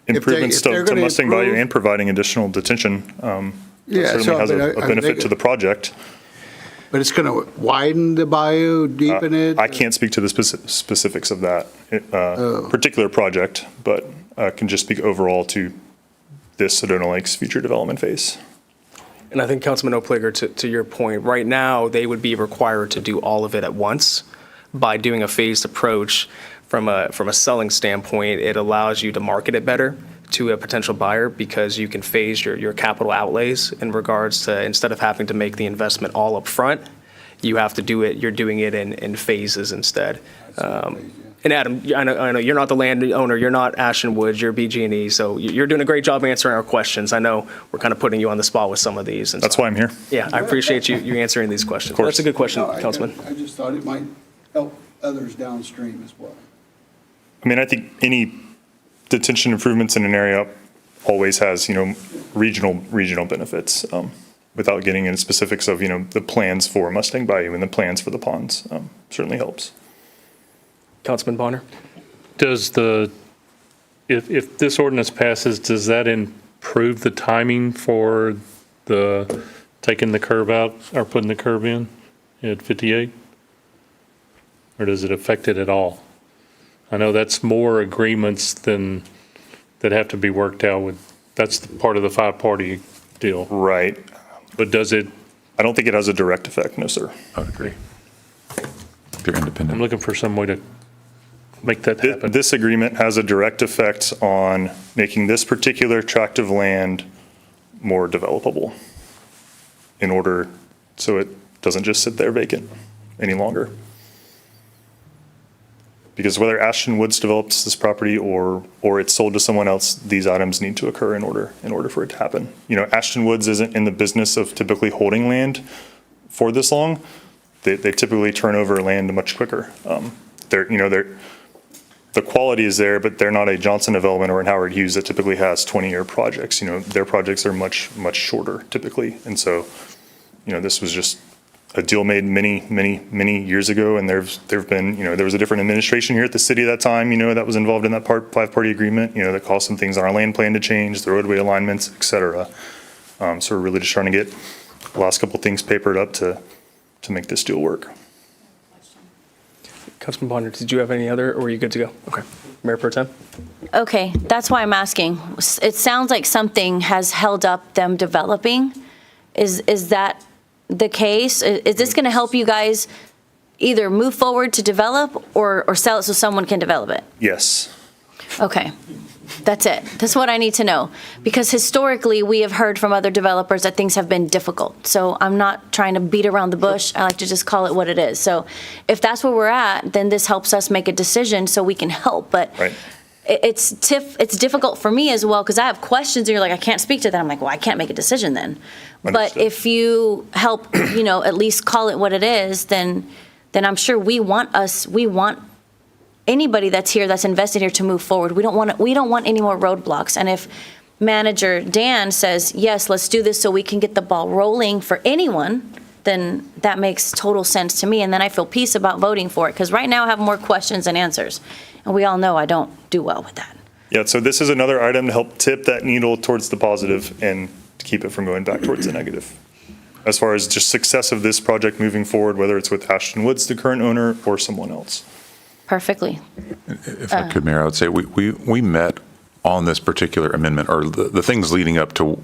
improvements if they're to gonna Mustang Bayou improve- and providing additional detention that Yeah, certainly so, has but a are benefit they- to the project. But it's going to widen the bayou, deepen it? I can't speak to the specifics of that particular project, but I can just speak overall to this Sedona Lakes future development phase. And I think Councilman Oplager, to your point, right now, they would be required to do all of it at once. By doing a phased approach from a selling standpoint, it allows you to market it better to a potential buyer because you can phase your capital outlays in regards to, instead of having to make the investment all up front, you're doing it in phases instead. And Adam, I know you're not the landowner, you're not Ashton Woods, you're BG&E, so you're doing a great job answering our questions. I know we're kind of putting you on the spot with some of these. And That's why I'm here. Yeah, I appreciate you answering these questions. That's a good question, Councilman. I just thought it might help others downstream as well. I mean, I think any detention improvements in an area always has, regional benefits. Without getting into specifics of, the plans for Mustang Bayou and the plans for the ponds, certainly helps. Councilman Bonner? Does if this ordinance passes, does that improve the timing for taking the curb out or putting the curb in at 58? Or does it affect it at all? I know that's more agreements that have to be worked out with, that's part of the 5-party deal. Right. But does it? I don't think it has a direct effect, no, sir. I would agree. They're independent. I'm looking for some way to make that happen. This agreement has a direct effect on making this particular tract of land more developable in order so it doesn't just sit there vacant any longer. Because whether Ashton Woods develops this property or it's sold to someone else, these items need to occur in order for it to happen. Ashton Woods isn't in the business of typically holding land for this long. They typically turn over land much quicker. The quality is there, but they're not a Johnson Development or an Howard Hughes that typically has 20-year projects. Their projects are much shorter typically, and so this was just a deal made many years ago, and there've been, there was a different administration here at the city at that time, that was involved in that 5-party agreement, that caused some things on our land plan to change, the roadway alignments, et cetera. So we're really just trying to get the last couple things papered up to make this deal work. Councilman Bonner, did you have any other, or were you good to go? Okay. Mayor Pro Tem? Okay, that's why I'm asking. It sounds like something has held up them developing. Is that the case? Is this going to help you guys either move forward to develop or sell it so someone can develop it? Yes. Okay, that's it. That's what I need to know. Because historically, we have heard from other developers that things have been difficult. So I'm not trying to beat around the bush. I like to just call it what it is. So if that's where we're at, then this helps us make a decision so we can help. But Right. it's difficult for me as well because I have questions and you're like, I can't speak to that. I'm like, well, I can't make a decision then. But Understood. if you help, at least call it what it is, then I'm sure we want anybody that's here, that's invested here to move forward. We don't want any more roadblocks. And if Manager Dan says, yes, let's do this so we can get the ball rolling for anyone, then that makes total sense to me. And then I feel peace about voting for it because right now I have more questions than answers. And we all know I don't do well with that. Yeah, so this is another item to help tip that needle towards the positive and to keep it from going back towards the negative. As far as just success of this project moving forward, whether it's with Ashton Woods, the current owner, or someone else. Perfectly. If I could, Mayor, I would say we met on this particular amendment, or the things leading up to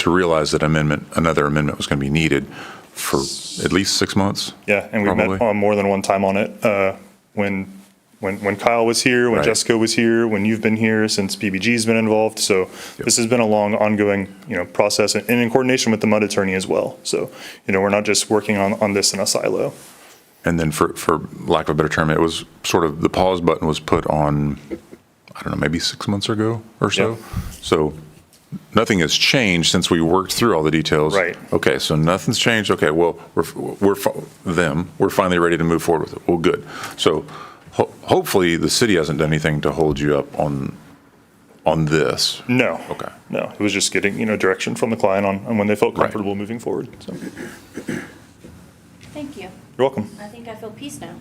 realize that another amendment was going to be needed for at least 6 months? Yeah, and we've probably? met on more than one time on it. When Kyle was here, when Right. Jessica was here, when you've been here, since BBG's been involved. So this has been a long, ongoing, process, and in coordination with the MUD attorney as well. So, we're not just working on this in a silo. And then for lack of a better term, it was sort of, the pause button was put on, I don't know, maybe 6 months ago or so. Yeah. So nothing has changed since we worked through all the details. Right. Okay, so nothing's changed. Okay, well, we're finally ready to move forward with it. Well, good. So hopefully the city hasn't done anything to hold you up on this. No. Okay. No, it was just getting, direction from the client on when they felt comfortable moving forward. So, Thank you. you're welcome. I think I feel peace now.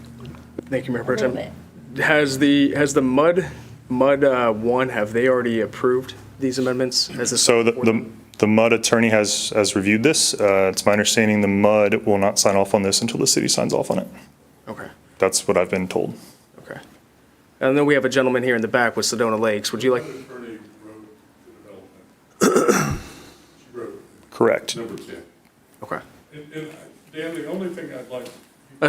Thank you, Mayor A Pro little Tem. bit. Has the MUD one, have they already approved these amendments? So the MUD attorney has reviewed this. It's my understanding the MUD will not sign off on this until the city signs off on it. Okay. That's what I've been told. Okay. And then we have a gentleman here in the back with Sedona Lakes. Would you like? Correct. Number 10. Okay. And Dan, the only thing I'd like,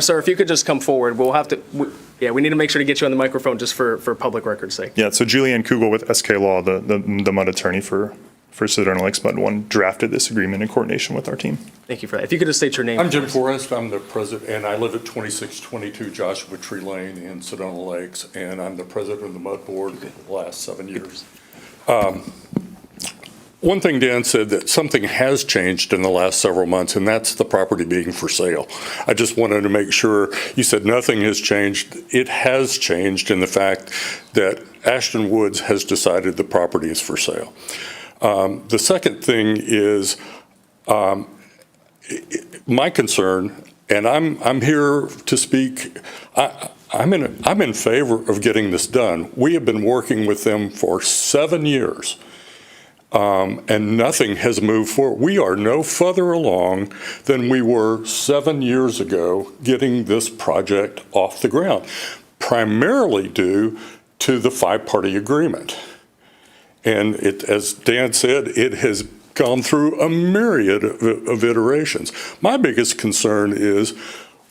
Sir, if you could just come forward, we'll have to, we need to make sure to get you on the microphone just for public record's sake. Yeah, so Julianne Kugel with SK Law, the MUD attorney for Sedona Lakes MUD 1, drafted this agreement in coordination with our team. Thank you for that. If you could just state your name. I'm Jim Forrest, I'm the president, and I live at 2622 Joshua Tree Lane in Sedona Lakes, and I'm the president of the MUD board for the last 7 years. One thing Dan said, that something has changed in the last several months, and that's the property being for sale. I just wanted to make sure, you said nothing has changed. It has changed in the fact that Ashton Woods has decided the property is for sale. The second thing is my concern, and I'm here to speak, I'm in favor of getting this done. We have been working with them for 7 years. And nothing has moved forward. We are no further along than we were 7 years ago getting this project off the ground, primarily due to the five-party agreement. And as Dan said, it has gone through a myriad of iterations. My biggest concern is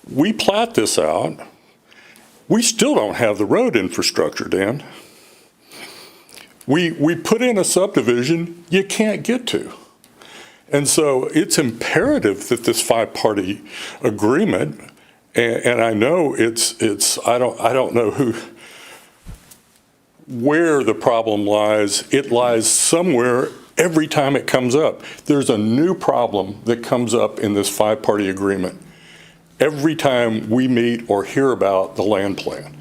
we plat this out. We still don't have the road infrastructure, Dan. We put in a subdivision you can't get to. And so it's imperative that this five-party agreement, and I know I don't know where the problem lies. It lies somewhere every time it comes up. There's a new problem that comes up in this five-party agreement every time we meet or hear about the land plan.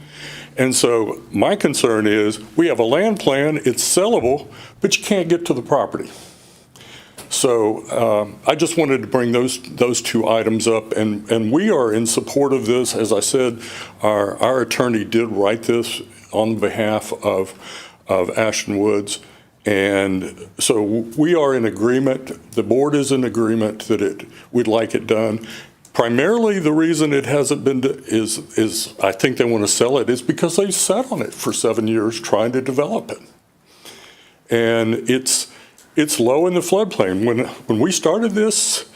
And so my concern is we have a land plan, it's sellable, but you can't get to the property. So I just wanted to bring those two items up, and we are in support of this. As I said, our attorney did write this on behalf of Ashton Woods, and so we are in agreement. The board is in agreement that we'd like it done. Primarily, the reason it hasn't been is I think they want to sell it is because they sat on it for 7 years trying to develop it, and it's low in the floodplain. When we started this,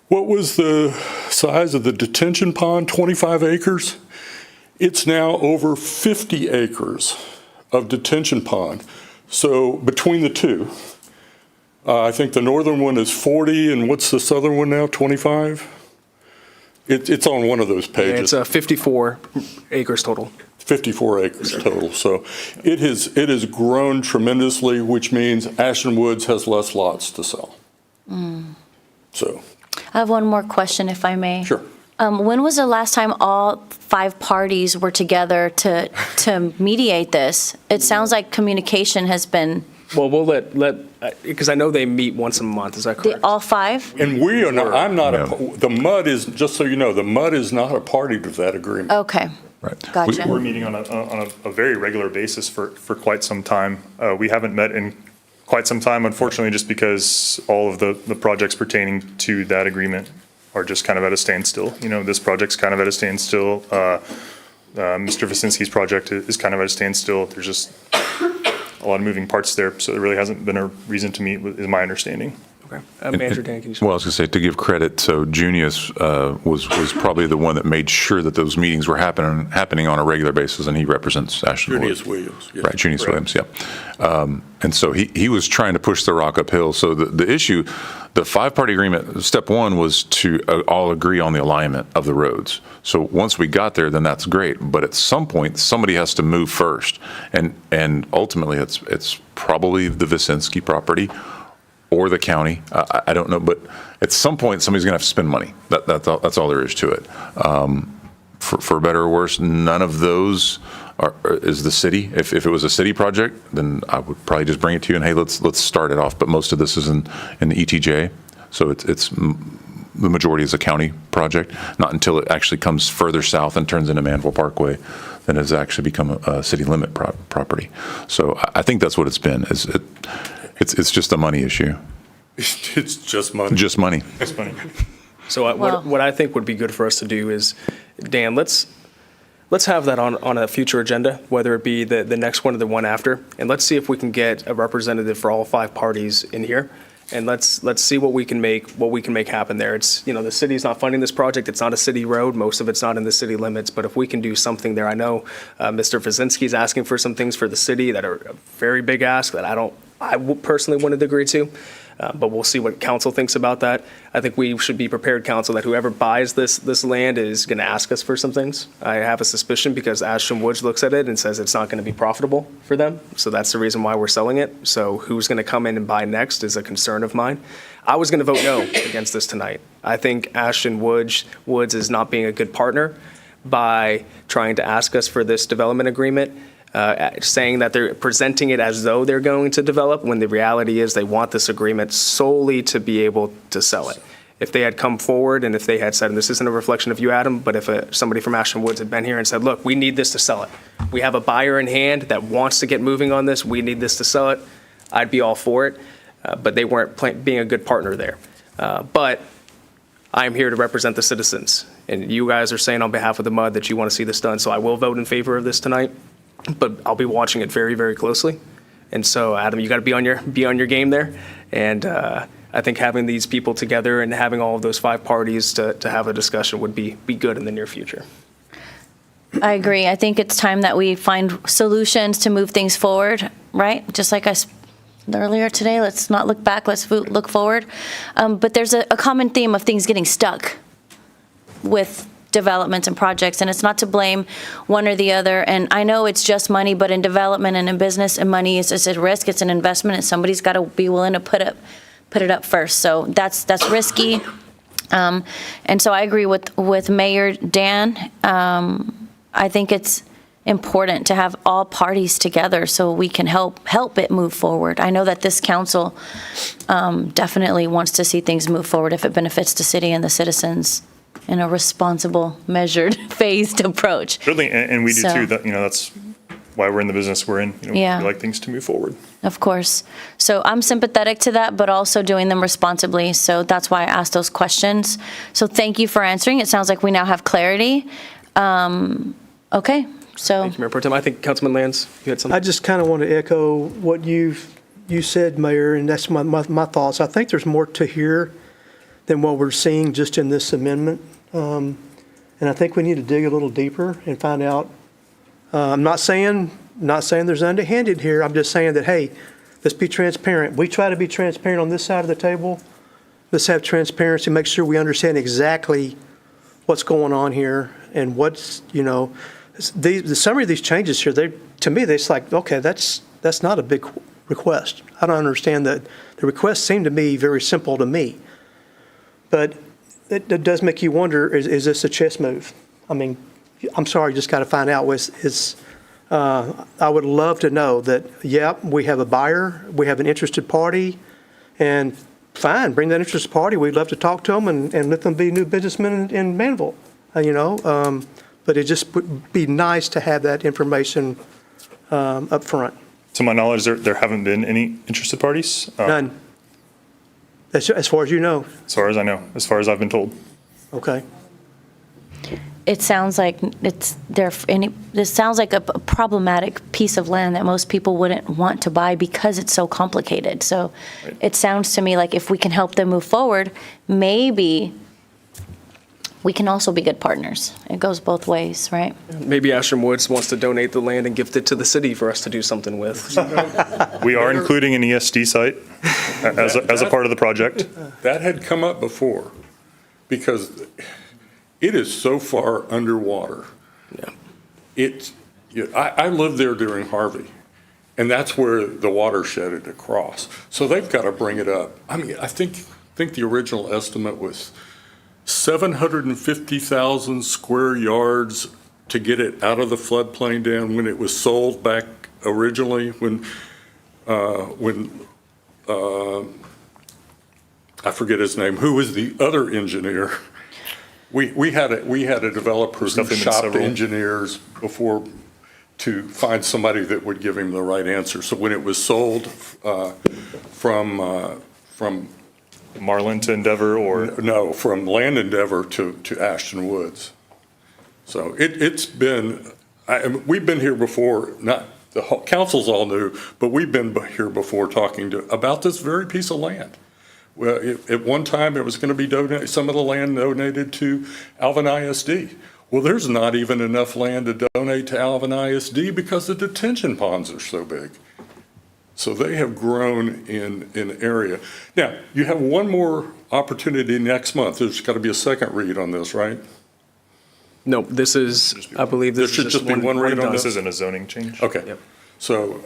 what was the size of the detention pond? 25 acres. It's now over 50 acres of detention pond. So between the two, I think the northern one is 40, and what's the southern one now? 25. It's on one of those pages. Yeah, it's 54 acres total. 54 acres total. So it has grown tremendously, which means Ashton Woods has less lots to sell. So I have one more question, if I may. Sure. When was the last time all five parties were together to mediate this? It sounds like communication has been. Well, we'll let because I know they meet once a month. Is that correct? All five? And we are not. I'm not. The MUD is, just so you know, the MUD is not a party to that agreement. Okay. Right. Gotcha. We're meeting on a very regular basis for quite some time. We haven't met in quite some time, unfortunately, just because all of the projects pertaining to that agreement are just kind of at a standstill. This project's kind of at a standstill. Mr. Vasinski's project is kind of at a standstill. There's just a lot of moving parts there, so there really hasn't been a reason to meet, is my understanding. Okay. Manager Dan, can you? Well, I was going to say, to give credit, so Junius was probably the one that made sure that those meetings were happening on a regular basis, and he represents Ashton Junius Wood. Williams. Yes. Right, Junius Williams, yeah. And so he was trying to push the rock uphill. So the issue, the five-party agreement, step one was to all agree on the alignment of the roads. So once we got there, then that's great. But at some point, somebody has to move first. And ultimately, it's probably the Vicinski property or the county. I don't know, but at some point, somebody's going to have to spend money. That's all there is to it. For better or worse, none of those is the city. If it was a city project, then I would probably just bring it to you and, hey, let's start it off. But most of this is in the ETJ, so it's the majority is a county project. Not until it actually comes further south and turns into Manvel Parkway, then it's actually become a city limit property. So I think that's what it's been. It's just a money issue. It's just money. Just money. Just money. So what I think would be good for us to do is, Dan, let's have that on a future agenda, whether it be the next one or the one after, and let's see if we can get a representative for all five parties in here, and let's see what we can make happen there. It's, the city's not funding this project. It's not a city road. Most of it's not in the city limits. But if we can do something there, I know Mr. Vicinski's asking for some things for the city that are a very big ask that I personally wouldn't agree to. But we'll see what council thinks about that. I think we should be prepared, council, that whoever buys this land is going to ask us for some things. I have a suspicion because Ashton Woods looks at it and says it's not going to be profitable for them. So that's the reason why we're selling it. So who's going to come in and buy next is a concern of mine. I was going to vote no against this tonight. I think Ashton Woods is not being a good partner by trying to ask us for this development agreement. Saying that they're presenting it as though they're going to develop, when the reality is they want this agreement solely to be able to sell it. If they had come forward and if they had said, and this isn't a reflection of you, Adam, but if somebody from Ashton Woods had been here and said, look, we need this to sell it. We have a buyer in hand that wants to get moving on this. We need this to sell it. I'd be all for it. But they weren't being a good partner there. But I'm here to represent the citizens. And you guys are saying on behalf of the MUD that you want to see this done. So I will vote in favor of this tonight. But I'll be watching it very, very closely. And so, Adam, you got to be on your game there. And I think having these people together and having all of those five parties to have a discussion would be good in the near future. I agree. I think it's time that we find solutions to move things forward, right? Just like I said earlier today, let's not look back, let's look forward. But there's a common theme of things getting stuck with developments and projects, and it's not to blame one or the other. And I know it's just money, but in development and in business, and money is a risk, it's an investment, and somebody's got to be willing to put it up first. So that's risky. And so I agree with Mayor Dan. I think it's important to have all parties together so we can help it move forward. I know that this council definitely wants to see things move forward if it benefits the city and the citizens in a responsible, measured, phased approach. Certainly, and we do too. That's why we're in the business we're in. Yeah. We like things to move forward. Of course. So I'm sympathetic to that, but also doing them responsibly. So that's why I asked those questions. So thank you for answering. It sounds like we now have clarity. Okay. So. Thank you, Mayor Pro Tem. I think Councilman Lands, you had something. I just kind of want to echo what you said, Mayor, and that's my thoughts. I think there's more to hear than what we're seeing just in this amendment. And I think we need to dig a little deeper and find out. I'm not saying there's underhanded here. I'm just saying that, hey, let's be transparent. We try to be transparent on this side of the table. Let's have transparency, make sure we understand exactly what's going on here and what's, the summary of these changes here, to me, it's like, okay, that's not a big request. I don't understand that. The requests seem to me very simple to me. But it does make you wonder, is this a chess move? I mean, I'm sorry, you just got to find out. I would love to know that, we have a buyer, we have an interested party, and fine, bring that interested party. We'd love to talk to them and let them be new businessmen in Manvel, But it just would be nice to have that information up front. To my knowledge, there haven't been any interested parties. None. As far as you know. As far as I know, as far as I've been told. Okay. it sounds like this sounds like a problematic piece of land that most people wouldn't want to buy because it's so complicated. So it sounds to me like if we can help them move forward, maybe we can also be good partners. It goes both ways, right? Maybe Ashland Woods wants to donate the land and gift it to the city for us to do something with. We are including an ESD site as a part of the project. That had come up before, because it is so far underwater. I lived there during Harvey, and that's where the watershed had across. So they've got to bring it up. I mean, I think the original estimate was 750,000 square yards to get it out of the floodplain dam when it was sold back originally, when I forget his name, who was the other engineer. We had a developer who shopped engineers before to find somebody that would give him the right answer. So when it was sold from Marlin to Endeavor, or? No, from Land Endeavor to Ashton Woods. So it's been, we've been here before, not, the council's all new, but we've been here before talking about this very piece of land. Well, at one time, it was going to be donated, some of the land donated to Alvin ISD. Well, there's not even enough land to donate to Alvin ISD because the detention ponds are so big. So they have grown in area. Now, you have one more opportunity next month. There's got to be a second read on this, right? No, this is, I believe this should just be one read on this? This isn't a zoning change. Okay. Yep. So,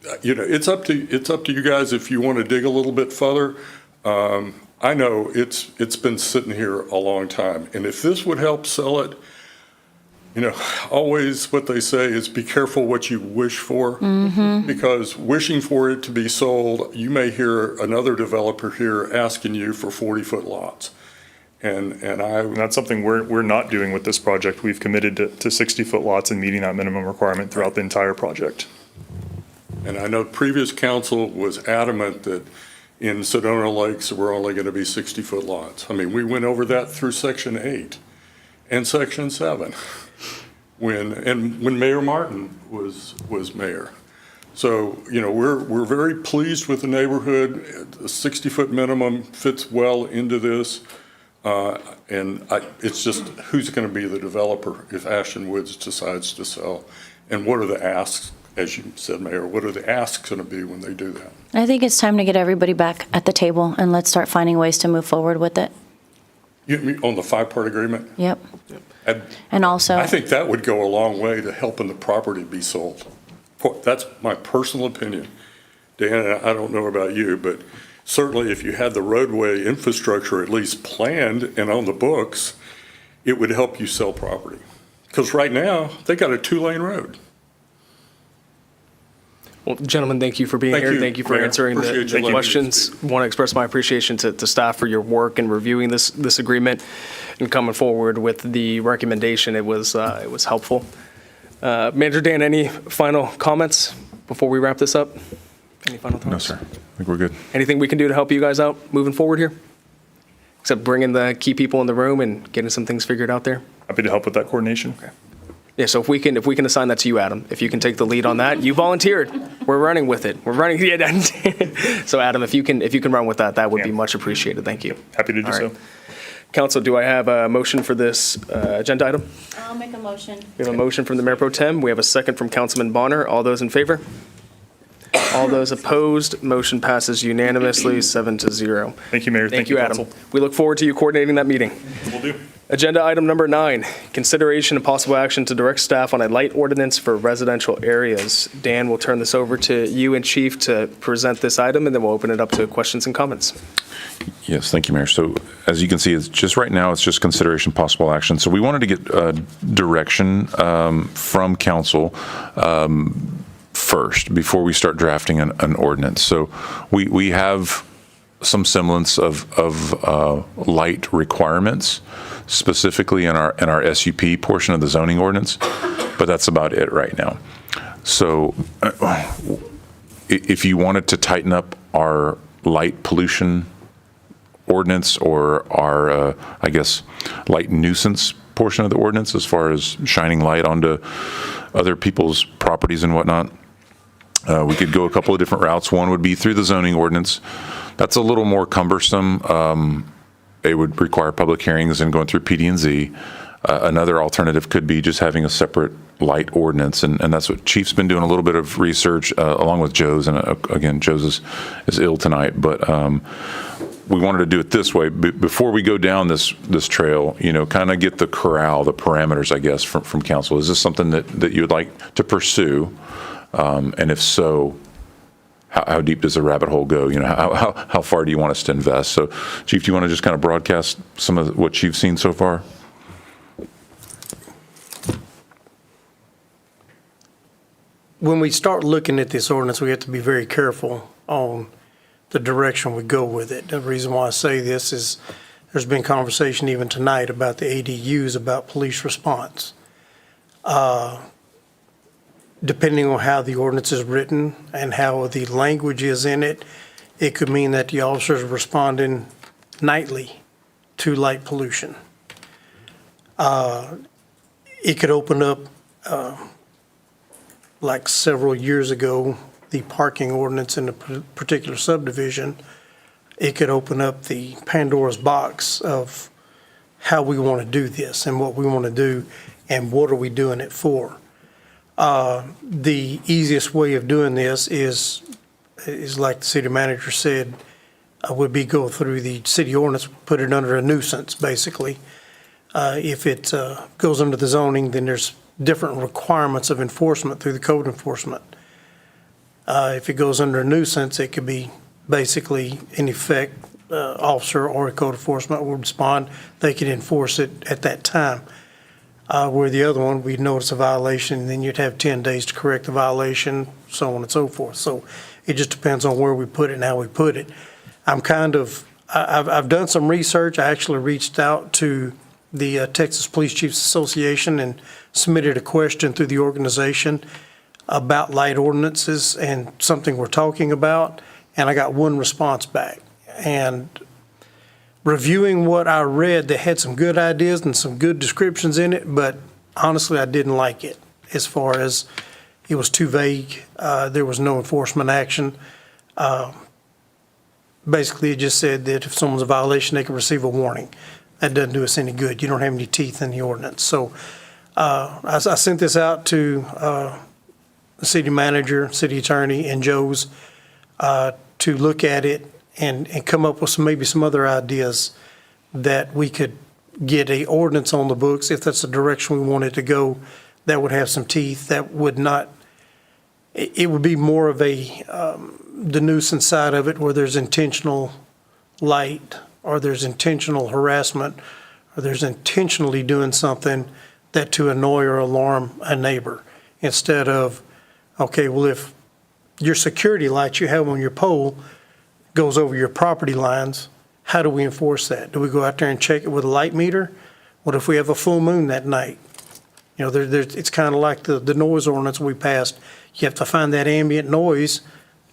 it's up to you guys if you want to dig a little bit further. I know it's been sitting here a long time, and if this would help sell it, always what they say is be careful what you wish for, because wishing for it to be sold, you may hear another developer here asking you for 40-foot lots. And that's something we're not doing with this project. We've committed to 60-foot lots and meeting that minimum requirement throughout the entire project. And I know previous council was adamant that in Sedona Lakes, we're only going to be 60-foot lots. I mean, we went over that through Section 8 and Section 7 when Mayor Martin was mayor. So, we're very pleased with the neighborhood. The 60-foot minimum fits well into this. And it's just who's going to be the developer if Ashton Woods decides to sell? And what are the asks? As you said, Mayor, what are the asks going to be when they do that? I think it's time to get everybody back at the table and let's start finding ways to move forward with it. You mean on the 5-part agreement? Yep. And also, I think that would go a long way to helping the property be sold. That's my personal opinion. Dan, I don't know about you, but certainly if you had the roadway infrastructure at least planned and on the books, it would help you sell property. Because right now, they got a 2-lane road. Well, gentlemen, thank you for being here. Thank you for answering the questions. Want to express my appreciation to staff for your work in reviewing this agreement and coming forward with the recommendation. It was helpful. Manager Dan, any final comments before we wrap this up? Any final thoughts? No, sir. I think we're good. Anything we can do to help you guys out moving forward here? Except bringing the key people in the room and getting some things figured out there? Happy to help with that coordination. Okay. Yeah, so if we can assign that to you, Adam, if you can take the lead on that, you volunteered. We're running with it. We're running. Yeah. So Adam, if you can run with that, that would be much appreciated. Thank you. Happy to do so. Council, do I have a motion for this agenda item? I'll make a motion. We have a motion from the Mayor Pro Tem. We have a second from Councilman Bonner. All those in favor? All those opposed? Motion passes unanimously, 7-0. Thank you, Mayor. Thank you, Adam. We look forward to you coordinating that meeting. Will do. Agenda item number 9, consideration and possible action to direct staff on a light ordinance for residential areas. Dan, we'll turn this over to you and Chief to present this item, and then we'll open it up to questions and comments. Yes, thank you, Mayor. So as you can see, it's just right now, it's just consideration, possible action. So we wanted to get direction from council first before we start drafting an ordinance. So we have some semblance of light requirements, specifically in our SUP portion of the zoning ordinance, but that's about it right now. So if you wanted to tighten up our light pollution ordinance or our, I guess, light nuisance portion of the ordinance as far as shining light onto other people's properties and whatnot. We could go a couple of different routes. One would be through the zoning ordinance. That's a little more cumbersome. It would require public hearings and going through PD&Z. Another alternative could be just having a separate light ordinance, and that's what Chief's been doing a little bit of research along with Joe's, and again, Joe's is ill tonight, but we wanted to do it this way. Before we go down this trail, kind of get the parameters, I guess, from council. Is this something that you would like to pursue? And if so, how deep does the rabbit hole go? How far do you want us to invest? So, Chief, do you want to just kind of broadcast some of what you've seen so far? When we start looking at this ordinance, we have to be very careful on the direction we go with it. The reason why I say this is there's been conversation even tonight about the ADUs, about police response. Depending on how the ordinance is written and how the language is in it, it could mean that the officers are responding nightly to light pollution. It could open up, like several years ago, the parking ordinance in a particular subdivision. It could open up the Pandora's box of how we want to do this and what we want to do and what are we doing it for. The easiest way of doing this is like the city manager said, would be go through the city ordinance, put it under a nuisance, basically. If it goes under the zoning, then there's different requirements of enforcement through the code enforcement. If it goes under a nuisance, it could be basically, in effect, officer or a code enforcement will respond. They could enforce it at that time. Where the other one, we'd notice a violation, and then you'd have 10 days to correct the violation, so on and so forth. So it just depends on where we put it and how we put it. I've done some research. I actually reached out to the Texas Police Chiefs Association and submitted a question through the organization about light ordinances and something we're talking about, and I got one response back. And reviewing what I read, they had some good ideas and some good descriptions in it, but honestly, I didn't like it as far as it was too vague. There was no enforcement action. Basically, it just said that if someone's a violation, they can receive a warning. That doesn't do us any good. You don't have any teeth in the ordinance. So I sent this out to the city manager, city attorney, and Joe's to look at it and come up with maybe some other ideas that we could get a ordinance on the books, if that's the direction we wanted to go, that would have some teeth, that would not, it would be more of the nuisance side of it, where there's intentional light, or there's intentional harassment, or there's intentionally doing something that to annoy or alarm a neighbor, instead of, okay, well, if your security light you have on your pole goes over your property lines, how do we enforce that? Do we go out there and check it with a light meter? What if we have a full moon that night? It's kind of like the noise ordinance we passed. You have to find that ambient noise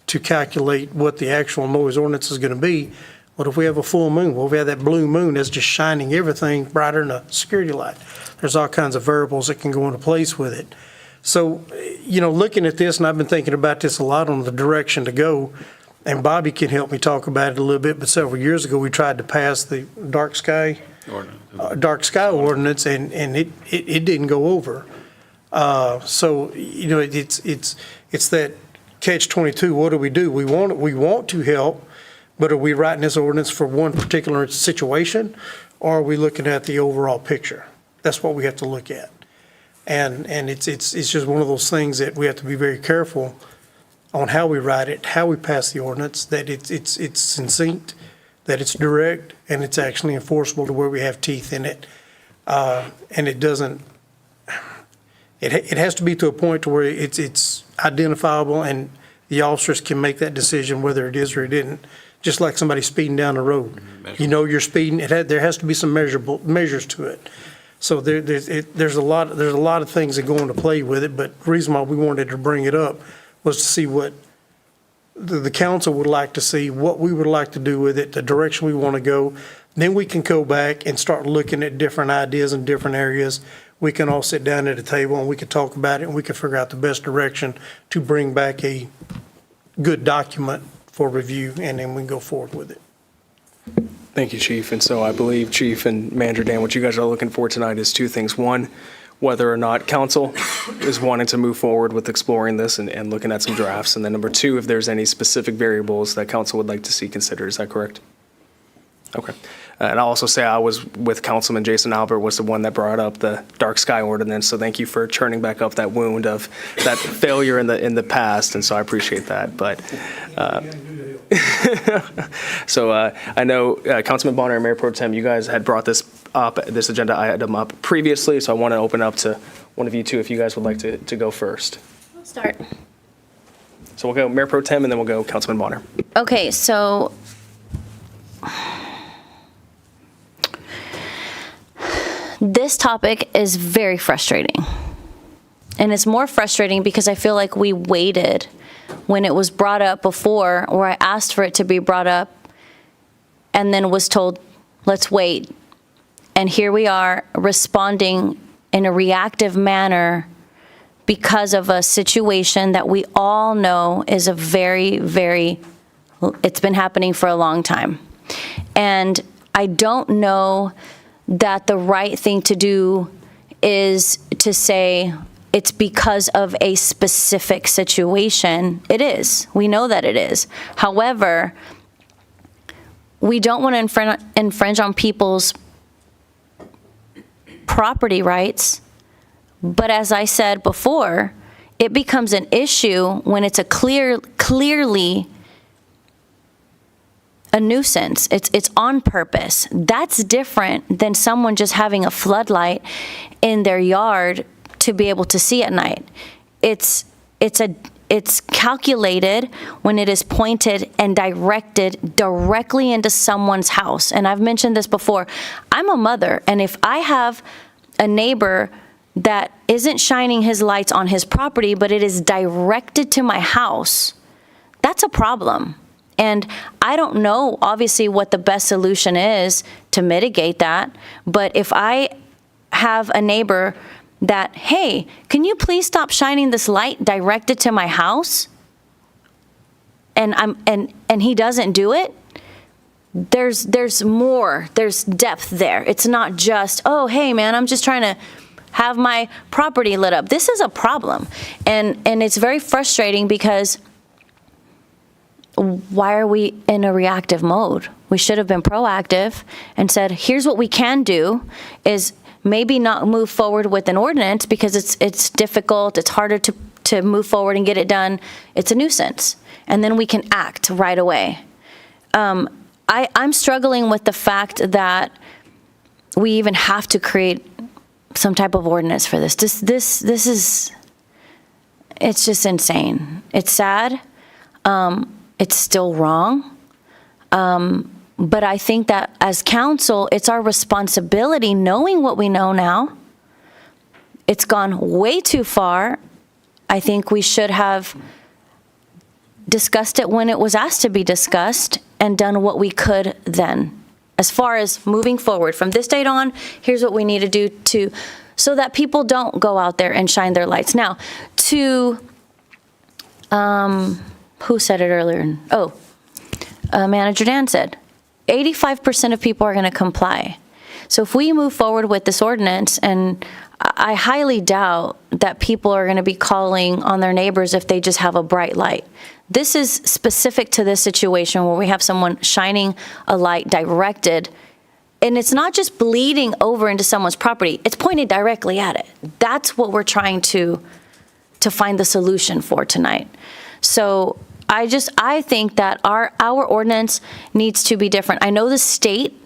to calculate what the actual noise ordinance is going to be. What if we have a full moon? Well, if we have that blue moon that's just shining everything brighter than a security light. There's all kinds of variables that can go into place with it. So, looking at this, and I've been thinking about this a lot on the direction to go, and Bobby can help me talk about it a little bit, but several years ago, we tried to pass the dark sky ordinance, and it didn't go over. So, it's that catch-22. What do? We want to help, but are we writing this ordinance for one particular situation, or are we looking at the overall picture? That's what we have to look at. And it's just one of those things that we have to be very careful on how we write it, how we pass the ordinance, that it's succinct, that it's direct, and it's actually enforceable to where we have teeth in it. And it doesn't, it has to be to a point to where it's identifiable and the officers can make that decision whether it is or it isn't. Just like somebody speeding down the road. You're speeding, there has to be some measures to it. So there's a lot of things that go into play with it, but the reason why we wanted to bring it up was to see what the council would like to see, what we would like to do with it, the direction we want to go. Then we can go back and start looking at different ideas in different areas. We can all sit down at a table and we can talk about it and we can figure out the best direction to bring back a good document for review, and then we can go forward with it. Thank you, Chief. And so I believe, Chief and Manager Dan, what you guys are looking for tonight is two things. One, whether or not council is wanting to move forward with exploring this and looking at some drafts. And then number two, if there's any specific variables that council would like to see considered. Is that correct? Okay. And I'll also say I was with Councilman Jason Albert, was the one that brought up the dark sky ordinance. So thank you for churning back up that wound of that failure in the past. And so I appreciate that. But so I know Councilman Bonner and Mayor Pro Tem, you guys had brought this agenda item up previously. So I want to open up to one of you two if you guys would like to go first. I'll start. So we'll go Mayor Pro Tem and then we'll go Councilman Bonner. Okay, so this topic is very frustrating. And it's more frustrating because I feel like we waited when it was brought up before, or I asked for it to be brought up and then was told, let's wait. And here we are responding in a reactive manner because of a situation that we all know is a very, very, it's been happening for a long time. And I don't know that the right thing to do is to say it's because of a specific situation. It is. We know that it is. However, we don't want to infringe on people's property rights. But as I said before, it becomes an issue when it's a clearly a nuisance. It's on purpose. That's different than someone just having a floodlight in their yard to be able to see at night. It's calculated when it is pointed and directed directly into someone's house. And I've mentioned this before. I'm a mother, and if I have a neighbor that isn't shining his lights on his property, but it is directed to my house, that's a problem. And I don't know, obviously, what the best solution is to mitigate that. But if I have a neighbor that, hey, can you please stop shining this light directed to my house? And he doesn't do it. There's more. There's depth there. It's not just, oh, hey, man, I'm just trying to have my property lit up. This is a problem. And it's very frustrating because why are we in a reactive mode? We should have been proactive and said, here's what we can do is maybe not move forward with an ordinance because it's difficult, it's harder to move forward and get it done. It's a nuisance. And then we can act right away. I'm struggling with the fact that we even have to create some type of ordinance for this. This is, it's just insane. It's sad. It's still wrong. But I think that as council, it's our responsibility, knowing what we know now. It's gone way too far. I think we should have discussed it when it was asked to be discussed and done what we could then. As far as moving forward from this date on, here's what we need to do so that people don't go out there and shine their lights. Now, who said it earlier? Manager Dan said, 85% of people are going to comply. So if we move forward with this ordinance, and I highly doubt that people are going to be calling on their neighbors if they just have a bright light. This is specific to this situation where we have someone shining a light directed, and it's not just bleeding over into someone's property, it's pointed directly at it. That's what we're trying to find the solution for tonight. So I think that our ordinance needs to be different. I know the state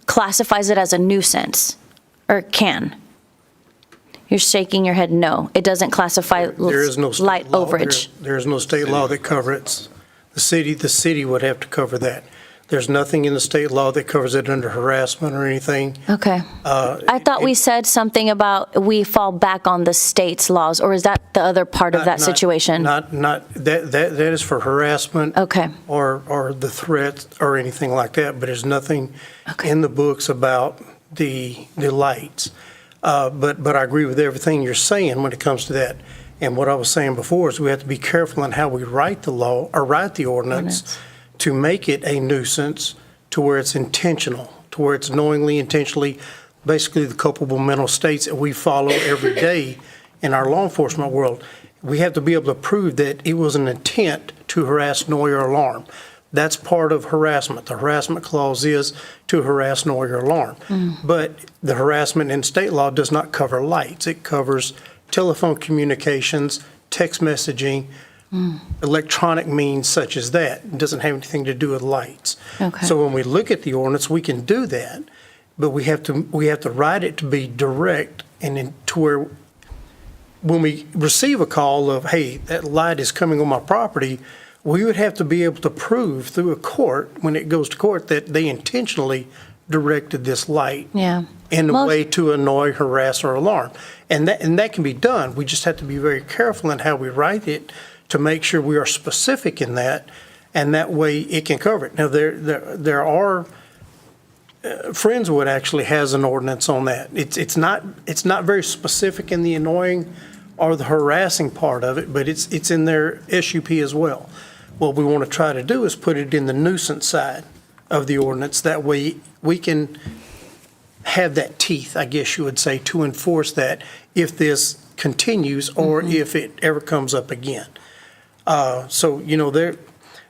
classifies it as a nuisance, or can. You're shaking your head no. It doesn't classify There is no state light law. overage. There is no state law that covers it. The city would have to cover that. There's nothing in the state law that covers it under harassment or anything. Okay. I thought we said something about we fall back on the state's laws, or is that the other part of that situation? Not, that is for harassment. Okay. Or the threat or anything like that, but there's nothing in the books about the lights. But I agree with everything you're saying when it comes to that. And what I was saying before is we have to be careful in how we write the law or write the ordinance to make it a nuisance to where it's intentional, to where it's knowingly, intentionally, basically the culpable mental states that we follow every day in our law enforcement world. We have to be able to prove that it was an intent to harass, annoy, or alarm. That's part of harassment. The harassment clause is to harass, annoy, or alarm. But the harassment in state law does not cover lights. It covers telephone communications, text messaging, electronic means such as that. It doesn't have anything to do with lights. Okay. So when we look at the ordinance, we can do that, but we have to write it to be direct and to where when we receive a call of, hey, that light is coming on my property, we would have to be able to prove through a court, when it goes to court, that they intentionally directed this light in a way to annoy, harass, or alarm. And that can be done. We just have to be very careful in how we write it to make sure we are specific in that, and that way it can cover it. Now, there are, Friendswood actually has an ordinance on that. It's not very specific in the annoying or the harassing part of it, but it's in their SUP as well. What we want to try to do is put it in the nuisance side of the ordinance. That way we can have that teeth, I guess you would say, to enforce that if this continues or if it ever comes up again. So,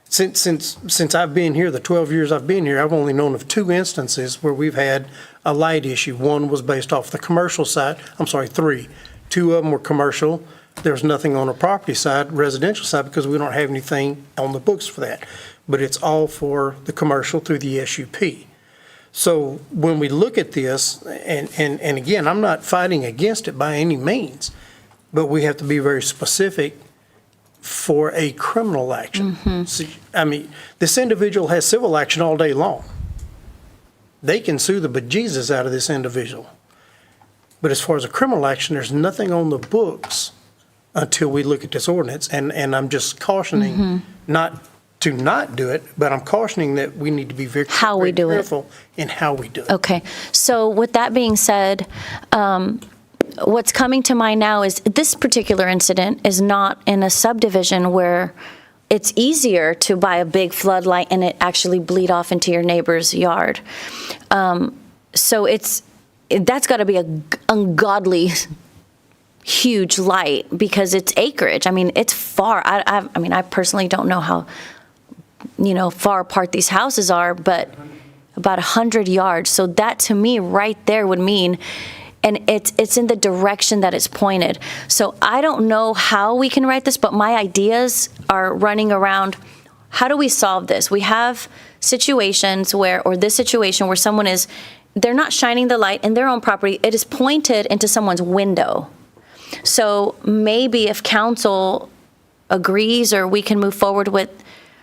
since I've been here, the 12 years I've been here, I've only known of 2 instances where we've had a light issue. One was based off the commercial side. I'm sorry, 3. 2 of them were commercial. There's nothing on the property side, residential side, because we don't have anything on the books for that. But it's all for the commercial through the SUP. So when we look at this, and again, I'm not fighting against it by any means, but we have to be very specific for a criminal action. See, I mean, this individual has civil action all day long. They can sue the bejesus out of this individual. But as far as a criminal action, there's nothing on the books until we look at this ordinance. And I'm just cautioning not to not do it, but I'm cautioning that we need to be very careful in how we do it. Okay. So with that being said, what's coming to mind now is this particular incident is not in a subdivision where it's easier to buy a big floodlight and it actually bleed off into your neighbor's yard. So that's got to be an ungodly huge light because it's acreage. I mean, it's far. I mean, I personally don't know how, far apart these houses are, but about 100 yards. So that to me right there would mean, and it's in the direction that it's pointed. So I don't know how we can write this, but my ideas are running around, how do we solve this? We have situations or this situation where someone they're not shining the light in their own property. It is pointed into someone's window. So maybe if council agrees or we can move forward with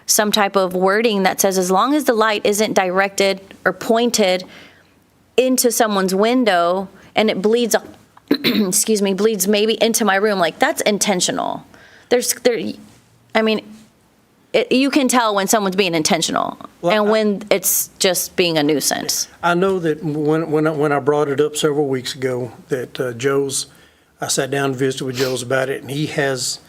some type of wording that says as long as the light isn't directed or pointed into someone's window and it bleeds, bleeds maybe into my room, like that's intentional. You can tell when someone's being intentional and when it's just being a nuisance. I know that when I brought it up several weeks ago, that I sat down and visited with Joe's about it, and he has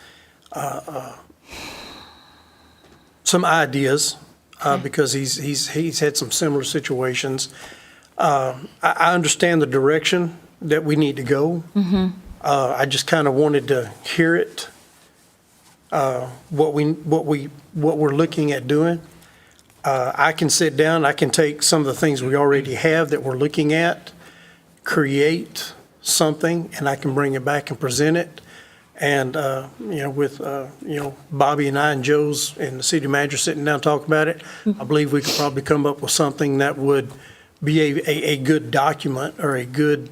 some ideas because he's had some similar situations. I understand the direction that we need to go. I just kind of wanted to hear it. What we're looking at doing. I can sit down, I can take some of the things we already have that we're looking at, create something, and I can bring it back and present it. And, with Bobby and I and Joe's and the city manager sitting down talking about it, I believe we could probably come up with something that would be a good document or a good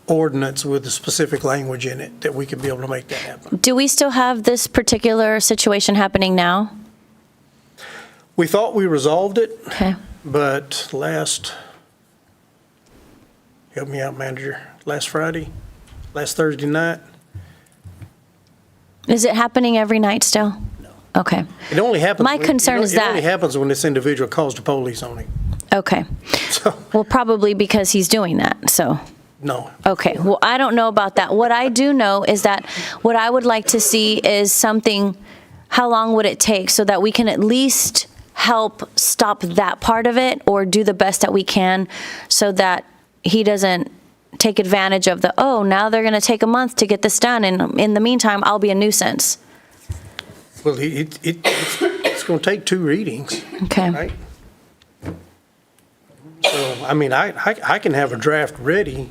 ordinance with the specific language in it that we could be able to make that happen. Do we still have this particular situation happening now? We thought we resolved it. Okay. but help me out, manager, last Thursday night. Is it happening every night still? No. Okay. It only happens. My concern is It only that. happens when this individual calls the police on him. Okay. Well, probably because he's doing that, so. No. Okay, well, I don't know about that. What I do know is that what I would like to see is something, how long would it take so that we can at least help stop that part of it or do the best that we can so that he doesn't take advantage of now they're going to take a month to get this done, and in the meantime, I'll be a nuisance. Well, it's going to take 2 readings. Okay. Right? So, I mean, I can have a draft ready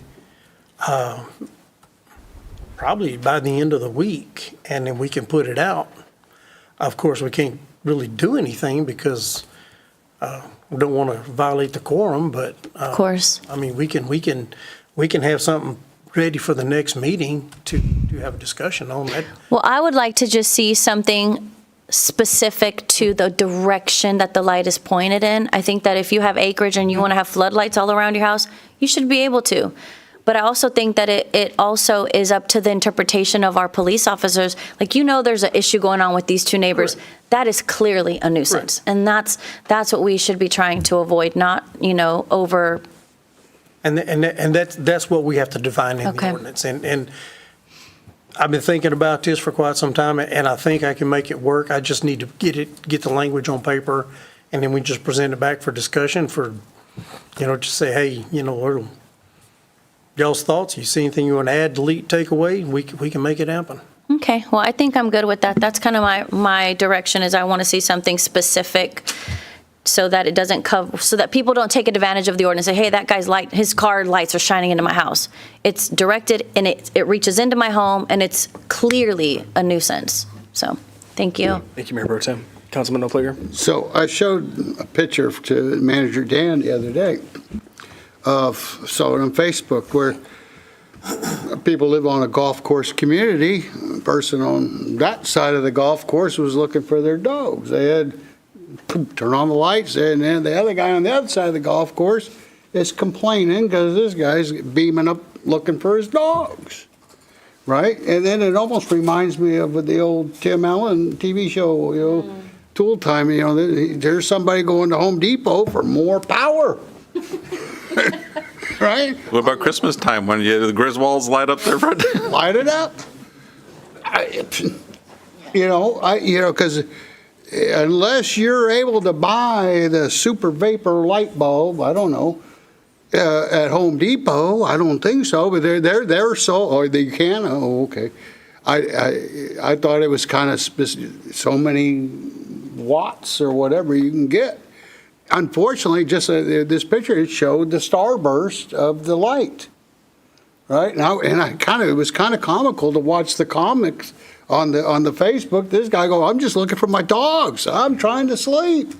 probably by the end of the week, and then we can put it out. Of course, we can't really do anything because we don't want to violate the quorum, but Of course. I mean, we can have something ready for the next meeting to have a discussion on that. Well, I would like to just see something specific to the direction that the light is pointed in. I think that if you have acreage and you want to have floodlights all around your house, you should be able to. But I also think that it also is up to the interpretation of our police officers. Like, there's an issue going on with these 2 neighbors. Right. That is clearly a nuisance. Right. And that's what we should be trying to avoid, not, over. And that's what we have to define in the ordinance. And I've been thinking about this for quite some time, and I think I can make it work. I just need to get the language on paper, and then we just present it back for discussion just say, hey, y'all's thoughts. You see anything you want to add, delete, take away? We can make it happen. Okay, well, I think I'm good with that. That's kind of my direction, is I want to see something specific so that it doesn't cover, so that people don't take advantage of the ordinance and say, hey, that guy's his car lights are shining into my house. It's directed and it reaches into my home, and it's clearly a nuisance. So, thank you. Thank you, Mayor Pro Tem. Councilman Opliger. So I showed a picture to Manager Dan the other day saw it on Facebook where people live on a golf course community. A person on that side of the golf course was looking for their dogs. They had turn on the lights, and then the other guy on the other side of the golf course is complaining because this guy's beaming up looking for his dogs, right? And then it almost reminds me of the old Tim Allen TV show, Tool Time. There's somebody going to Home Depot for more power. Right? What about Christmas time when the Griswolds light up their front? Light it up. Because unless you're able to buy the super vapor light bulb, I don't know, at Home Depot, I don't think so. But they're so, or they can. Oh, okay. I thought it was kind of so many watts or whatever you can get. Unfortunately, just this picture, it showed the starburst of the light, right? Now, and it was kind of comical to watch the comics on the Facebook. This guy go, I'm just looking for my dogs. I'm trying to sleep,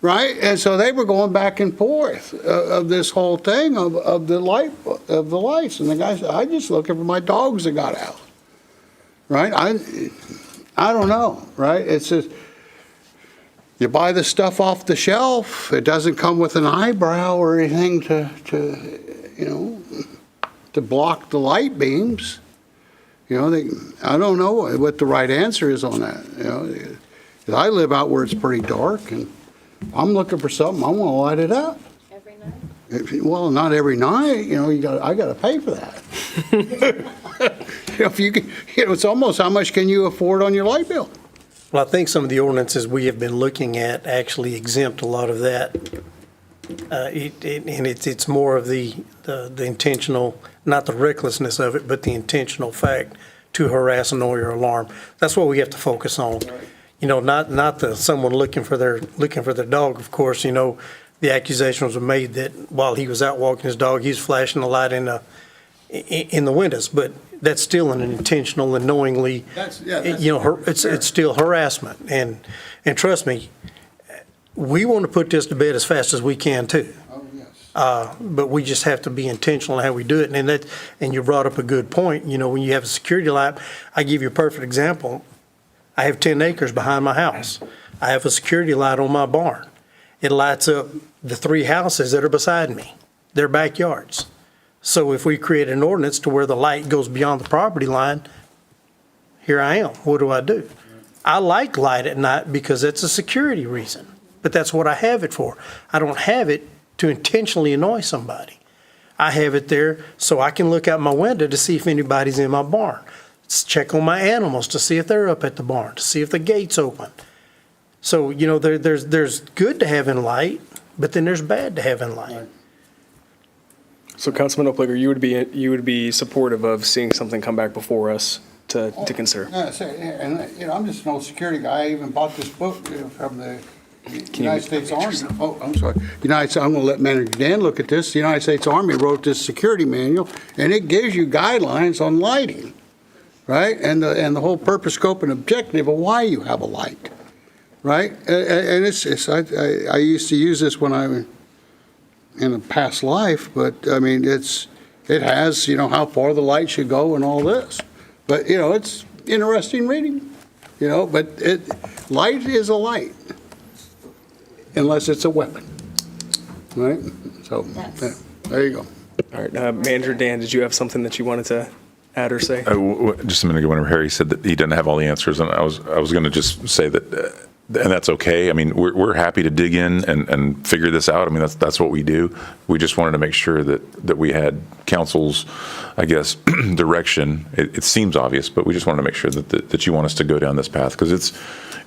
right? And so they were going back and forth of this whole thing of the lights. And the guy said, I'm just looking for my dogs that got out, right? I don't know, right? It's just. You buy the stuff off the shelf. It doesn't come with an eyebrow or anything to block the light beams. I don't know what the right answer is on that. 'Cause I live out where it's pretty dark, and I'm looking for something. I want to light it up. Every night? Well, not every night. I got to pay for that. If you can, it's almost how much can you afford on your light bill? Well, I think some of the ordinances we have been looking at actually exempt a lot of that. And it's more of the intentional, not the recklessness of it, but the intentional fact to harass, annoy, or alarm. That's what we have to focus on. Not someone looking for their dog. Of course, the accusations were made that while he was out walking his dog, he was flashing the light in the windows. But that's still an intentional and knowingly, it's still harassment. And trust me, we want to put this to bed as fast as we can too. Oh, yes. But we just have to be intentional in how we do it. And you brought up a good point. When you have a security light, I give you a perfect example. I have 10 acres behind my house. I have a security light on my barn. It lights up the 3 houses that are beside me, their backyards. So if we create an ordinance to where the light goes beyond the property line, here I am. What do I do? I like light at night because it's a security reason, but that's what I have it for. I don't have it to intentionally annoy somebody. I have it there so I can look out my window to see if anybody's in my barn. Check on my animals to see if they're up at the barn, to see if the gate's open. So, you know, there's good to having light, but then there's bad to having light. So Councilman Opliger, you would be supportive of seeing something come back before us to consider? And, you know, I'm just an old security guy. I even bought this book from the United States Army. Oh, I'm sorry. I'm going to let Manager Dan look at this. The United States Army wrote this security manual, and it gives you guidelines on lighting, right? And the whole purpose, scope, and objective of why you have a light, right? And I used to use this when I was in a past life, but I mean, it has, you know, how far the light should go and all this. But, you know, it's interesting reading, you know, but light is a light unless it's a weapon, right? So, yeah, there you go. All right, Manager Dan, did you have something that you wanted to add or say? Just a minute ago, whenever Harry said that he didn't have all the answers, and I was going to just say that, and that's okay. I mean, we're happy to dig in and figure this out. I mean, that's what we do. We just wanted to make sure that we had council's, I guess, direction. It seems obvious, but we just wanted to make sure that you want us to go down this path, because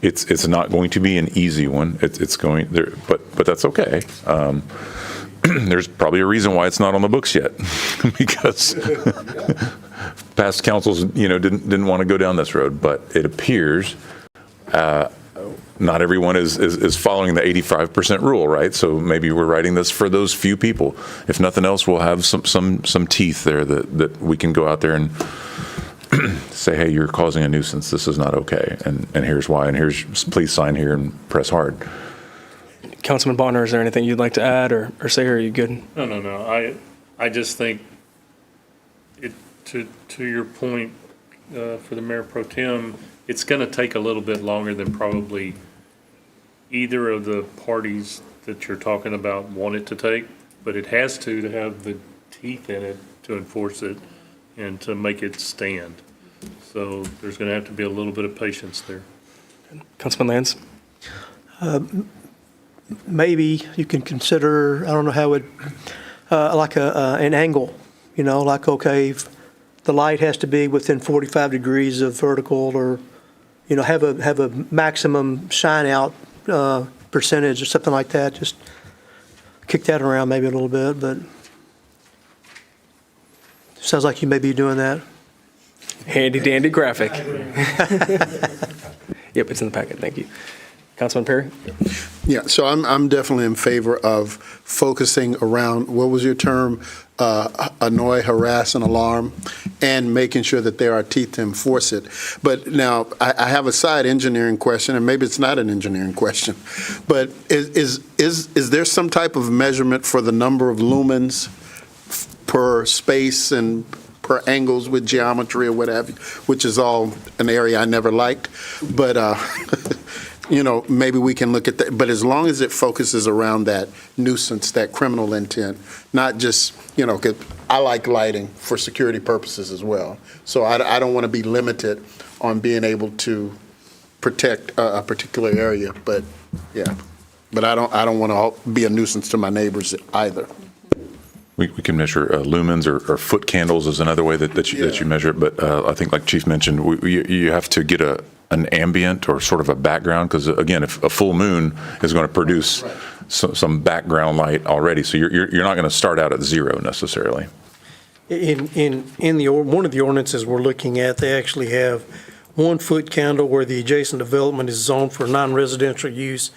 it's not going to be an easy one. It's going there, but that's okay. There's probably a reason why it's not on the books yet, because past councils, you know, didn't want to go down this road. But it appears not everyone is following the 85% rule, right? So maybe we're writing this for those few people. If nothing else, we'll have some teeth there that we can go out there and say, hey, you're causing a nuisance. This is not okay, and here's why. And please sign here and press hard. Councilman Bonner, is there anything you'd like to add or say, or are you good? No. I just think to your point, for the Mayor Pro Tem, it's going to take a little bit longer than probably either of the parties that you're talking about want it to take, but it has to have the teeth in it to enforce it and to make it stand. So there's going to have to be a little bit of patience there. Councilman Lance? Maybe you can consider, I don't know how it, like an angle, you know, like, okay, if the light has to be within 45 degrees of vertical, or, you know, have a maximum shine out percentage or something like that. Just kick that around maybe a little bit, but sounds like you may be doing that. Handy dandy graphic. Yep, it's in the packet. Thank you. Councilman Perry? Yeah, so I'm definitely in favor of focusing around, what was your term? Annoy, harass, and alarm, and making sure that there are teeth to enforce it. But now, I have a side engineering question, and maybe it's not an engineering question, but is there some type of measurement for the number of lumens per space and per angles with geometry or whatever, which is all an area I never liked, but you know, maybe we can look at that. But as long as it focuses around that nuisance, that criminal intent, not just, you know, 'cause I like lighting for security purposes as well. So I don't want to be limited on being able to protect a particular area. But yeah, but I don't want to be a nuisance to my neighbors either. We can measure lumens or foot candles is another way that you measure it. But I think, like Chief mentioned, you have to get an ambient or sort of a background, because again, if a full moon is going to produce some background light already, so you're not going to start out at zero necessarily. In one of the ordinances we're looking at, they actually have 1 foot candle where the adjacent development is zoned for non-residential use,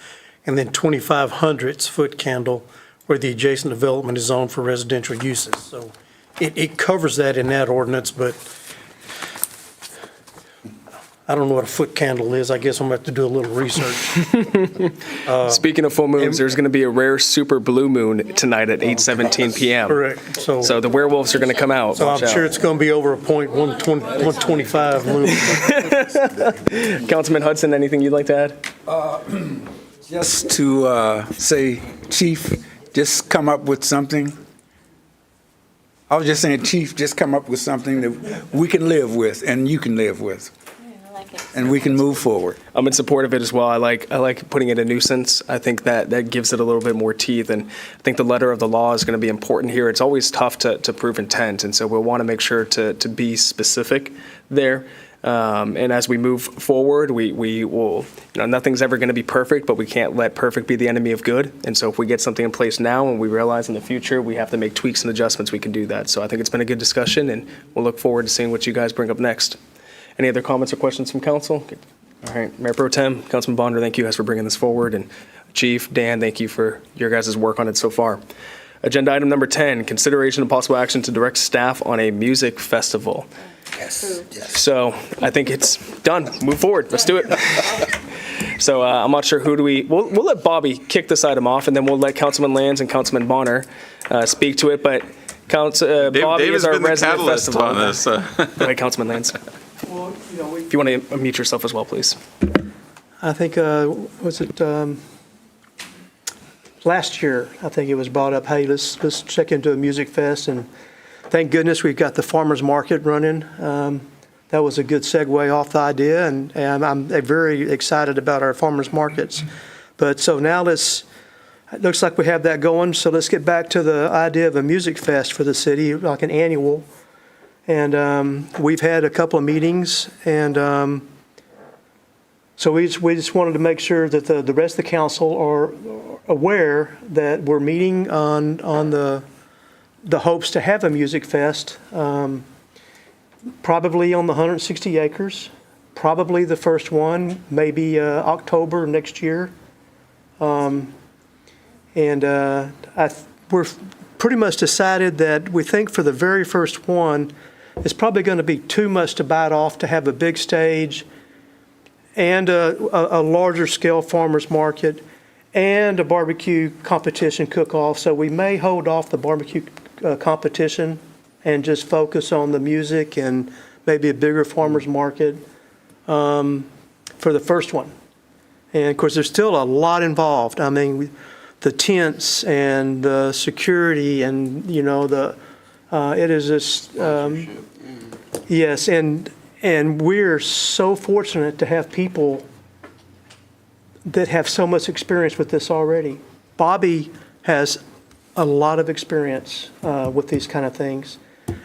and then 2,500 foot candle where the adjacent development is zoned for residential uses. So it covers that in that ordinance, but I don't know what a foot candle is. I guess I'm going to have to do a little research. Speaking of full moons, there's going to be a rare super blue moon tonight at 8:17 p.m. Correct. So the werewolves are going to come out. So I'm sure it's going to be over a point 125 moon. Councilman Hudson, anything you'd like to add? Just to say, Chief, just come up with something. I was just saying, Chief, just come up with something that we can live with and you can live with. And we can move forward. I'm in support of it as well. I like putting it a nuisance. I think that gives it a little bit more teeth, and I think the letter of the law is going to be important here. It's always tough to prove intent, and so we'll want to make sure to be specific there. And as we move forward, we will, nothing's ever going to be perfect, but we can't let perfect be the enemy of good. And so if we get something in place now and we realize in the future we have to make tweaks and adjustments, we can do that. So I think it's been a good discussion, and we'll look forward to seeing what you guys bring up next. Any other comments or questions from council? All right, Mayor Pro Tem, Councilman Bonder, thank you guys for bringing this forward. And Chief, Dan, thank you for your guys' work on it so far. Agenda item number 10, consideration of possible action to direct staff on a music festival. Yes. So I think it's done. Move forward. Let's do it. So I'm not sure we'll let Bobby kick this item off, and then we'll let Councilman Lands and Councilman Bonner speak to it. But Bobby Dave is has our been the resident catalyst festival. on this. Go ahead, Councilman Lands. Well, If you want to unmute yourself as well, please. I think, last year, I think it was brought up, hey, let's check into a music fest, and thank goodness we've got the farmer's market running. That was a good segue off the idea, and I'm very excited about our farmer's markets. But so now it looks like we have that going, so let's get back to the idea of a music fest for the city, like an annual. And we've had a couple of meetings, and so we just wanted to make sure that the rest of the council are aware that we're meeting on the hopes to have a music fest, probably on the 160 acres, probably the first one, maybe October next year. We're pretty much decided that we think for the very first one, it's probably going to be too much to bite off to have a big stage and a larger scale farmer's market and a barbecue competition cook-off. So we may hold off the barbecue competition and just focus on the music and maybe a bigger farmer's market for the first one. And of course, there's still a lot involved. I mean, the tents and the security and, it is just, yes, and we're so fortunate to have people that have so much experience with this already. Bobby has a lot of experience with these kind of things,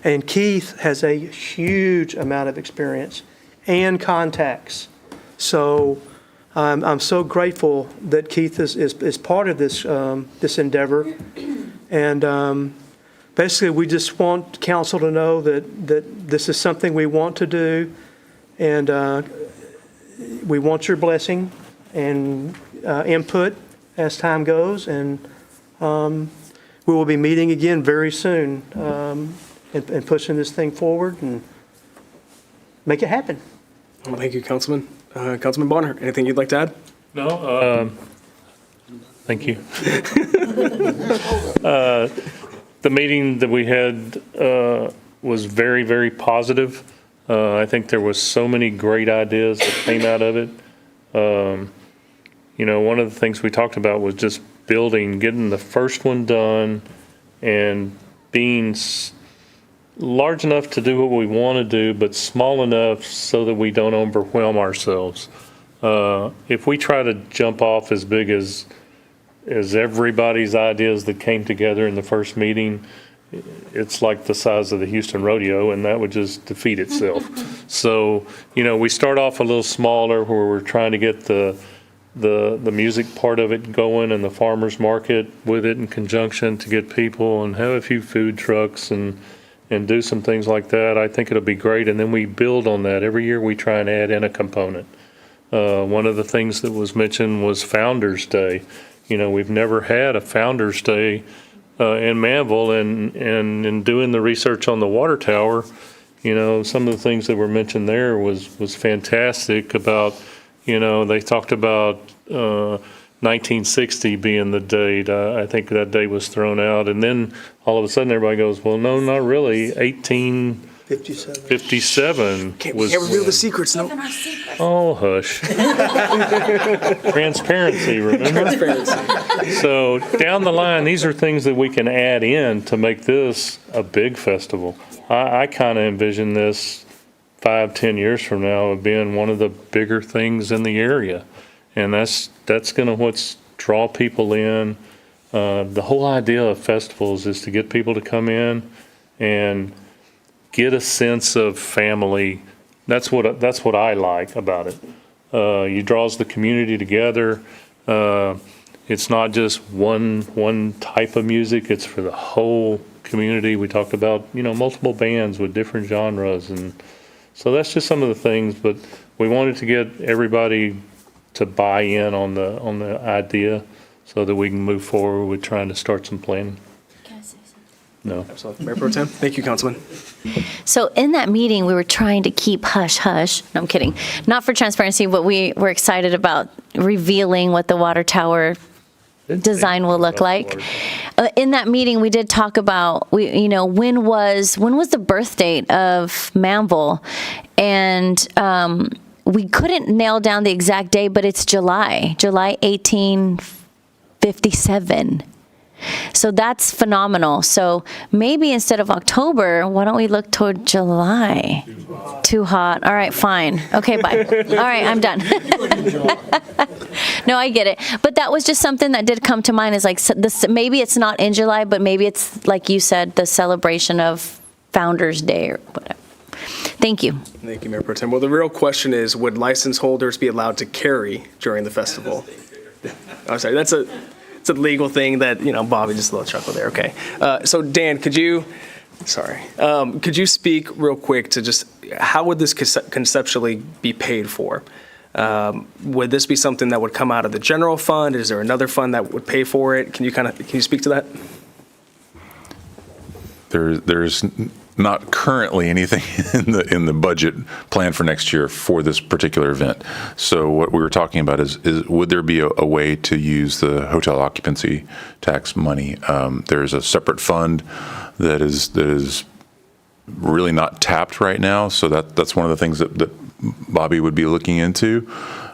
and Keith has a huge amount of experience and contacts. So I'm so grateful that Keith is part of this endeavor, and basically, we just want council to know that this is something we want to do, and we want your blessing and input as time goes, and we will be meeting again very soon and pushing this thing forward and make it happen. Well, thank you, Councilman. Councilman Bonner, anything you'd like to add? No, thank you. The meeting that we had was very, very positive. I think there was so many great ideas that came out of it. One of the things we talked about was just getting the first one done and being large enough to do what we want to do, but small enough so that we don't overwhelm ourselves. If we try to jump off as big as everybody's ideas that came together in the first meeting, it's like the size of the Houston Rodeo, and that would just defeat itself. So, we start off a little smaller where we're trying to get the music part of it going and the farmer's market with it in conjunction to get people and have a few food trucks and do some things like that. I think it'll be great. And then we build on that. Every year we try and add in a component. One of the things that was mentioned was Founders Day. We've never had a Founders Day in Manvel, and in doing the research on the water tower, some of the things that were mentioned there was fantastic about, they talked about 1960 being the date. I think that date was thrown out, and then all of a sudden everybody goes, well, no, not really. 57. 57 was. Can't reveal the secrets, no. Oh, hush. Transparency, remember? So down the line, these are things that we can add in to make this a big festival. I kind of envision this 5-10 years from now of being one of the bigger things in the area. And that's going to draw people in. The whole idea of festivals is to get people to come in and get a sense of family. That's what I like about it. It draws the community together. It's not just one type of music. It's for the whole community. We talked about multiple bands with different genres, and so that's just some of the things. But we wanted to get everybody to buy in on the idea so that we can move forward with trying to start some planning. No. Absolutely. Mayor Pro Tem. Thank you, Councilman. So in that meeting, we were trying to keep hush hush. No, I'm kidding. Not for transparency, but we were excited about revealing what the water tower design will look like. In that meeting, we did talk about when was the birth date of Manvel, and we couldn't nail down the exact date, but it's July 1857. So that's phenomenal. So maybe instead of October, why don't we look toward July? Too hot. All right, fine. Okay, bye. All right, I'm done. No, I get it. But that was just something that did come to mind, is like this, maybe it's not in July, but maybe it's, like you said, the celebration of Founders Day or whatever. Thank you. Thank you, Mayor Pro Tem. Well, the real question is, would license holders be allowed to carry during the festival? I'm sorry, it's a legal thing that, Bobby, just a little chuckle there. Okay. So Dan, could you speak real quick to just how would this conceptually be paid for? Would this be something that would come out of the general fund? Is there another fund that would pay for it? Can you speak to that? There's not currently anything in the budget plan for next year for this particular event. So what we were talking about is would there be a way to use the hotel occupancy tax money? There's a separate fund that is really not tapped right now. So that's one of the things that Bobby would be looking into.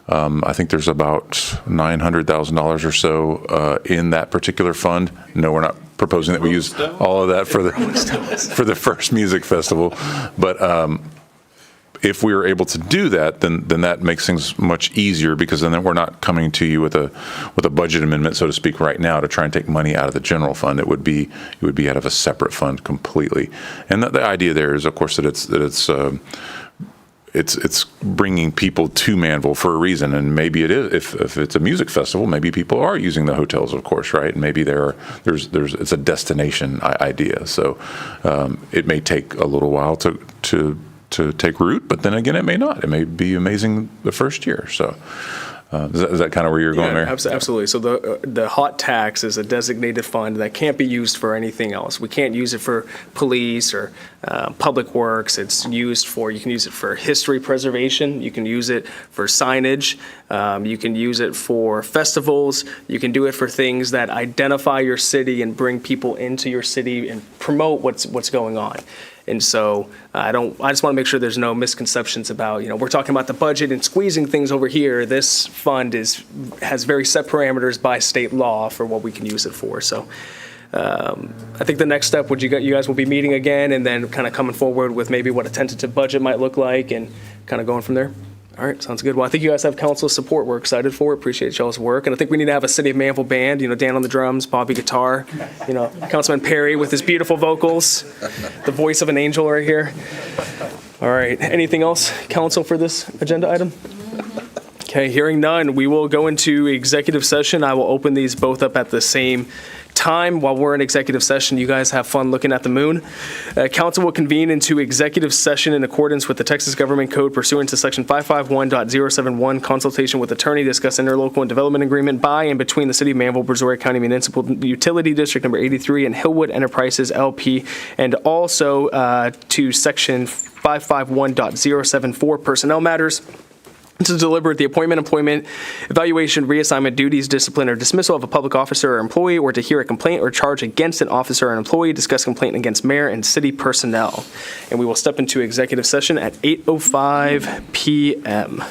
I think there's about $900,000 or so in that particular fund. No, we're not proposing that we use all of that for the first music festival, but if we were able to do that, then that makes things much easier, because then we're not coming to you with a budget amendment, so to speak, right now to try and take money out of the general fund. It would be out of a separate fund completely. And the idea there is, of course, that it's bringing people to Manvel for a reason, and maybe it is. If it's a music festival, maybe people are using the hotels, of course, right? And maybe it's a destination idea. So it may take a little while to take root, but then again, it may not. It may be amazing the first year. So is that kind of where you're going there? Absolutely. So the hot tax is a designated fund that can't be used for anything else. We can't use it for police or public works. You can use it for history preservation. You can use it for signage. You can use it for festivals. You can do it for things that identify your city and bring people into your city and promote what's going on. And so I just want to make sure there's no misconceptions about, we're talking about the budget and squeezing things over here. This fund has very set parameters by state law for what we can use it for. So I think the next step you guys will be meeting again and then kind of coming forward with maybe what a tentative budget might look like and kind of going from there. All right, sounds good. Well, I think you guys have council support. We're excited for it. Appreciate y'all's work. And I think we need to have a City of Manvel band, Dan on the drums, Bobby guitar, Councilman Perry with his beautiful vocals, the voice of an angel right here. All right, anything else, council, for this agenda item? Okay, hearing none, we will go into executive session. I will open these both up at the same time. While we're in executive session, you guys have fun looking at the moon. Council will convene into executive session in accordance with the Texas Government Code pursuant to Section 551.071, consultation with attorney, discuss interlocal and development agreement by and between the City of Manvel, Brazoria County Municipal Utility District Number 83 and Hillwood Enterprises LP, and also to Section 551.074, personnel matters. to deliberate the appointment, employment, evaluation, reassignment, duties, discipline, or dismissal of a public officer or employee, or to hear a complaint or charge against an officer or an employee, discuss complaint against mayor and city personnel. And we will step into executive session at 8:05 p.m.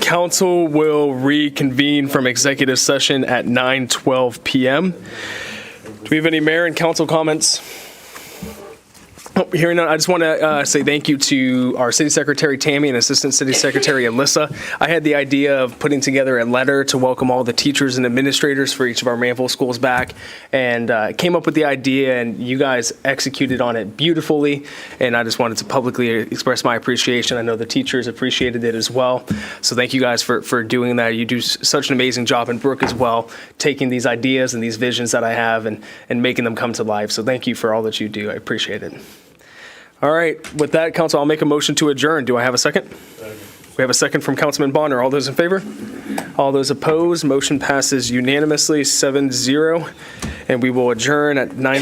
council will reconvene from executive session at 9:12 p.m. Do we have any mayor and council comments? Hearing none, I just want to say thank you to our city secretary, Tammy, and assistant city secretary, Alyssa. I had the idea of putting together a letter to welcome all the teachers and administrators for each of our Manvel schools back, and came up with the idea, and you guys executed on it beautifully, and I just wanted to publicly express my appreciation. I know the teachers appreciated it as well, so thank you guys for doing that. You do such an amazing job, and Brooke as well, taking these ideas and these visions that I have and making them come to life, so thank you for all that you do. I appreciate it. All right, with that, council, I'll make a motion to adjourn. Do I have a second? We have a second from Councilman Bonner. All those in favor? All those opposed? Motion passes unanimously, 7-0. And we will adjourn at 9:30.